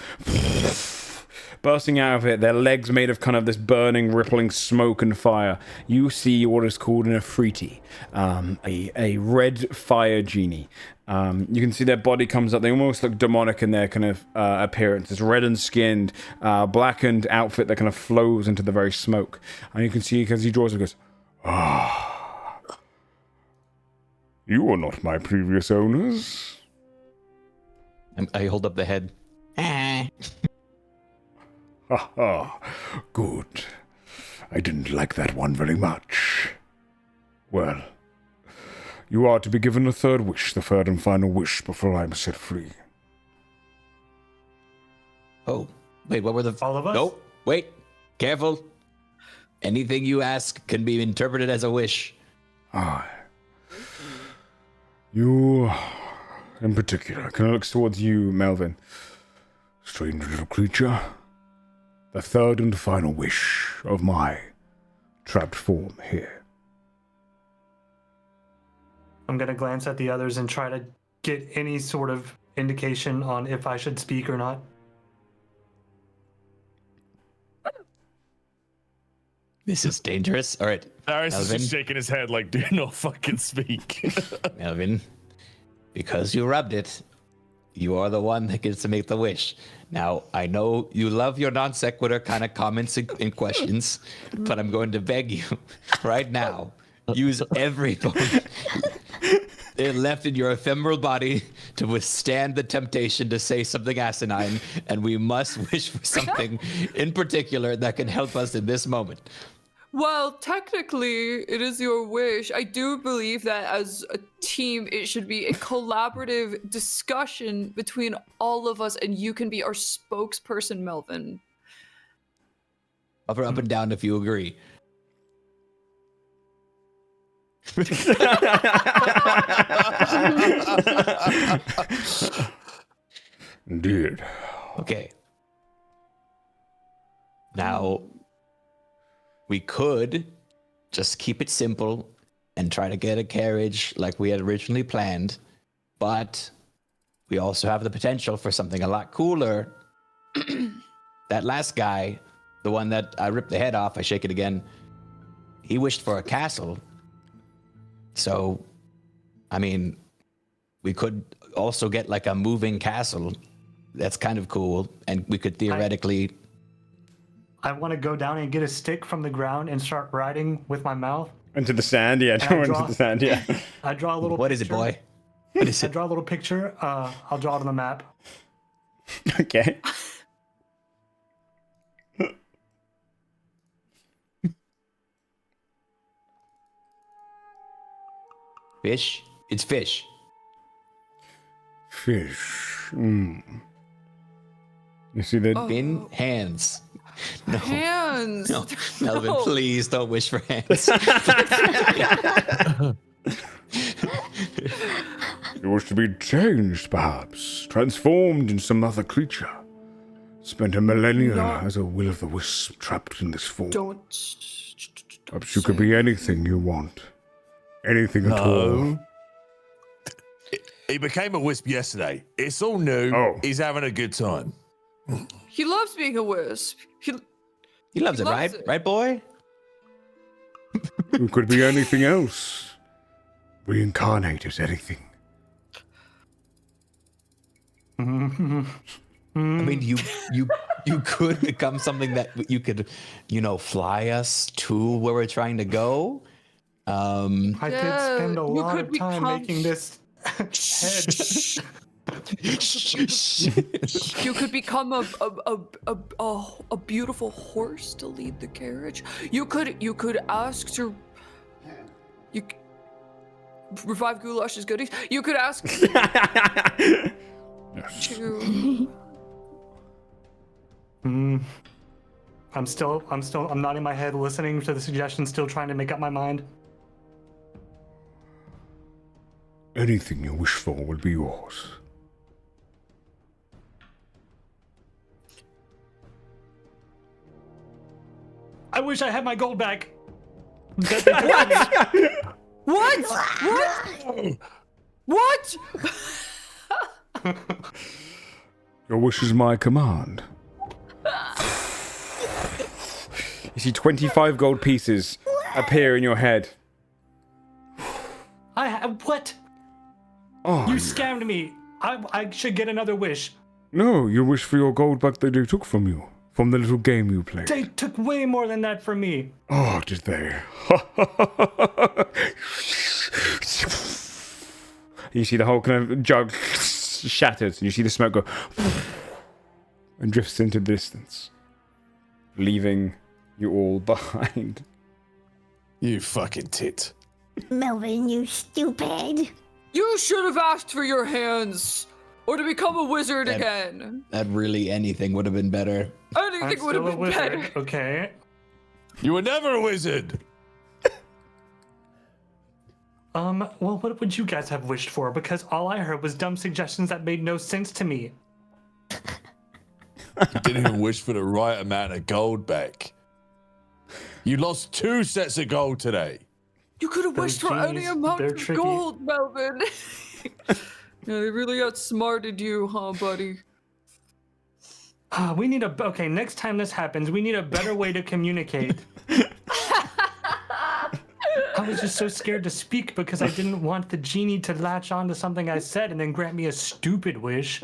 Speaker 2: bursting out of it, their legs made of kind of this burning, rippling smoke and fire. You see what is called an Afriti, a red fire genie. You can see their body comes up. They almost look demonic in their kind of appearance. This reddened skinned, blackened outfit that kind of flows into the very smoke. And you can see as he draws it, goes, "Ah, you are not my previous owners."
Speaker 1: I hold up the head.
Speaker 8: Ha ha. Good. I didn't like that one very much.
Speaker 2: Well, you are to be given a third wish, the third and final wish, before I am set free.
Speaker 1: Oh, wait, what were the...
Speaker 3: All of us?
Speaker 1: Nope, wait, careful. Anything you ask can be interpreted as a wish.
Speaker 2: Aye. You, in particular, kind of looks towards you, Melvin.
Speaker 8: Strange little creature. The third and final wish of my trapped form here.
Speaker 3: I'm going to glance at the others and try to get any sort of indication on if I should speak or not.
Speaker 1: This is dangerous. All right,
Speaker 7: Darius is
Speaker 1: Melvin.
Speaker 7: just shaking his head like, do not fucking speak.
Speaker 1: Melvin, because you rubbed it, you are the one that gets to make the wish. Now, I know you love your non sequitur kind of comments and questions, but I'm going to beg you right now, use every bone left in your ephemeral body to withstand the temptation to say something asinine, and we must wish for something in particular that can help us in this moment.
Speaker 5: Well, technically, it is your wish. I do believe that as a team, it should be a collaborative discussion between all of us, and you can be our spokesperson, Melvin.
Speaker 1: Hover up and down if you agree.
Speaker 8: Indeed.
Speaker 1: Okay. Now, we could just keep it simple and try to get a carriage like we had originally planned, but we also have the potential for something a lot cooler. That last guy, the one that I ripped the head off, I shake it again, he wished for a castle. So, I mean, we could also get like a moving castle. That's kind of cool, and we could theoretically...
Speaker 3: I want to go down and get a stick from the ground and start writing with my mouth.
Speaker 2: Into the sand, yeah.
Speaker 3: And I
Speaker 2: Into
Speaker 3: draw-
Speaker 2: the sand, yeah.
Speaker 3: I draw a little
Speaker 1: What is it,
Speaker 3: picture.
Speaker 1: boy? What is
Speaker 3: I
Speaker 1: it?
Speaker 3: draw a little picture. I'll draw it on the map.
Speaker 2: Okay.
Speaker 1: Fish? It's fish.
Speaker 8: fish.
Speaker 2: You see the
Speaker 1: In hands. No.
Speaker 5: Hands.
Speaker 1: No, Melvin, please don't wish for hands.
Speaker 8: You wish to be changed, perhaps, transformed in some other creature. Spent a millennia as a will-o'-the-wisp trapped in this form.
Speaker 5: Don't.
Speaker 8: Perhaps you could be anything you want. Anything at all.
Speaker 7: He became a wisp yesterday. It's all new.
Speaker 8: Oh.
Speaker 7: He's having a good time.
Speaker 5: He loves being a wisp.
Speaker 1: He loves it,
Speaker 5: loves
Speaker 1: right?
Speaker 5: it.
Speaker 1: Right, boy?
Speaker 8: You could be anything else. Reincarnate as anything.
Speaker 1: I mean, you could become something that you could, fly us to where we're trying to go.
Speaker 3: I did spend a
Speaker 5: you
Speaker 3: lot
Speaker 5: could
Speaker 3: of time
Speaker 5: become-
Speaker 3: making this head.
Speaker 5: You could become a beautiful horse to lead the carriage. You could ask to revive Goulash's goodies. You could ask to
Speaker 3: I'm nodding my head, listening to the suggestions, still trying to make up my mind.
Speaker 8: Anything you wish for will be yours.
Speaker 3: I wish I had my gold back.
Speaker 5: What? What?
Speaker 8: Your wish is my command.
Speaker 2: You see 25 gold pieces appear in your head.
Speaker 3: What?
Speaker 8: Oh,
Speaker 3: You scammed me. I should get another wish.
Speaker 8: no, you wish for your gold back that they took from you. From the little game you played.
Speaker 3: They took way more than that from me.
Speaker 8: Oh, did they?
Speaker 2: You see the whole kind of jug shatters, and you see the smoke go and drifts into the distance, leaving you all behind.
Speaker 7: You fucking tit.
Speaker 4: Melvin, you stupid.
Speaker 5: You should have asked for your hands, or to become a wizard again.
Speaker 1: That really anything would have been better.
Speaker 5: Anything would have been better.
Speaker 3: Okay.
Speaker 7: You were never a wizard.
Speaker 3: Well, what would you guys have wished for? Because all I heard was dumb suggestions that made no sense to me.
Speaker 7: You didn't even wish for the right amount of gold back. You lost 2 sets of gold today.
Speaker 5: You could have wished for any
Speaker 3: genies,
Speaker 5: amount
Speaker 3: they're
Speaker 5: of
Speaker 3: tricky.
Speaker 5: gold, Melvin. Yeah, they really outsmarted you, huh, buddy?
Speaker 3: We need okay, next time this happens, we need a better way to communicate. I was just so scared to speak because I didn't want the genie to latch on to something I said and then grant me a stupid wish.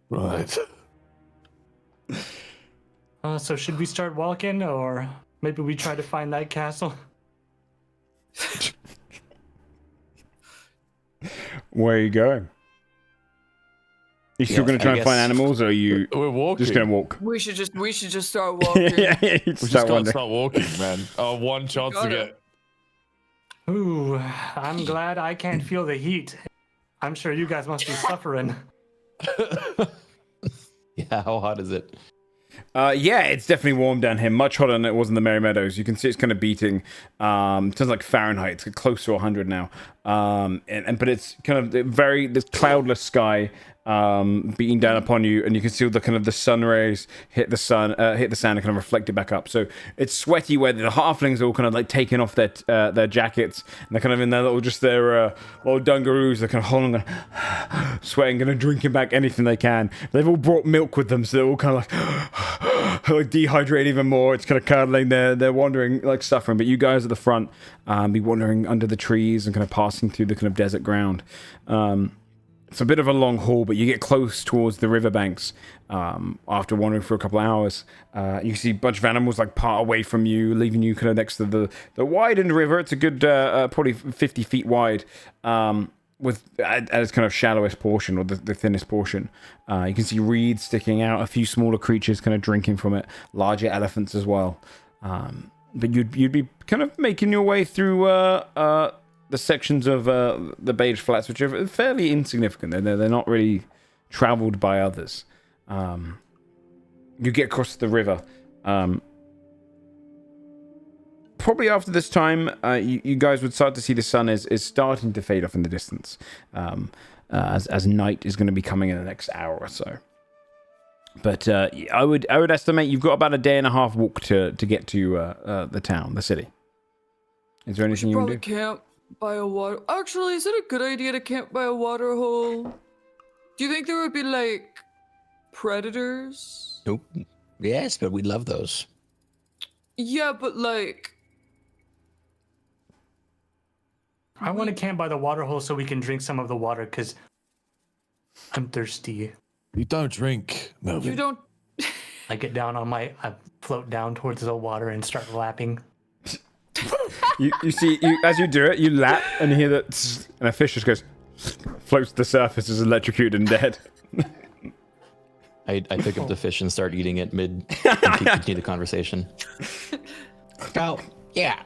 Speaker 7: Right.
Speaker 3: So should we start walking, or maybe we try to find that castle?
Speaker 2: Where are you going? You still
Speaker 1: Yeah,
Speaker 2: going to try
Speaker 1: I
Speaker 2: and find
Speaker 1: guess-
Speaker 2: animals, or are you
Speaker 7: We're walking.
Speaker 2: just going to walk?
Speaker 5: We should just start walking.
Speaker 2: yeah, you
Speaker 7: We just
Speaker 2: start
Speaker 7: gotta
Speaker 2: wandering.
Speaker 7: start walking, man. Our one chance to
Speaker 5: Gotta.
Speaker 7: get.
Speaker 3: Ooh, I'm glad I can't feel the heat. I'm sure you guys must be suffering.
Speaker 1: Yeah, how hot is it?
Speaker 2: Yeah, it's definitely warm down here. Much hotter than it was in the Merry Meadows. You can see it's kind of beating. In terms of like Fahrenheit, it's close to 100 now. But it's kind of this cloudless sky beating down upon you, and you can see all the kind of the sun rays hit the sand and kind of reflect it back up. So it's sweaty where the halflings are all kind of like taking off their jackets, and they're kind of in their little little dungaroos. They're kind of holding, sweating, and drinking back anything they can. They've all brought milk with them, so they're all kind of like dehydrated even more. It's kind of curdling. They're wandering, like suffering. But you guys at the front be wandering under the trees and kind of passing through the kind of desert ground. It's a bit of a long haul, but you get close towards the riverbanks after wandering for a couple of hours. You see a bunch of animals like part away from you, leaving you kind of next to the widened river. It's a good probably 50 feet wide, with at its kind of shallowest portion, or the thinnest portion. You can see reeds sticking out, a few smaller creatures kind of drinking from it, larger elephants as well. But you'd be kind of making your way through the sections of the Beige Flats which are fairly insignificant. They're not really traveled by others. You get across the river. Probably after this time, you guys would start to see the sun is starting to fade off in the distance, as night is going to be coming in the next hour or so. But I would estimate you've got about a day and a half walk to get to the town, the city. Is there anything you can do?
Speaker 5: Probably camp by a water. Actually, is it a good idea to camp by a water hole? Do you think there would be like predators?
Speaker 1: Nope. Yes, but we love those.
Speaker 5: Yeah, but like.
Speaker 3: I want to camp by the water hole so we can drink some of the water, because I'm thirsty.
Speaker 7: You don't drink, Melvin.
Speaker 5: You don't.
Speaker 3: I get down on I float down towards the water and start lapping.
Speaker 2: you see, as you do it, you lap and you hear that, tss, and a fish just goes, floats to the surface, is electrocuted and dead.
Speaker 12: I pick up the fish and start eating it mid and continue the conversation.
Speaker 1: So, yeah.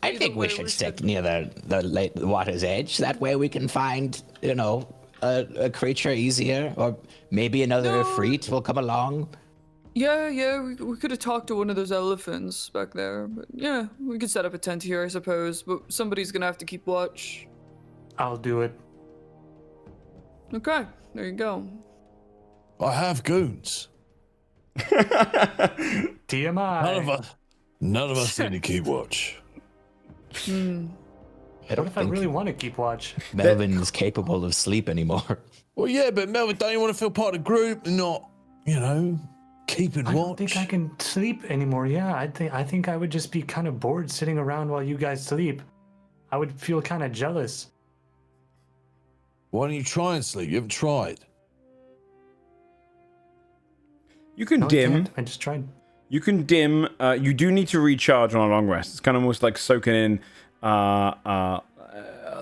Speaker 1: I think we should stick near the water's edge. That way we can find, a creature easier, or maybe another Efreet will come along.
Speaker 5: Yeah, we could have talked to one of those elephants back there. But yeah, we could set up a tent here, I suppose. But somebody's gonna have to keep watch.
Speaker 3: I'll do it.
Speaker 5: Okay, there you go.
Speaker 7: I have goons.
Speaker 3: TMI.
Speaker 7: None of us need to keep watch.
Speaker 3: What if I really want to keep watch?
Speaker 12: Melvin's capable of sleep anymore.
Speaker 7: Well, yeah, but Melvin, don't you want to feel part of the group and not, keeping watch?
Speaker 3: I don't think I can sleep anymore. Yeah, I think I would just be kind of bored sitting around while you guys sleep. I would feel kind of jealous.
Speaker 7: Why don't you try and sleep? You haven't tried.
Speaker 2: You can
Speaker 3: No,
Speaker 2: dim.
Speaker 3: I just tried.
Speaker 2: You can dim. You do need to recharge on a long rest. It's kind of almost like soaking in,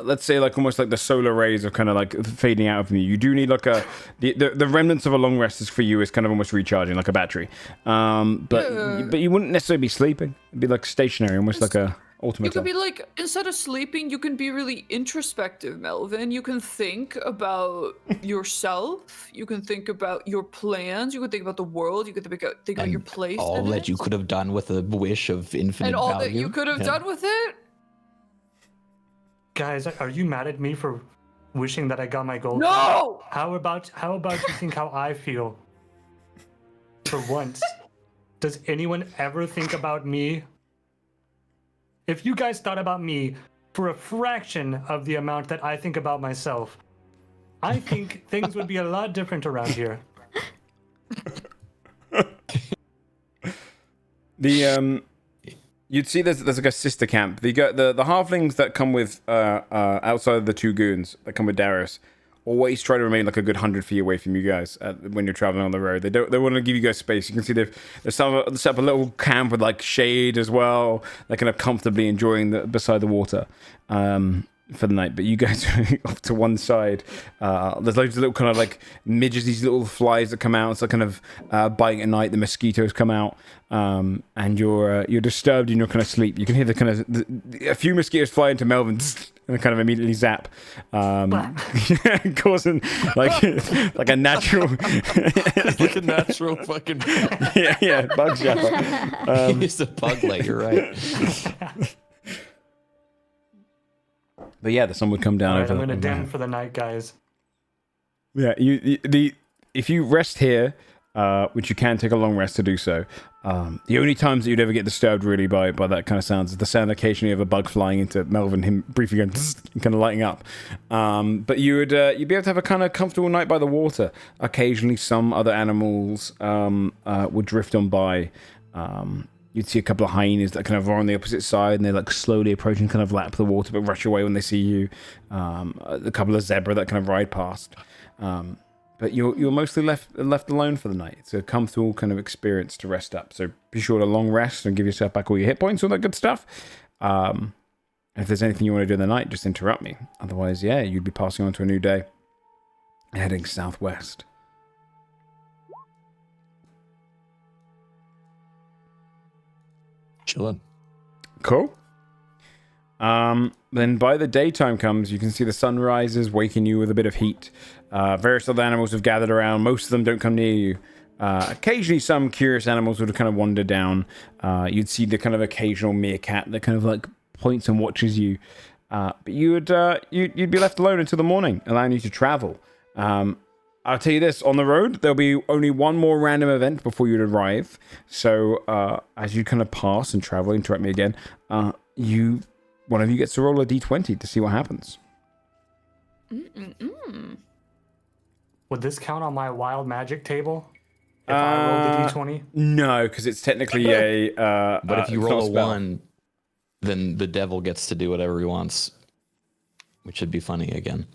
Speaker 2: let's say, like almost like the solar rays are kind of like fading out of you. You do need like the remnants of a long rest is for you is kind of almost recharging like a battery. But you wouldn't necessarily be sleeping. It'd be like stationary, almost like a ultimate.
Speaker 5: You could be like, instead of sleeping, you can be really introspective, Melvin. You can think about yourself. You can think about your plans. You can think about the world. You can think about your place.
Speaker 12: All that you could have done with a wish of infinite
Speaker 5: and all
Speaker 12: value.
Speaker 5: that you could have done with it.
Speaker 3: Guys, are you mad at me for wishing that I got my gold?
Speaker 5: No!
Speaker 3: How about you think how I feel? For once. Does anyone ever think about me? If you guys thought about me for a fraction of the amount that I think about myself, I think things would be a lot different around here.
Speaker 2: You'd see there's like a sister camp. The halflings that come with outside of the two goons that come with Darius always try to remain like a good 100 feet away from you guys when you're traveling on the road. They want to give you guys space. You can see they've set up a little camp with like shade as well. They're kind of comfortably enjoying beside the water for the night. But you guys are off to one side. There's loads of little kind of like midges, these little flies that come out. It's like kind of biting at night. The mosquitoes come out, and you're disturbed in your kind of sleep. You can hear the kind of a few mosquitoes fly into Melvin. And kind of immediately zap, causing like a natural,
Speaker 7: like a natural fucking
Speaker 2: bug zapper.
Speaker 12: He's a bug light. You're right.
Speaker 2: But yeah, the sun would come down.
Speaker 3: All right, I'm gonna dim for the night, guys.
Speaker 2: Yeah, if you rest here, which you can take a long rest to do so. The only times that you'd ever get disturbed really by that kind of sounds is the sound occasionally of a bug flying into Melvin, him briefly going and kind of lighting up. But you'd be able to have a kind of comfortable night by the water. Occasionally, some other animals would drift on by. You'd see a couple of hyenas that kind of are on the opposite side, and they're like slowly approaching, kind of lap the water, but rush away when they see you. A couple of zebra that kind of ride past. But you're mostly left alone for the night. It's a comfortable kind of experience to rest up. So be sure to long rest and give yourself back all your hit points, all that good stuff. If there's anything you want to do in the night, just interrupt me. Otherwise, yeah, you'd be passing on to a new day, heading southwest.
Speaker 7: Chilling.
Speaker 2: Cool. Then by the daytime comes, you can see the sun rises, waking you with a bit of heat. Various other animals have gathered around. Most of them don't come near you. Occasionally, some curious animals would kind of wander down. You'd see the kind of occasional meerkat that kind of like points and watches you. But you'd be left alone until the morning, allowing you to travel. I'll tell you this, on the road, there'll be only one more random event before you'd arrive. So, as you kind of pass and travel, interrupt me again, one of you gets to roll a d20 to see what happens.
Speaker 3: Would this count on my wild magic table? If I rolled a d20?
Speaker 2: No, because it's technically a...
Speaker 12: But if you
Speaker 2: it's
Speaker 12: roll
Speaker 2: not
Speaker 12: a
Speaker 2: spell.
Speaker 12: 1, then the devil gets to do whatever he wants, which would be funny again.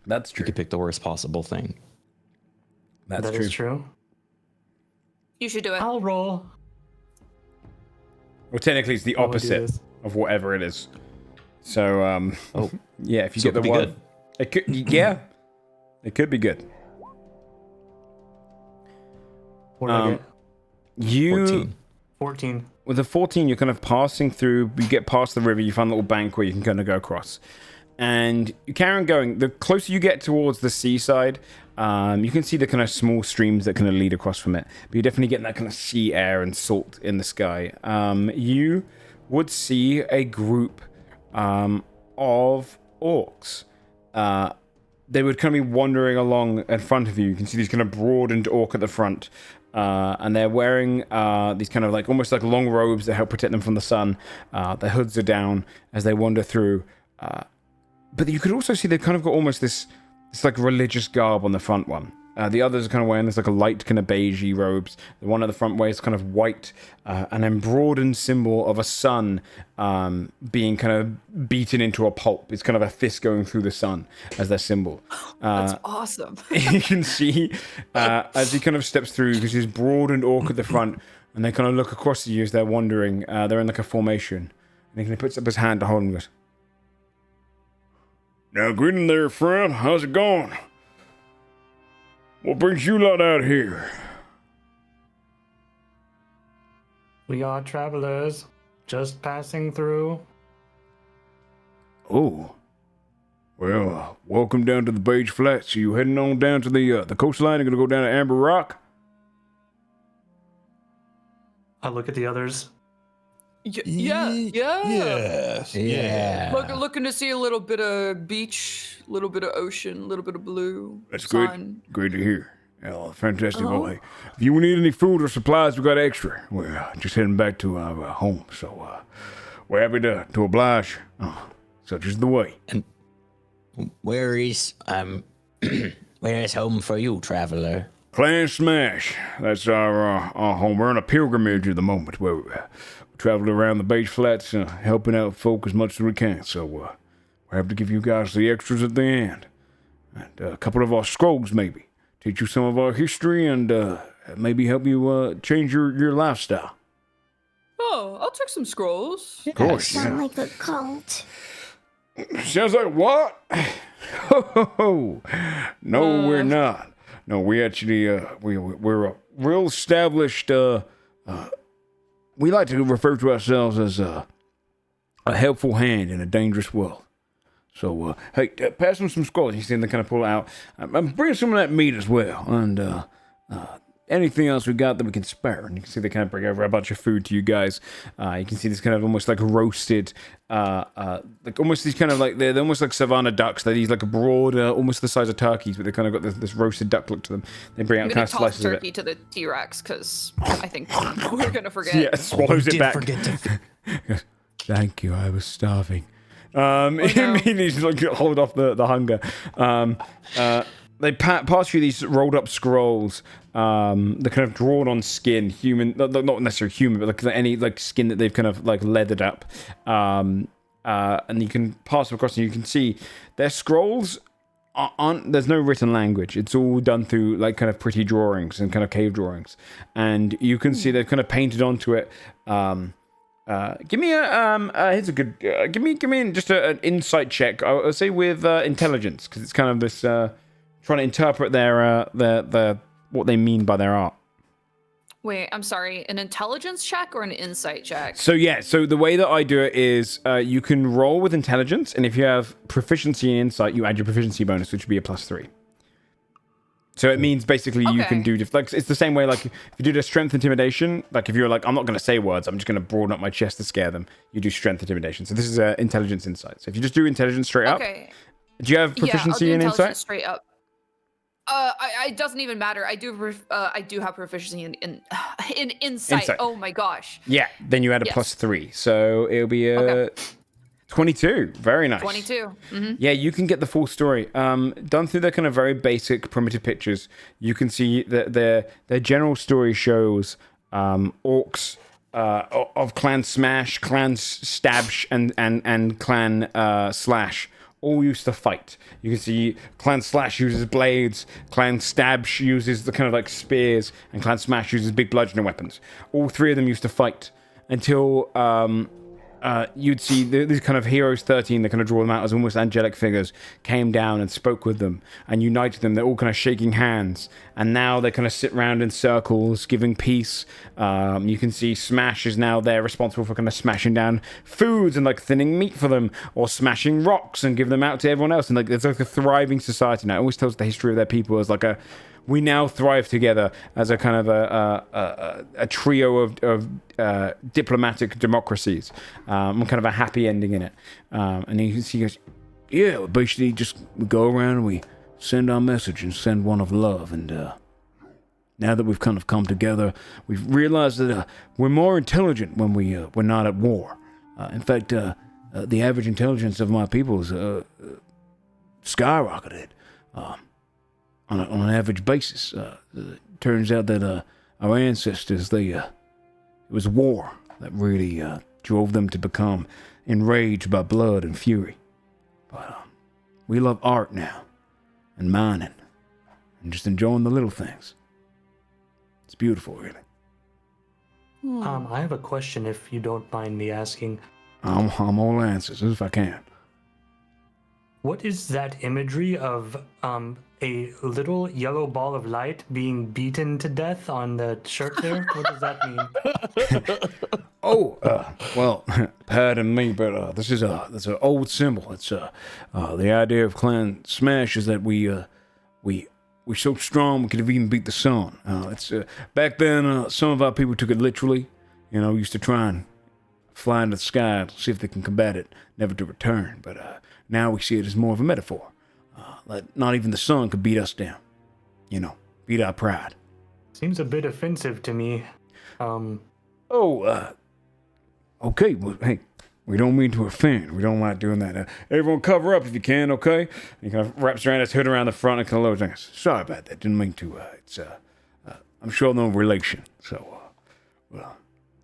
Speaker 2: That's
Speaker 12: You
Speaker 2: true.
Speaker 12: could pick the worst possible thing.
Speaker 2: That's
Speaker 3: That
Speaker 2: true.
Speaker 3: is true.
Speaker 5: You should do it.
Speaker 3: I'll roll.
Speaker 2: Well, technically, it's the
Speaker 3: While we do
Speaker 2: opposite
Speaker 3: this.
Speaker 2: of whatever it is. So, yeah, if you
Speaker 12: So
Speaker 2: get
Speaker 12: it
Speaker 2: the
Speaker 12: could be
Speaker 2: one...
Speaker 12: good.
Speaker 2: It could, yeah, it could be good.
Speaker 3: What did I get?
Speaker 2: You...
Speaker 12: 14.
Speaker 3: 14.
Speaker 2: With a 14, you're kind of passing through, you get past the river, you find a little bank where you can kind of go across. And you carry on going. The closer you get towards the seaside, you can see the kind of small streams that kind of lead across from it. But you're definitely getting that kind of sea air and salt in the sky. You would see a group of orcs. They would kind of be wandering along in front of you. You can see these kind of broadened orc at the front. And they're wearing these kind of like almost like long robes that help protect them from the sun. Their hoods are down as they wander through. But you could also see they've kind of got almost this like religious garb on the front one. The others are kind of wearing this like a light kind of beigey robes. The one at the front wears kind of white, an embroidered symbol of a sun being kind of beaten into a pulp. It's kind of a fist going through the sun as their symbol.
Speaker 5: That's awesome.
Speaker 2: You can see as he kind of steps through, because he's broadened orc at the front, and they kind of look across at you as they're wandering. They're in like a formation. And he kind of puts up his hand to hold him and goes,
Speaker 8: Now, greeting there, friend. How's it going? What brings you lot out here?
Speaker 3: We are travelers, just passing through.
Speaker 8: Oh. Well, welcome down to the Beige Flats. Are you heading on down to the coastline? You're going to go down to Amber Rock?
Speaker 3: I look at the others.
Speaker 5: Yeah.
Speaker 7: Yes.
Speaker 12: Yeah.
Speaker 5: Looking to see a little bit of beach, a little bit of ocean, a little bit of blue.
Speaker 8: That's
Speaker 5: sun.
Speaker 8: Great to hear. Oh, fantastic. Well, hey, if you need any food or supplies, we got extra. We're just heading back to our home, so we're happy to oblige. Such is the way.
Speaker 1: And where is where is home for you, traveler?
Speaker 8: Clan Smash. That's our home. We're on a pilgrimage at the moment where we're traveling around the Beige Flats, helping out folk as much as we can. So we'll have to give you guys the extras at the end. And a couple of our scrolls, maybe. Teach you some of our history and maybe help you change your lifestyle.
Speaker 5: Oh, I'll take some scrolls.
Speaker 8: Of course.
Speaker 4: Sound like a cult.
Speaker 8: Sounds like what? Ho. No, we're not. No, we actually we're a real established. We like to refer to ourselves as a helpful hand in a dangerous world. So, hey, pass them some scrolls. You see them kind of pull out. Bring some of that meat as well, and anything else we got that we can spare. And you can see they kind of bring over a bunch of food to you guys. You can see this kind of almost like roasted, like almost these kind of like they're almost like savannah ducks. They're these like broad, almost the size of turkeys, but they kind of got this roasted duck look to them. They bring out
Speaker 5: I'm
Speaker 2: kind
Speaker 5: gonna
Speaker 2: of
Speaker 5: toss
Speaker 2: slices of
Speaker 5: turkey
Speaker 2: it.
Speaker 5: to the T-Rex because I think we're gonna forget.
Speaker 2: Yeah, swallows it back.
Speaker 1: Forget to
Speaker 2: Thank you, I was starving. Immediately like hold off the hunger. They pass you these rolled up scrolls. They're kind of drawn on skin, human, not necessarily human, but like any like skin that they've kind of like leathered up. And you can pass them across, and you can see their scrolls aren't. There's no written language. It's all done through like kind of pretty drawings and kind of cave drawings, and you can see they've kind of painted onto it. Give me a here's a good give me just an insight check. I'll say with intelligence, because it's kind of this trying to interpret their what they mean by their art.
Speaker 5: Wait, I'm sorry. An intelligence check or an insight check?
Speaker 2: So yeah, so the way that I do it is you can roll with intelligence, and if you have proficiency in insight, you add your proficiency bonus, which would be a +3. So it means basically you can do like it's the same way like if you did a strength intimidation, like if you're like I'm not going to say words, I'm just going to broaden up my chest to scare them. You do strength intimidation. So this is intelligence insight. So if you just do intelligence straight up, do you have proficiency in insight?
Speaker 5: Straight up. It doesn't even matter. I do have proficiency in insight. Oh my gosh.
Speaker 2: Yeah, then you add a +3, so it'll be a 22. Very nice.
Speaker 5: 22. Mm-hmm.
Speaker 2: Yeah, you can get the full story. Done through their kind of very basic, primitive pictures, you can see that their general story shows orcs of Clan Smash, Clan Stabsh, and Clan Slash all used to fight. You can see Clan Slash uses blades, Clan Stabsh uses the kind of like spears, and Clan Smash uses big bludgeoning weapons. All three of them used to fight until you'd see these kind of Heroes 13, they kind of draw them out as almost angelic figures, came down and spoke with them and united them. They're all kind of shaking hands, and now they kind of sit around in circles giving peace. You can see Smash is now there responsible for kind of smashing down foods and like thinning meat for them, or smashing rocks and give them out to everyone else. And like there's like a thriving society now. It always tells the history of their people as like we now thrive together as a kind of a trio of diplomatic democracies, and kind of a happy ending in it. And you can see, yeah, basically we go around and we send our message and send one of love. And now that we've kind of come together, we've realized that we're more intelligent when we're not at war. In fact, the average intelligence of my people is skyrocketed. On an average basis. Turns out that our ancestors, it was war that really drove them to become enraged by blood and fury. But we love art now, and mining, and just enjoying the little things. It's beautiful, really.
Speaker 3: I have a question, if you don't mind me asking.
Speaker 2: I'm all answers, if I can.
Speaker 3: What is that imagery of a little yellow ball of light being beaten to death on the shirt there? What does that mean?
Speaker 2: Well, pardon me, but that's an old symbol. It's the idea of Clan Smash is that we're so strong we could have even beat the sun. It's back then some of our people took it literally. Used to try and fly into the sky to see if they can combat it, never to return. But now we see it as more of a metaphor. Like not even the sun could beat us down. Beat our pride.
Speaker 3: Seems a bit offensive to me.
Speaker 2: Okay, well, hey, we don't mean to offend. We don't like doing that. Everyone cover up if you can, okay? And he kind of wraps around his hood around the front and kind of lowers down. Sorry about that. Didn't mean to. I'm sure no relation. So,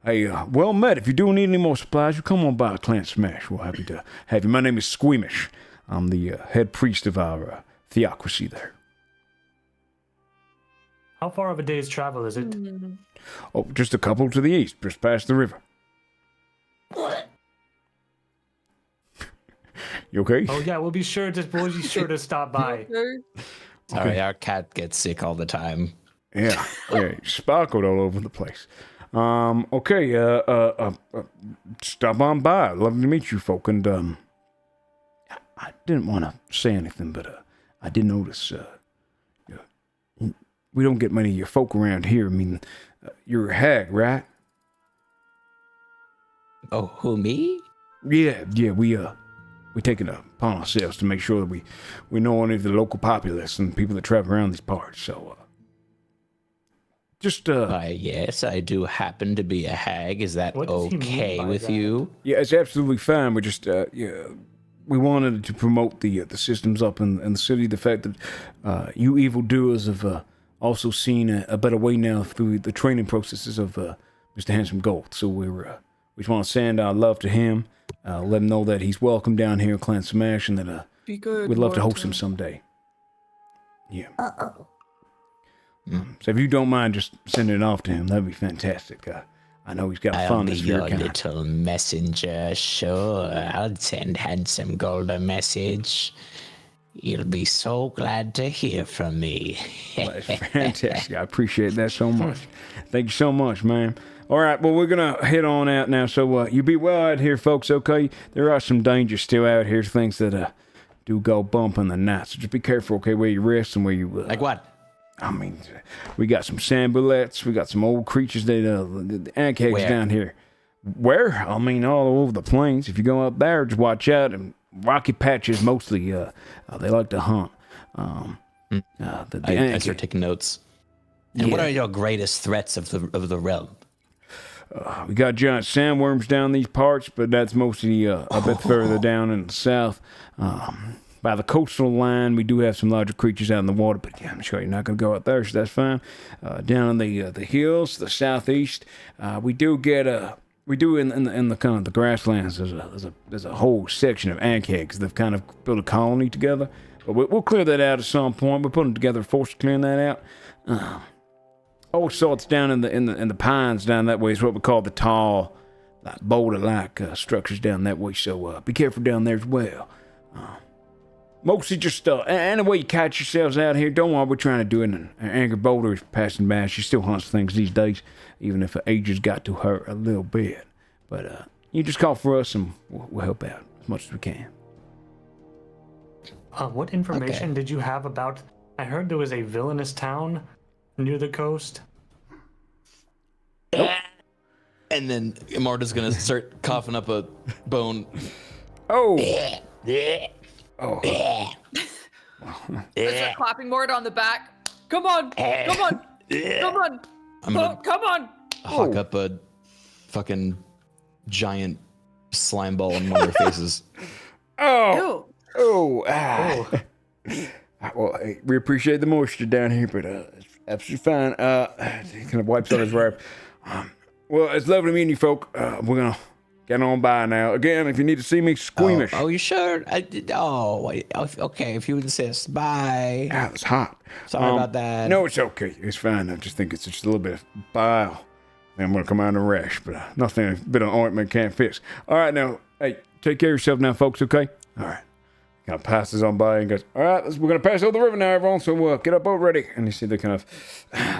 Speaker 2: hey, well met. If you do need any more supplies, you come on by Clan Smash. We're happy to have you. My name is Squeamish. I'm the head priest of our theocracy there.
Speaker 3: How far of a day's travel is it?
Speaker 2: Oh, just a couple to the east, just past the river. You okay?
Speaker 3: Oh yeah, we'll be sure to stop by.
Speaker 1: Sorry, our cat gets sick all the time.
Speaker 2: Yeah, sparkled all over the place. Okay, stop on by. Love to meet you folk. And I didn't want to say anything, but I did notice we don't get many of your folk around here. I mean, you're a hag, right?
Speaker 1: Oh, who, me?
Speaker 2: Yeah, we take it upon ourselves to make sure that we know any of the local populace and people that travel around these parts. So,
Speaker 1: yes, I do happen to be a hag. Is that okay with you?
Speaker 2: Yeah, it's absolutely fine. We just, we wanted to promote the systems up in the city. The fact that you evildoers have also seen a better way now through the training processes of Mr. Handsome Gold. So we just want to send our love to him. Let him know that he's welcome down here in Clan Smash, and that we'd love to host him someday. Yeah. So if you don't mind just sending it off to him, that'd be fantastic. I know he's got a fondness for your kind.
Speaker 1: Little messenger, sure. I'll send Handsome Gold a message. You'll be so glad to hear from me.
Speaker 2: That's fantastic. I appreciate that so much. Thank you so much, man. All right, well, we're going to head on out now. So you be well out here, folks, okay? There are some dangers still out here, things that do go bump in the night. So just be careful, okay, where you rest and where you...
Speaker 1: Like what?
Speaker 2: I mean, we got some sand bullets. We got some old creatures that the ankegs down here. Where? I mean, all over the plains. If you go up there, just watch out. And rocky patches mostly, they like to hunt.
Speaker 1: I start taking notes. And what are your greatest threats of the realm?
Speaker 2: We got giant sandworms down these parts, but that's mostly a bit further down in the south. By the coastal line, we do have some larger creatures out in the water, but yeah, I'm sure you're not going to go out there, so that's fine. Down in the hills, the southeast, we do in the kind of the grasslands. There's a whole section of ankegs that've kind of built a colony together, but we'll clear that out at some point. We're putting together a force to clearing that out. All sorts down in the pines down that way is what we call the tall, like boulder-like structures down that way. So be careful down there as well. Mostly just any way you catch yourselves out here. Don't worry, we're trying to do it. And Angry Boulder is passing by. She still hunts things these days, even if her age has got to her a little bit. But you just call for us, and we'll help out as much as we can.
Speaker 3: What information did you have about? I heard there was a villainous town near the coast.
Speaker 12: Nope. And then Marta's gonna start coughing up a bone.
Speaker 2: Oh.
Speaker 5: Oh. I start clapping Mort on the back. Come on. Come on. Come on. Come on.
Speaker 12: Hawk up a fucking giant slime ball in one of their faces.
Speaker 2: Oh. Well, hey, we appreciate the moisture down here, but it's absolutely fine. He kind of wipes on his wrap. Well, it's lovely meeting you, folk. We're gonna get on by now. Again, if you need to see me squeamish.
Speaker 1: Oh, you sure? Okay, if you insist. Bye.
Speaker 2: It's hot.
Speaker 1: Sorry about that.
Speaker 2: No, it's okay. It's fine. I just think it's just a little bit of bile. I'm gonna come out in a rash, but nothing a bit of ointment can't fix. All right, now, hey, take care of yourself now, folks, okay? All right. Kind of passes on by and goes, all right, we're going to pass over the river now, everyone, so get up boat ready. And you see they kind of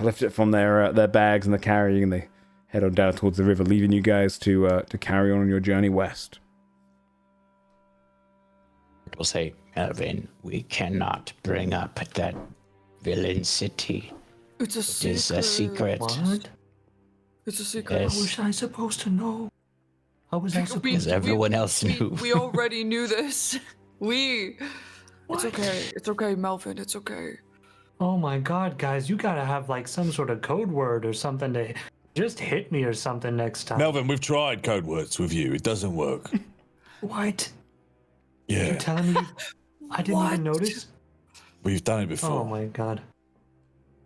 Speaker 2: lift it from their bags and the carrying, and they head on down towards the river, leaving you guys to carry on your journey west.
Speaker 1: We'll say, Melvin, we cannot bring up that villain city.
Speaker 5: It's a secret.
Speaker 1: It is a secret.
Speaker 3: What?
Speaker 5: It's a secret.
Speaker 3: How was I supposed to know? How was I supposed to?
Speaker 1: Because everyone else knew.
Speaker 5: We already knew this. It's okay. It's okay, Melvin. It's okay.
Speaker 3: Oh my god, guys, you gotta have like some sort of code word or something to just hit me or something next time.
Speaker 7: Melvin, we've tried code words with you. It doesn't work.
Speaker 3: What?
Speaker 7: Yeah.
Speaker 3: You're telling me I didn't even notice?
Speaker 7: We've done it before.
Speaker 3: Oh my god.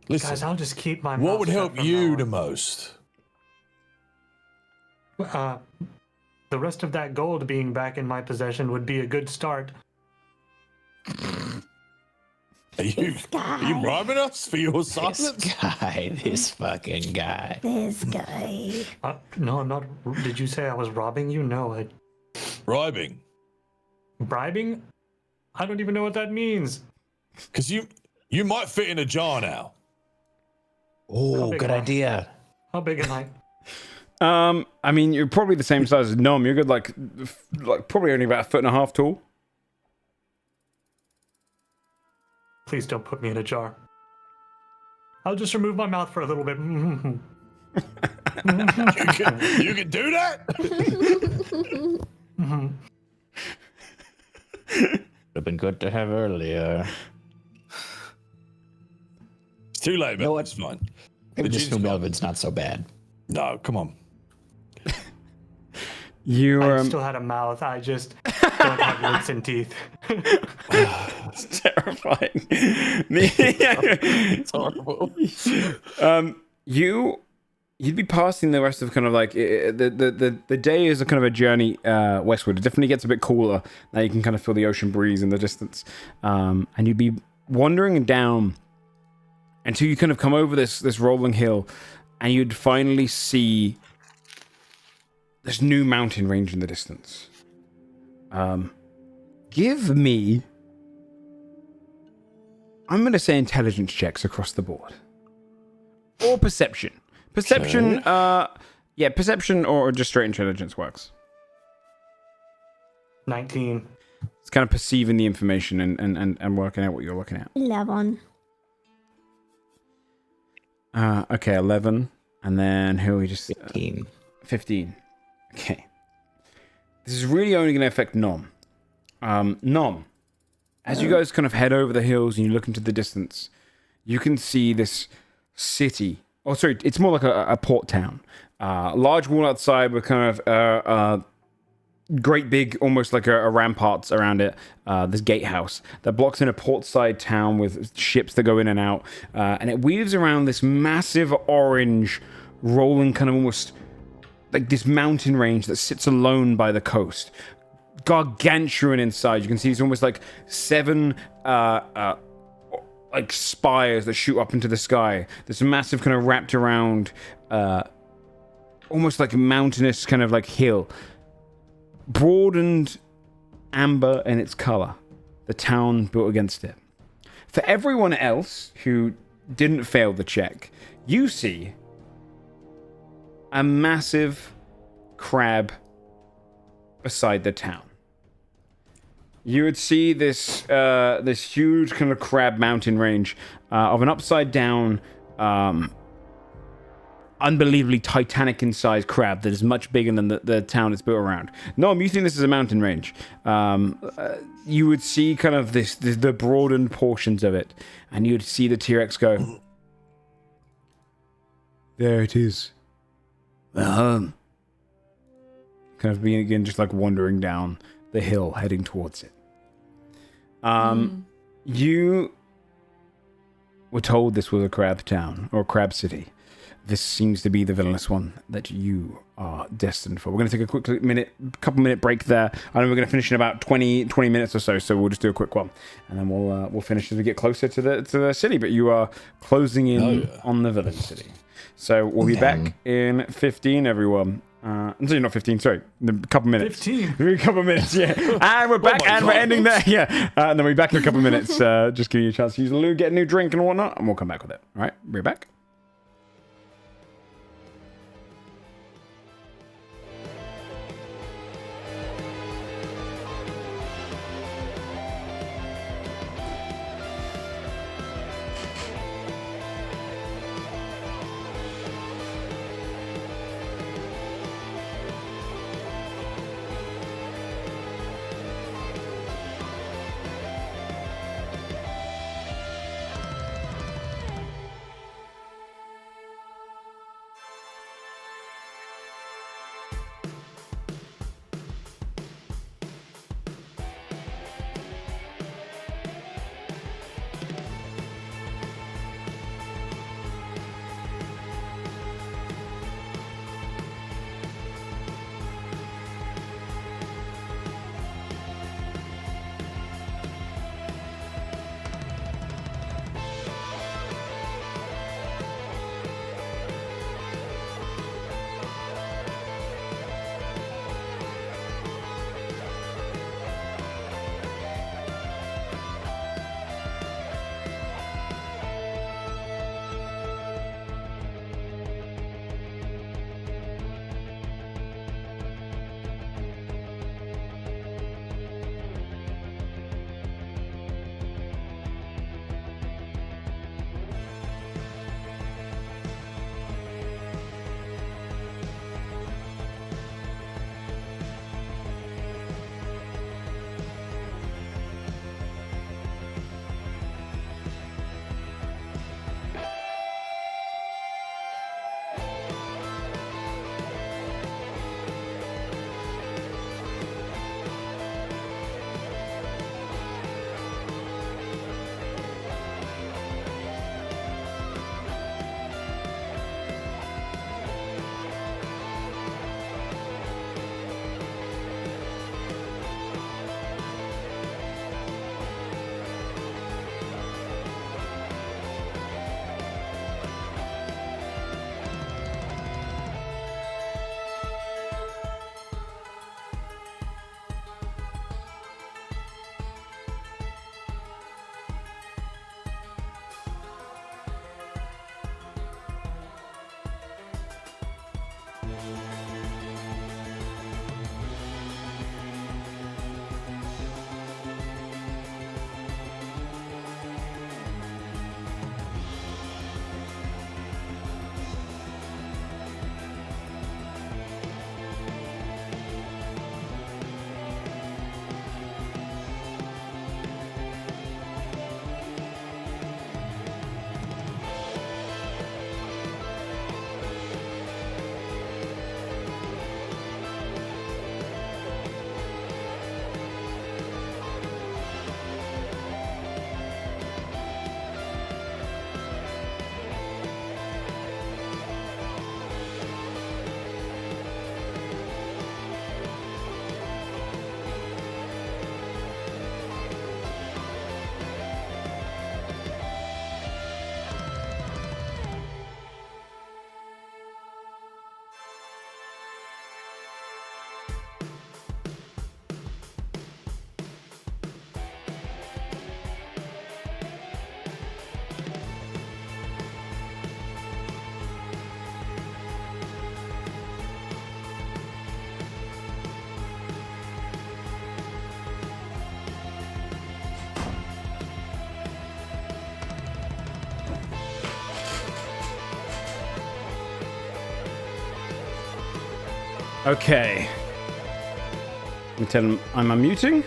Speaker 7: Listen,
Speaker 3: guys, I'll just keep my
Speaker 7: what
Speaker 3: mouth
Speaker 7: would
Speaker 3: shut
Speaker 7: help
Speaker 3: from
Speaker 7: you
Speaker 3: now
Speaker 7: the
Speaker 3: on.
Speaker 7: most?
Speaker 3: The rest of that gold being back in my possession would be a good start.
Speaker 7: Are you bribing us for your silence?
Speaker 1: This fucking guy.
Speaker 4: This guy.
Speaker 3: No, I'm not. Did you say I was robbing you? No,
Speaker 7: Bribing?
Speaker 3: Bribing? I don't even know what that means.
Speaker 7: Because you might fit in a jar now.
Speaker 1: Oh, good idea.
Speaker 3: How big am I?
Speaker 2: I mean, you're probably the same size as Nom. You're good, like probably only about 1.5 feet tall.
Speaker 3: Please don't put me in a jar. I'll just remove my mouth for a little bit.
Speaker 7: You can do that?
Speaker 1: Would have been good to have earlier.
Speaker 7: It's too late, man.
Speaker 1: You know what?
Speaker 7: It's fine.
Speaker 1: Maybe
Speaker 7: The
Speaker 1: this
Speaker 7: gin's
Speaker 1: new
Speaker 7: gone.
Speaker 1: Melvin's not so bad.
Speaker 7: No, come on.
Speaker 3: I still had a mouth. I just don't have lips and teeth.
Speaker 2: It's terrifying.
Speaker 7: It's horrible.
Speaker 2: You'd be passing the rest of kind of like the day is a kind of a journey westward. It definitely gets a bit cooler. Now you can kind of feel the ocean breeze in the distance, and you'd be wandering down until you kind of come over this rolling hill, and you'd finally see this new mountain range in the distance. Give me I'm going to say intelligence checks across the board. Or perception. Perception, perception or just straight intelligence works.
Speaker 3: 19.
Speaker 2: It's kind of perceiving the information and working out what you're looking at.
Speaker 4: 11.
Speaker 2: Okay, 11. And then who are we just...
Speaker 1: 15.
Speaker 2: 15. Okay. This is really only going to affect Nom. Nom, as you guys kind of head over the hills and you look into the distance, you can see this city. Oh, sorry, it's more like a port town. Large wall outside with kind of great big, almost like a ramparts around it. This gatehouse that blocks in a portside town with ships that go in and out. And it weaves around this massive orange, rolling kind of almost like this mountain range that sits alone by the coast. Gargantuan inside. You can see it's almost like 7 like spires that shoot up into the sky. This massive kind of wrapped around almost like a mountainous kind of like hill. Broadened amber in its color. The town built against it. For everyone else who didn't fail the check, you see a massive crab beside the town. You would see this this huge kind of crab mountain range of an upside down, unbelievably Titanic in size crab that is much bigger than the town it's built around. No, you think this is a mountain range. You would see kind of the broadened portions of it, and you would see the T-Rex go, there it is. Kind of begin just like wandering down the hill, heading towards it. You were told this was a crab town, or crab city. This seems to be the villainous one that you are destined for. We're going to take a couple minute break there. I know we're going to finish in about 20 minutes or so we'll just do a quick one. And then we'll finish as we get closer to the city. But you are closing in on the villain city. So we'll be back in 15, everyone. Sorry, not 15, sorry. A couple minutes.
Speaker 3: 15.
Speaker 2: A couple minutes, yeah. And we're back, and we're ending there, yeah. And then we'll be back in a couple minutes. Just give you a chance to use the loo, get a new drink and whatnot, and we'll come back with it. All right, we're back. Okay. Let me tell him I'm unmuting.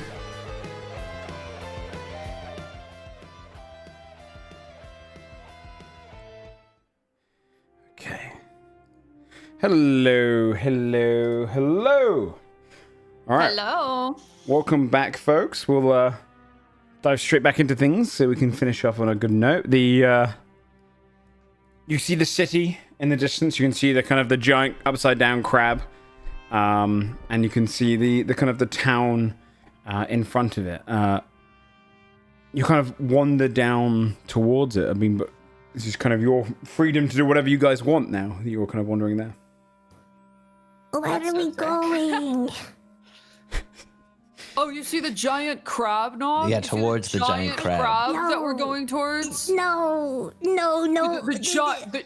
Speaker 2: Okay. Hello, hello, hello. All right.
Speaker 5: Hello.
Speaker 2: Welcome back, folks. We'll dive straight back into things so we can finish off on a good note. You see the city in the distance. You can see the giant upside down crab. And you can see the kind of the town in front of it. You kind of wander down towards it. I mean, but this is kind of your freedom to do whatever you guys want now. You're kind of wandering there.
Speaker 4: Where are we going?
Speaker 5: Oh, you see the giant crab, Nog?
Speaker 1: Yeah,
Speaker 5: You see
Speaker 1: towards the giant crab.
Speaker 5: that we're going towards?
Speaker 4: No.
Speaker 5: The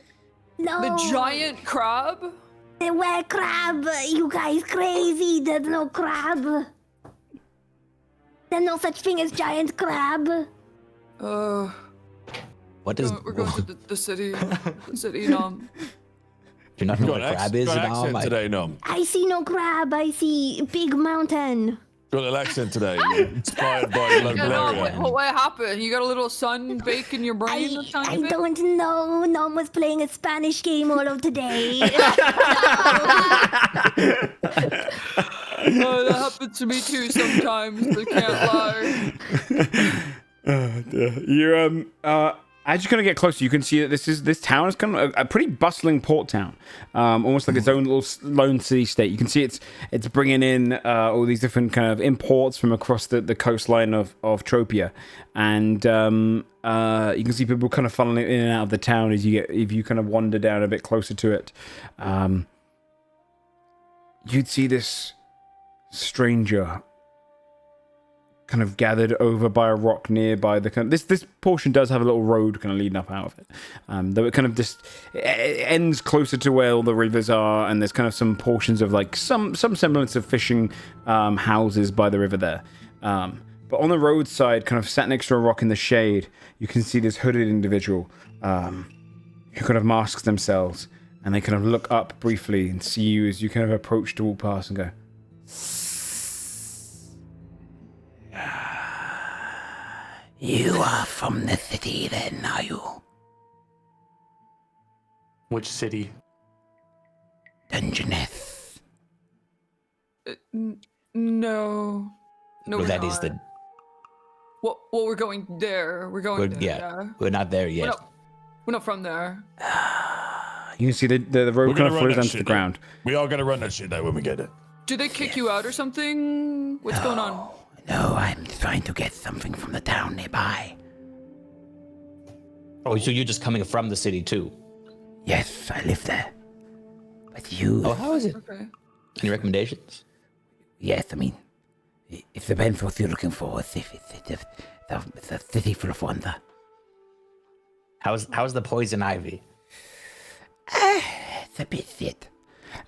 Speaker 4: No.
Speaker 5: giant crab?
Speaker 4: Where crab? You guys crazy? There's no crab. There's no such thing as giant crab.
Speaker 1: What is?
Speaker 5: We're going to the city. The city, Nom.
Speaker 1: Do you not know what a crab is?
Speaker 7: Got an
Speaker 1: Nom?
Speaker 7: accent today, Nom.
Speaker 4: I see no crab. I see big mountain.
Speaker 7: Got an accent today. Inspired by the local area.
Speaker 5: What happened? You got a little sun bake in your brain?
Speaker 4: I don't know. Nom was playing a Spanish game all of today.
Speaker 5: That happens to me too sometimes. I can't lie.
Speaker 2: You as you kind of get closer, you can see that this town is kind of a pretty bustling port town, almost like its own little lone city state. You can see it's bringing in all these different kind of imports from across the coastline of Tropia, and you can see people kind of funneling in and out of the town if you kind of wander down a bit closer to it. You'd see this stranger kind of gathered over by a rock nearby the kind of, this portion does have a little road kind of leading up out of it, though it kind of just it ends closer to where all the rivers are, and there's kind of some portions of like some semblance of fishing houses by the river there, but on the roadside, kind of sat next to a rock in the shade, you can see this hooded individual who kind of masks themselves, and they kind of look up briefly and see you as you kind of approach to walk past and go,
Speaker 10: You are from the city then, are you?
Speaker 3: Which city?
Speaker 10: Dungeness.
Speaker 5: No,
Speaker 1: Well,
Speaker 5: we're
Speaker 1: that
Speaker 5: not.
Speaker 1: is the.
Speaker 5: Well, we're going there. We're going there.
Speaker 1: Yeah, we're not there yet.
Speaker 5: We're not from there.
Speaker 2: you can see the road kind of flows down to the ground.
Speaker 7: We are going to run that shit though when we get it.
Speaker 5: Do they kick you out or something? What's going on?
Speaker 10: No, I'm trying to get something from the town nearby.
Speaker 1: Oh, so you're just coming from the city too?
Speaker 10: Yes, I live there. But you...
Speaker 1: Oh, how is it?
Speaker 5: Okay.
Speaker 1: Any recommendations?
Speaker 10: Yes, I mean, it depends what you're looking for. It's a city full of wonder.
Speaker 1: How's the poison ivy?
Speaker 10: It's a bit shit.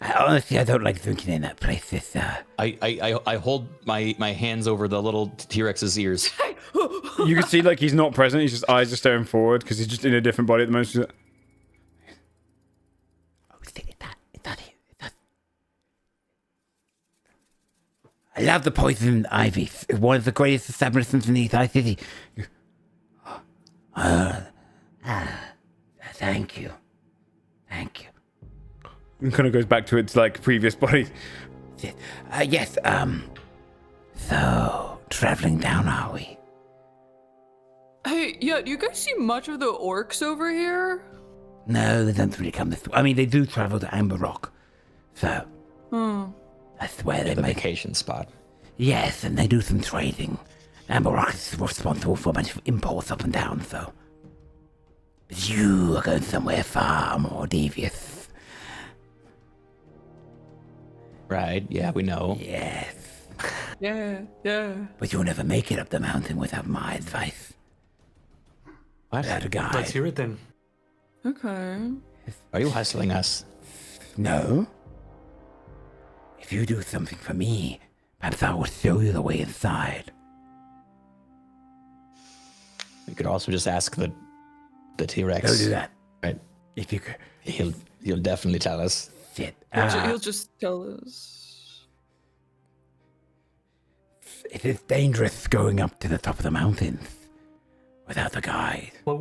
Speaker 10: Honestly, I don't like drinking in that place. It's,
Speaker 12: I hold my hands over the little T-Rex's ears.
Speaker 2: You can see like he's not present. He's just eyes are staring forward because he's just in a different body at the moment. He's like,
Speaker 10: I love the poison ivy. It's one of the greatest establishments in the entire city. Thank you. Thank you.
Speaker 2: and kind of goes back to its like previous body.
Speaker 10: Yes, so, traveling down, are we?
Speaker 5: Hey, yeah, do you guys see much of the orcs over here?
Speaker 10: No, they don't really come this way. I mean, they do travel to Amber Rock. So, that's where they
Speaker 12: The
Speaker 10: make...
Speaker 12: vacation spot.
Speaker 10: Yes, and they do some trading. Amber Rock is responsible for a bunch of imports up and down, so... But you are going somewhere far more devious.
Speaker 12: Right, yeah, we know.
Speaker 10: Yes.
Speaker 5: Yeah.
Speaker 10: But you'll never make it up the mountain without my advice.
Speaker 12: What?
Speaker 10: Without a guide.
Speaker 3: Let's hear it then.
Speaker 5: Okay.
Speaker 12: Are you hustling us?
Speaker 10: No. If you do something for me, perhaps I will show you the way inside.
Speaker 12: We could also just ask the T-Rex.
Speaker 10: Go do that.
Speaker 12: Right.
Speaker 10: If you could.
Speaker 12: He'll definitely tell us.
Speaker 10: Shit.
Speaker 5: He'll just tell us.
Speaker 10: It is dangerous going up to the top of the mountains without a guide.
Speaker 3: Well,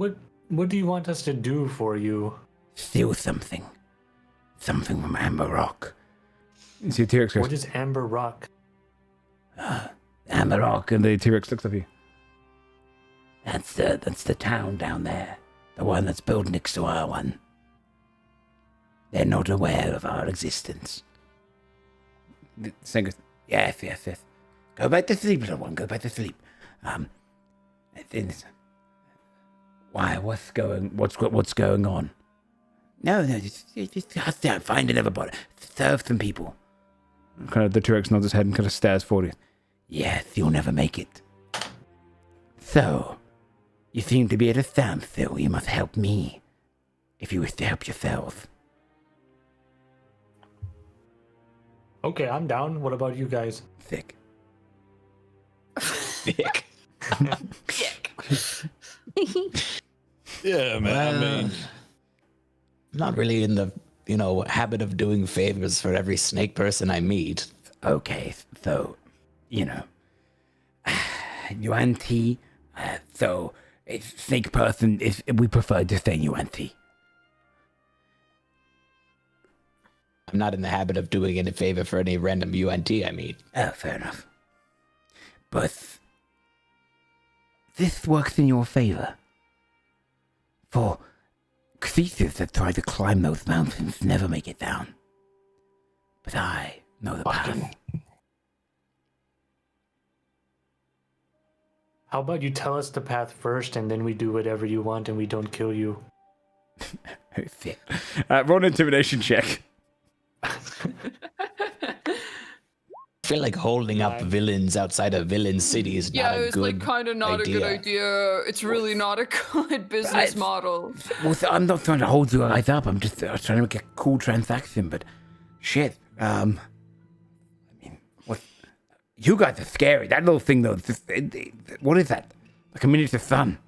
Speaker 3: what do you want us to do for you?
Speaker 10: Steal something. Something from Amber Rock.
Speaker 2: You see a T-Rex goes,
Speaker 3: What is Amber Rock?
Speaker 10: Amber Rock.
Speaker 2: and the T-Rex looks at you.
Speaker 10: That's the town down there. The one that's built next to our one. They're not aware of our existence.
Speaker 2: The thing goes,
Speaker 10: Yes. Go back to sleep, little one. Go back to sleep. Why? What's going on? No. Just have to find another body. Serve some people.
Speaker 2: kind of the T-Rex nods his head and kind of stares forward. You.
Speaker 10: Yes, you'll never make it. So, you seem to be at a standstill. You must help me, if you wish to help yourself.
Speaker 3: Okay, I'm down. What about you guys?
Speaker 10: Thick.
Speaker 12: Thick.
Speaker 7: Yeah, man. I mean,
Speaker 12: I'm not really in the, habit of doing favors for every snake person I meet.
Speaker 10: Okay, so, Yuan-Ti, so, snake person, we prefer to say Yuan-Ti.
Speaker 12: I'm not in the habit of doing any favor for any random UNT I meet.
Speaker 10: Oh, fair enough. But this works in your favor. For creatures that try to climb those mountains never make it down. But I know the path.
Speaker 3: How about you tell us the path first and then we do whatever you want and we don't kill you?
Speaker 10: Shit.
Speaker 2: Roll an intimidation check.
Speaker 12: I feel like holding up villains outside of villain city is not a
Speaker 5: it's
Speaker 12: good
Speaker 5: like kind of not
Speaker 12: idea.
Speaker 5: a good idea. It's really not a good business model.
Speaker 10: Well, I'm not trying to hold you guys up. I'm just trying to make a cool transaction, but shit. I mean, what? You guys are scary. That little thing, though. What is that? Like a miniature sun.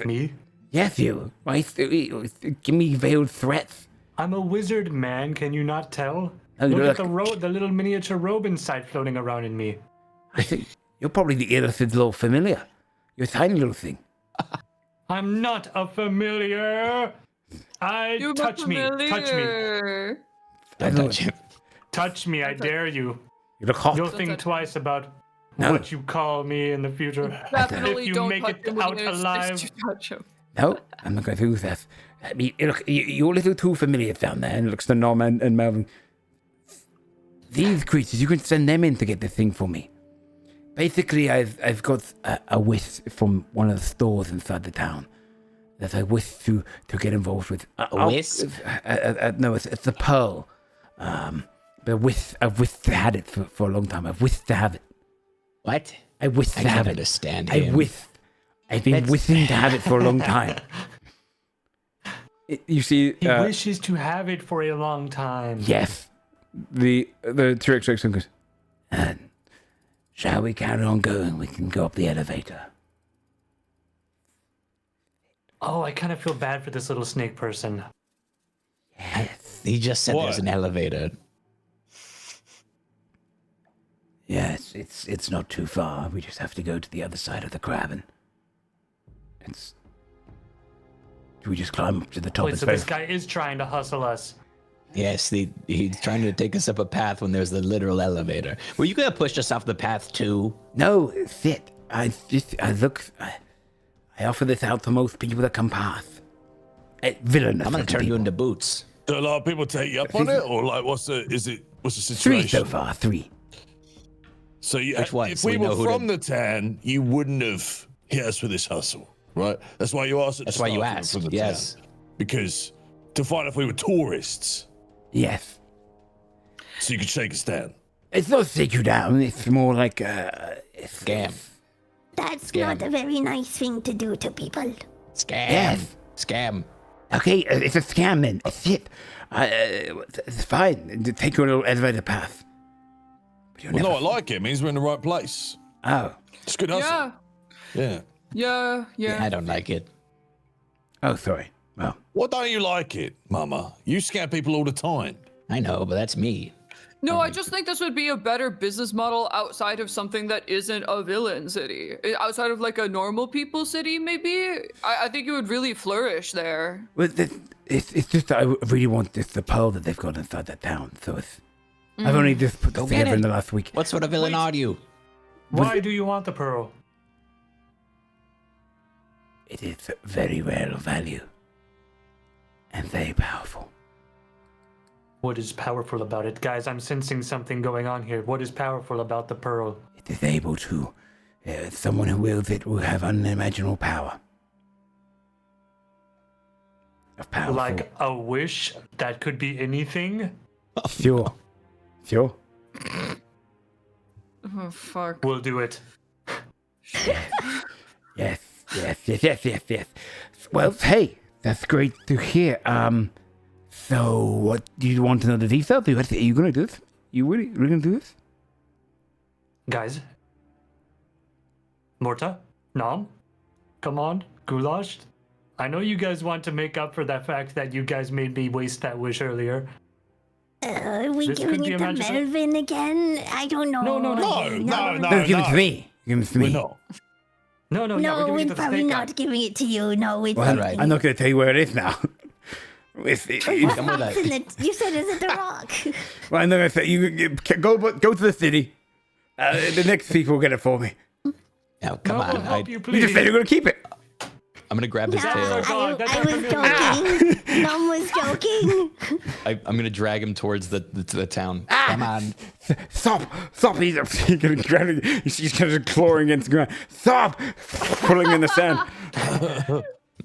Speaker 3: Me?
Speaker 10: Yes, you. Why? Give me veiled threats.
Speaker 3: I'm a wizard, man. Can you not tell?
Speaker 10: Oh,
Speaker 3: Look at the little miniature robe inside floating around in me.
Speaker 10: I think you're probably the innocent little familiar. You're a tiny little thing.
Speaker 3: I'm not a familiar.
Speaker 5: You're
Speaker 3: Touch me.
Speaker 12: Don't touch him.
Speaker 3: Touch me, I dare you.
Speaker 10: You look hot.
Speaker 3: You'll think twice about
Speaker 10: No.
Speaker 3: what you call me in the future.
Speaker 5: Definitely
Speaker 3: If you
Speaker 5: don't
Speaker 3: make
Speaker 5: touch
Speaker 3: it
Speaker 5: him when
Speaker 3: out
Speaker 5: you're
Speaker 3: alive.
Speaker 5: to touch him.
Speaker 10: No, I'm not going to do that. I mean, look, you're a little too familiar down there.
Speaker 2: And looks to Nom and Melvin.
Speaker 10: These creatures, you can send them in to get the thing for me. Basically, I've got a wish from one of the stores inside the town that I wish to get involved with.
Speaker 12: A wish?
Speaker 10: No, it's a pearl. But I've wished to have it for a long time. I've wished to have it.
Speaker 12: What?
Speaker 10: I wish to
Speaker 12: I
Speaker 10: have
Speaker 12: can't
Speaker 10: it.
Speaker 12: understand
Speaker 10: I
Speaker 12: him.
Speaker 10: wish. I've been wishing to have it for a long time.
Speaker 2: You see,
Speaker 3: He wishes to have it for a long time.
Speaker 10: Yes.
Speaker 2: the T-Rex looks and goes,
Speaker 10: And shall we carry on going? We can go up the elevator.
Speaker 3: Oh, I kind of feel bad for this little snake person.
Speaker 1: He just said there's
Speaker 7: What?
Speaker 1: an elevator.
Speaker 10: Yes, it's not too far. We just have to go to the other side of the cabin. It's. Do we just climb up to the top?
Speaker 3: Wait,
Speaker 10: It's
Speaker 3: so
Speaker 10: very-
Speaker 3: this guy is trying to hustle us.
Speaker 1: Yes, he's trying to take us up a path when there's the literal elevator. Were you gonna push us off the path too?
Speaker 10: No, sit. I offer this out to most people that come past. Villainous.
Speaker 1: I'm gonna turn you
Speaker 10: people.
Speaker 1: into boots.
Speaker 7: Do a lot of people take you up on it, or like, what's the
Speaker 10: Three
Speaker 7: situation?
Speaker 10: so far. 3.
Speaker 7: So you,
Speaker 1: Which one?
Speaker 7: if
Speaker 1: So
Speaker 7: we
Speaker 1: we know
Speaker 7: were
Speaker 1: who
Speaker 7: from
Speaker 1: to-
Speaker 7: the tan, you wouldn't have hit us with this hustle, right? That's why you asked.
Speaker 1: That's why you asked. Yes.
Speaker 7: Because to find if we were tourists,
Speaker 10: Yes.
Speaker 7: so you could shake us down.
Speaker 10: It's not take you down. It's more like
Speaker 1: Scam.
Speaker 4: That's
Speaker 1: Scam.
Speaker 4: not a very nice thing to do to people.
Speaker 1: Scam.
Speaker 10: Yes.
Speaker 1: Scam.
Speaker 10: Okay, it's a scam then. Shit. It's fine. Take your little elevator path. But you'll
Speaker 7: Well, no, I
Speaker 10: never-
Speaker 7: like it. It means we're in the right place.
Speaker 10: Oh.
Speaker 7: It's good hustle.
Speaker 5: Yeah.
Speaker 7: Yeah.
Speaker 5: Yeah.
Speaker 1: I don't like it.
Speaker 10: Oh, sorry. Well,
Speaker 7: Why don't you like it, Mama? You scare people all the time.
Speaker 1: I know, but that's me.
Speaker 5: No, I just think this would be a better business model outside of something that isn't a villain city. Outside of like a normal people city, maybe. I think it would really flourish there.
Speaker 10: well it's just that I really want the pearl that they've got inside that town. So it's. I've only just put this
Speaker 1: Go get
Speaker 10: together in
Speaker 1: it.
Speaker 10: the last week.
Speaker 1: What sort of villain are you?
Speaker 3: Why do you want the pearl?
Speaker 10: It is very rare of value. And very powerful.
Speaker 3: What is powerful about it? Guys, I'm sensing something going on here. What is powerful about the pearl?
Speaker 10: It is able to. Someone who wields it will have unimaginable power. Of powerful.
Speaker 3: Like a wish that could be anything?
Speaker 10: Sure. Sure.
Speaker 5: Oh fuck.
Speaker 3: We'll do it.
Speaker 10: Yes. Well, hey, that's great to hear. So what do you want to know the details? Are you gonna do this? You really gonna do this?
Speaker 3: Guys. Morta? Nom? Come on, Goulash? I know you guys want to make up for that fact that you guys made me waste that wish earlier.
Speaker 4: Are we
Speaker 3: This
Speaker 4: giving
Speaker 3: could be
Speaker 4: it
Speaker 3: a
Speaker 4: to
Speaker 3: magical-
Speaker 4: Melvin again? I don't know.
Speaker 3: No.
Speaker 10: Give it to me. Give it to me.
Speaker 7: We're not.
Speaker 3: No, yeah,
Speaker 4: No,
Speaker 3: we're
Speaker 4: we're
Speaker 3: giving it to the
Speaker 4: probably
Speaker 3: snake
Speaker 4: not
Speaker 3: guy.
Speaker 4: giving it to you. No, it's
Speaker 10: Well,
Speaker 1: Right.
Speaker 10: I'm not gonna tell you where it is now.
Speaker 1: Come with that.
Speaker 4: You said it's at the rock.
Speaker 10: Well, I'm not gonna say you go to the city. The next people will get it for me.
Speaker 1: Now, come
Speaker 3: No,
Speaker 1: on.
Speaker 3: we'll help you,
Speaker 10: You
Speaker 3: please.
Speaker 10: just said you're gonna keep it.
Speaker 1: I'm gonna grab his
Speaker 4: No,
Speaker 1: tail.
Speaker 3: God, that's
Speaker 4: I
Speaker 3: our
Speaker 4: was joking. Mom was joking.
Speaker 1: I'm gonna drag him towards the town. Come on.
Speaker 10: Stop! He's gonna grab it. He's kind of clawing against the ground. Stop! Pulling in the sand.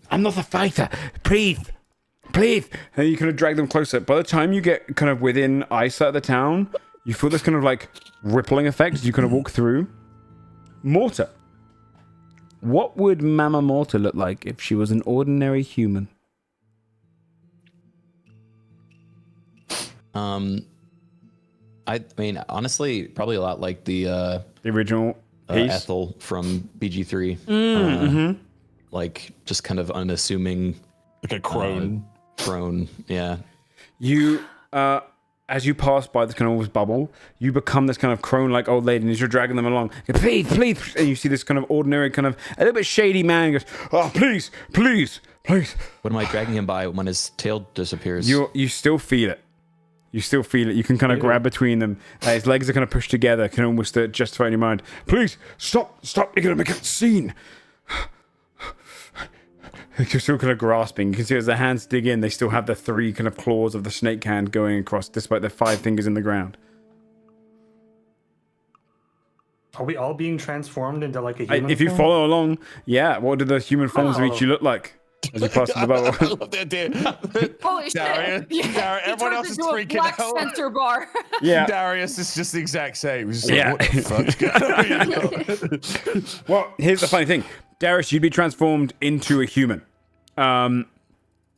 Speaker 10: I'm not a fighter. Please.
Speaker 2: and you kind of drag them closer. By the time you get kind of within eyesight of the town, you feel this kind of like rippling effect as you kind of walk through. Morta. What would Mama Morta look like if she was an ordinary human?
Speaker 12: I mean, honestly, probably a lot like the
Speaker 2: original Ace?
Speaker 12: Ethel from BG3. Like, just kind of unassuming.
Speaker 7: Like a crone.
Speaker 12: Crone, yeah.
Speaker 2: You, as you pass by this kind of almost bubble, you become this kind of crone-like old lady, and as you're dragging them along, you go, please, and you see this kind of ordinary, kind of a little bit shady man goes, oh, please.
Speaker 12: What am I dragging him by when his tail disappears?
Speaker 2: You still feel it. You can kind of grab between them. His legs are kind of pushed together, can almost justify in your mind. Please, stop, you're going to make a scene. You're still kind of grasping. You can see as the hands dig in, they still have the 3 kind of claws of the snake hand going across, despite their 5 fingers in the ground.
Speaker 3: Are we all being transformed into like a human?
Speaker 2: If you
Speaker 3: form?
Speaker 2: follow along, yeah, what do the human forms of each you look like as you pass through the
Speaker 7: I
Speaker 2: bubble?
Speaker 7: love the idea.
Speaker 5: Holy
Speaker 7: Darius,
Speaker 5: shit!
Speaker 7: Darius,
Speaker 5: He
Speaker 7: everyone
Speaker 5: turns
Speaker 7: else is
Speaker 5: into a
Speaker 7: freaking
Speaker 5: black
Speaker 7: out.
Speaker 5: sensor bar.
Speaker 2: Yeah.
Speaker 7: Darius is just the exact same. He's just
Speaker 2: Yeah.
Speaker 7: like, what the fuck?
Speaker 2: Well, here's the funny thing. Darius, you'd be transformed into a human.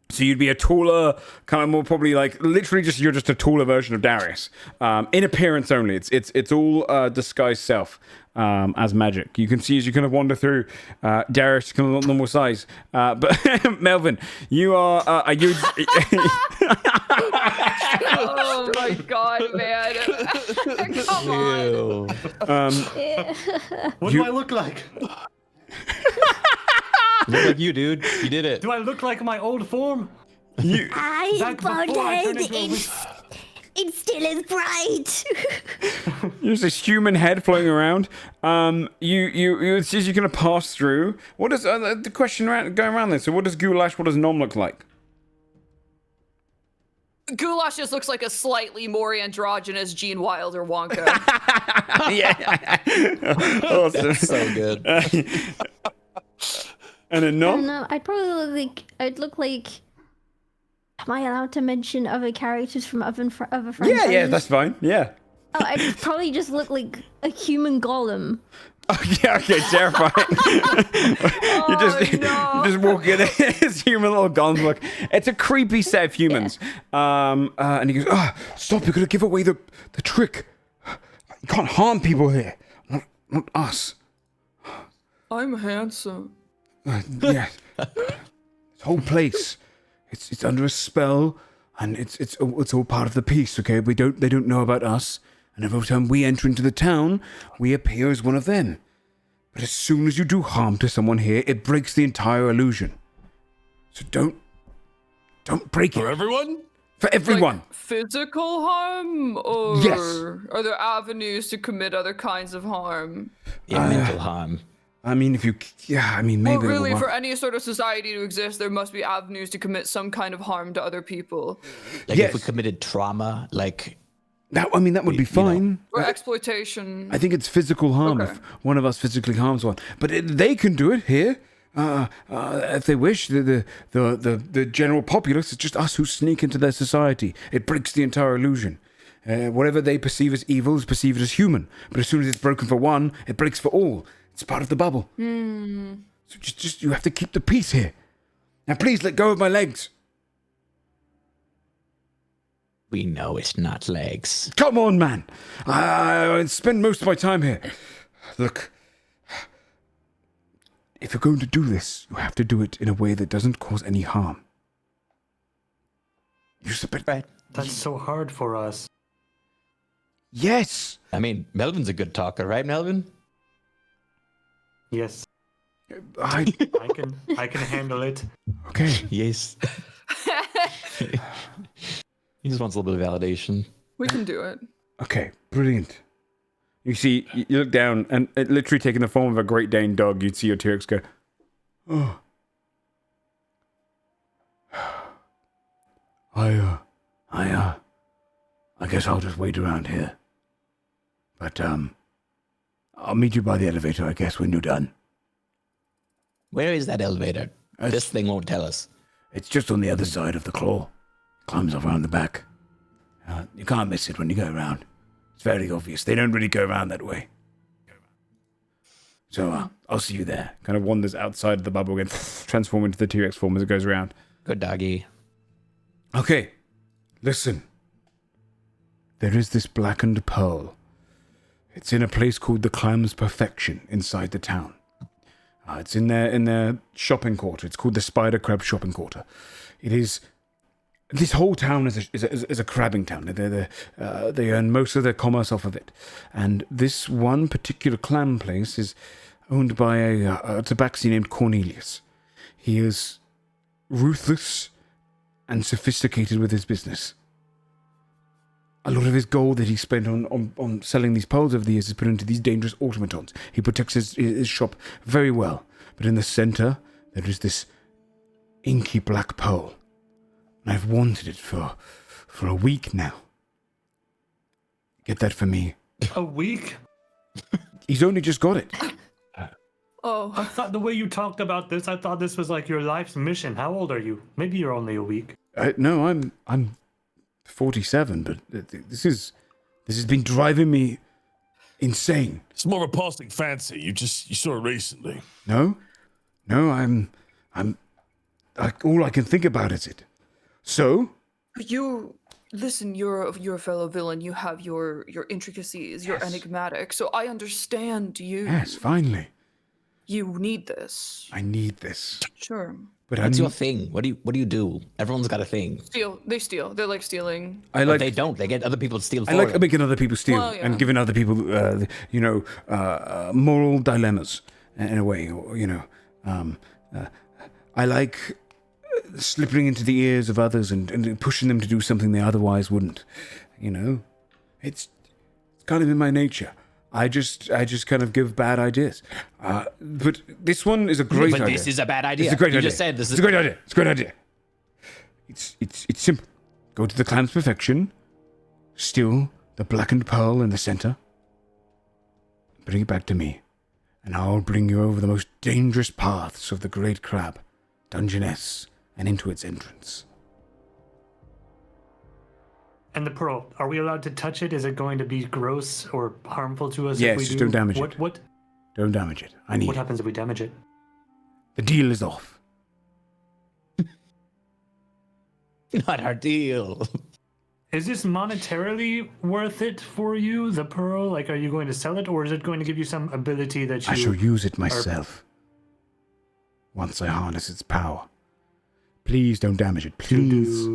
Speaker 2: So you'd be a taller, kind of more probably like literally just you're just a taller version of Darius, in appearance only. It's all disguised self as magic. You can see as you kind of wander through, Darius is kind of normal size, but Melvin, you are you?
Speaker 5: Oh my god, man! Come on.
Speaker 3: What do I look like?
Speaker 12: Look like you, dude. You did it.
Speaker 3: Do I look like my old form?
Speaker 4: I
Speaker 3: Back
Speaker 4: bald
Speaker 3: before I
Speaker 4: head.
Speaker 3: turned into a
Speaker 4: It's still as bright.
Speaker 2: There's this human head floating around. You as you're gonna pass through. What does the question going around there? So what does Goulash? What does Nom look like?
Speaker 5: Goulash just looks like a slightly more androgynous Gene Wilder Wonka.
Speaker 2: Yeah. Awesome.
Speaker 12: That's so good.
Speaker 2: And then
Speaker 13: I
Speaker 2: Nom.
Speaker 13: don't know. I'd look like. Am I allowed to mention other characters from other franchises?
Speaker 2: Yeah, that's fine. Yeah.
Speaker 13: Oh, I'd probably just look like a human golem.
Speaker 2: Oh, yeah, okay, terrifying. you just walk in, it's human little guns. Look, it's a creepy set of humans. Yeah. And he goes, stop, you're going to give away the trick. You can't harm people here. Not us.
Speaker 5: I'm handsome.
Speaker 2: Yeah. This whole place, it's under a spell, and it's all part of the peace, okay? They don't know about us. And every time we enter into the town, we appear as one of them. But as soon as you do harm to someone here, it breaks the entire illusion. So don't break it.
Speaker 7: For everyone?
Speaker 2: For everyone.
Speaker 5: Like physical harm? Or
Speaker 2: Yes.
Speaker 5: are there avenues to commit other kinds of harm?
Speaker 12: Yeah, mental harm.
Speaker 2: I mean, maybe.
Speaker 5: Well, really, for any sort of society to exist, there must be avenues to commit some kind of harm to other people.
Speaker 12: Like
Speaker 2: Yes.
Speaker 12: if we committed trauma, like
Speaker 2: that would be fine.
Speaker 5: Or exploitation.
Speaker 2: I think it's physical harm
Speaker 5: Okay.
Speaker 2: if one of us physically harms one. But they can do it here. If they wish, the general populace, it's just us who sneak into their society. It breaks the entire illusion. Whatever they perceive as evil is perceived as human. But as soon as it's broken for one, it breaks for all. It's part of the bubble. So just you have to keep the peace here. Now please let go of my legs.
Speaker 12: we know it's not legs.
Speaker 2: Come on, man. I spend most of my time here. Look, if you're going to do this, you have to do it in a way that doesn't cause any harm.
Speaker 12: Right.
Speaker 3: That's so hard for us.
Speaker 2: Yes.
Speaker 12: I mean, Melvin's a good talker, right, Melvin?
Speaker 3: Yes,
Speaker 2: I
Speaker 3: I can handle it.
Speaker 2: okay.
Speaker 12: Yes. He just wants a little bit of validation.
Speaker 5: We can do it.
Speaker 2: Okay, brilliant. You see, you look down, and it literally taking the form of a Great Dane dog, you'd see your T-Rex go, oh. I guess I'll just wait around here. But, I'll meet you by the elevator, I guess, when you're done.
Speaker 12: Where is that elevator? This thing won't tell us.
Speaker 8: It's just on the other side of the claw. Climbs up around the back. You can't miss it when you go around. It's very obvious. They don't really go around that way. So, I'll see you there.
Speaker 2: Kind of wanders outside of the bubble again, transform into the T-Rex form as it goes around.
Speaker 12: Good doggy.
Speaker 2: Okay, listen. There is this blackened pearl. It's in a place called the Clam's Perfection inside the town. It's in their shopping quarter. It's called the Spider Crab Shopping Quarter. It is. This whole town is a crabbing town. They earn most of their commerce off of it, and this one particular clam place is owned by a tabaxi named Cornelius. He is ruthless and sophisticated with his business. A lot of his gold that he spent on selling these pearls over the years is put into these dangerous automatons. He protects his shop very well. But in the center, there is this inky black pearl. And I've wanted it for a week now. Get that for me.
Speaker 3: A week?
Speaker 2: He's only just got it.
Speaker 5: Oh.
Speaker 3: I thought the way you talked about this, I thought this was like your life's mission. How old are you? Maybe you're only a week.
Speaker 2: No, I'm 47, but this has been driving me insane.
Speaker 7: It's more of a passing fancy. You saw it recently.
Speaker 2: No, I'm
Speaker 8: all I can think about is it. So?
Speaker 5: Listen, you're a fellow villain. You have your intricacies. You're enigmatic. So I understand you.
Speaker 8: Yes, finally.
Speaker 5: You need this.
Speaker 8: I need this.
Speaker 5: Sure.
Speaker 8: But
Speaker 1: What's your thing? What do you do? Everyone's got a thing.
Speaker 5: Steal. They steal. They like stealing.
Speaker 1: But they don't. They get other people to steal for
Speaker 8: I like
Speaker 1: them.
Speaker 8: making other people steal and giving other people, moral dilemmas in a way. I like slipping into the ears of others and pushing them to do something they otherwise wouldn't. It's kind of in my nature. I just kind of give bad ideas. But this one is a great idea.
Speaker 1: But this is a bad idea.
Speaker 8: It's a great idea.
Speaker 1: You just said this is
Speaker 8: a great idea. It's a great idea. It's simple. Go to the clan's perfection, steal the blackened pearl in the center, bring it back to me, and I'll bring you over the most dangerous paths of the Great Crab, Dungeness, and into its entrance.
Speaker 3: And the pearl, are we allowed to touch it? Is it going to be gross or harmful to us
Speaker 8: Yes,
Speaker 3: if we
Speaker 8: just
Speaker 3: do?
Speaker 8: don't damage it.
Speaker 3: What?
Speaker 8: Don't damage it. I need
Speaker 3: What
Speaker 8: it.
Speaker 3: happens if we damage it?
Speaker 8: The deal is off.
Speaker 1: not our deal.
Speaker 3: Is this monetarily worth it for you, the pearl? Like, are you going to sell it, or is it going to give you some ability that you...
Speaker 8: I shall use it myself. Once I harness its power. Please don't damage it. Please.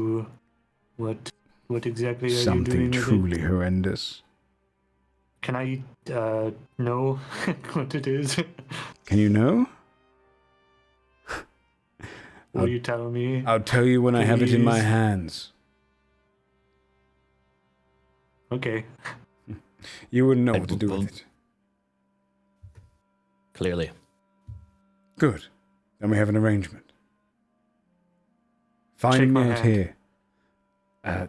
Speaker 3: What exactly are
Speaker 8: Something
Speaker 3: you doing with
Speaker 8: truly horrendous.
Speaker 3: Can I know what it is?
Speaker 8: Can you know?
Speaker 3: Will you tell me?
Speaker 8: I'll tell you when I have it in my
Speaker 3: Please?
Speaker 8: hands.
Speaker 3: Okay.
Speaker 8: You wouldn't know what to do with it.
Speaker 1: Clearly.
Speaker 8: Good. Then we have an arrangement.
Speaker 3: Shake
Speaker 8: Find
Speaker 3: my
Speaker 8: me out
Speaker 3: hand.
Speaker 8: here.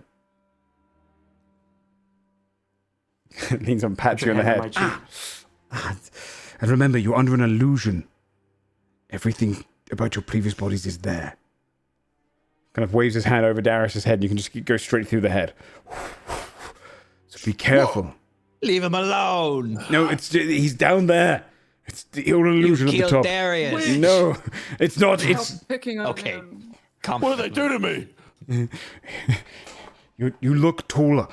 Speaker 8: Leans on, pats you on the head. And remember, you're under an illusion. Everything about your previous bodies is there.
Speaker 2: Kind of waves his hand over Darius's head, and you can just go straight through the head.
Speaker 8: So be careful.
Speaker 1: Leave him alone.
Speaker 8: No, he's down there. It's the old illusion
Speaker 1: You
Speaker 8: at the
Speaker 1: killed
Speaker 8: top.
Speaker 1: Darius.
Speaker 8: No, it's not. It's
Speaker 5: Picking on
Speaker 1: Okay.
Speaker 5: him.
Speaker 1: Come
Speaker 7: What did they do to me?
Speaker 8: you look taller.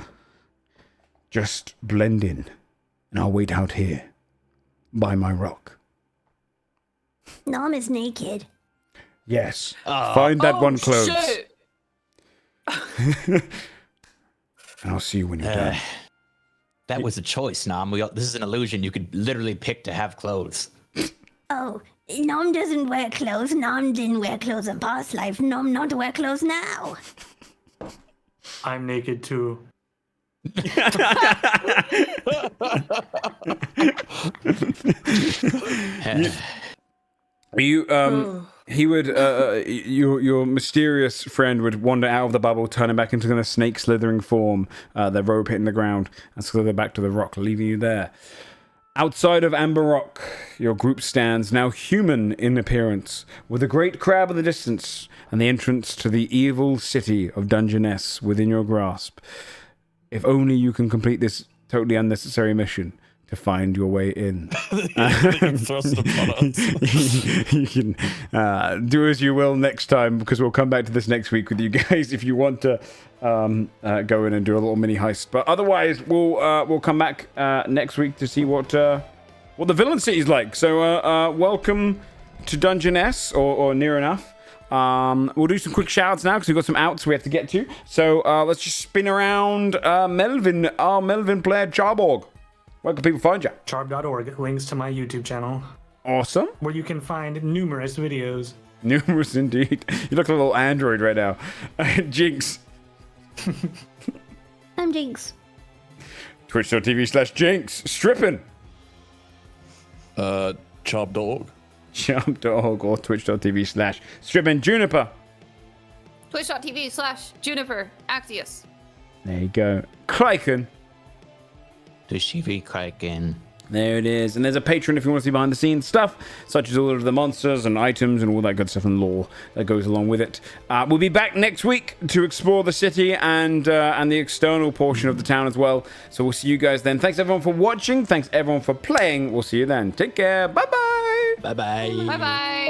Speaker 8: Just blend in, and I'll wait out here by my rock.
Speaker 4: Nom is naked.
Speaker 8: Yes. Find that one clothes.
Speaker 5: Shit.
Speaker 8: And I'll see you when you're done.
Speaker 1: That was a choice, Nam. This is an illusion. You could literally pick to have clothes.
Speaker 4: Oh, Nom doesn't wear clothes. Nom didn't wear clothes in past life. Nom not wear clothes now.
Speaker 3: I'm naked too.
Speaker 2: Your mysterious friend would wander out of the bubble, turning back into kind of snake slithering form, their robe hitting the ground, and slither back to the rock, leaving you there. Outside of Amber Rock, your group stands, now human in appearance, with a great crab in the distance, and the entrance to the evil city of Dungeness within your grasp. If only you can complete this totally unnecessary mission to find your way in.
Speaker 7: Thrust upon us.
Speaker 2: You can do as you will next time, because we'll come back to this next week with you guys if you want to go in and do a little mini heist. But otherwise, we'll come back next week to see what the villain city is like. So welcome to Dungeness, or near enough. We'll do some quick shout-outs now because we've got some outs we have to get to. So let's just spin around Melvin, our Melvin player, Charborg. Where can people find you?
Speaker 3: Charb.org, links to my YouTube channel,
Speaker 2: Awesome.
Speaker 3: where you can find numerous videos.
Speaker 2: Numerous indeed. You look like a little android right now. Jinx.
Speaker 13: I'm Jinx.
Speaker 2: Twitch.tv/Jinx. Stripping.
Speaker 7: Charb.org.
Speaker 2: Jump.org or Twitch.tv/Stripping. Juniper.
Speaker 5: Twitch.tv/Juniper Axius.
Speaker 2: There you go. Kraken.
Speaker 1: Tushivi Kraken.
Speaker 2: There it is. And there's a Patreon if you want to see behind the scenes stuff, such as all of the monsters and items and all that good stuff and lore that goes along with it. We'll be back next week to explore the city and the external portion of the town as well. So we'll see you guys then. Thanks everyone for watching. Thanks everyone for playing. We'll see you then. Take care. Bye-bye.
Speaker 1: Bye-bye.
Speaker 5: Bye bye.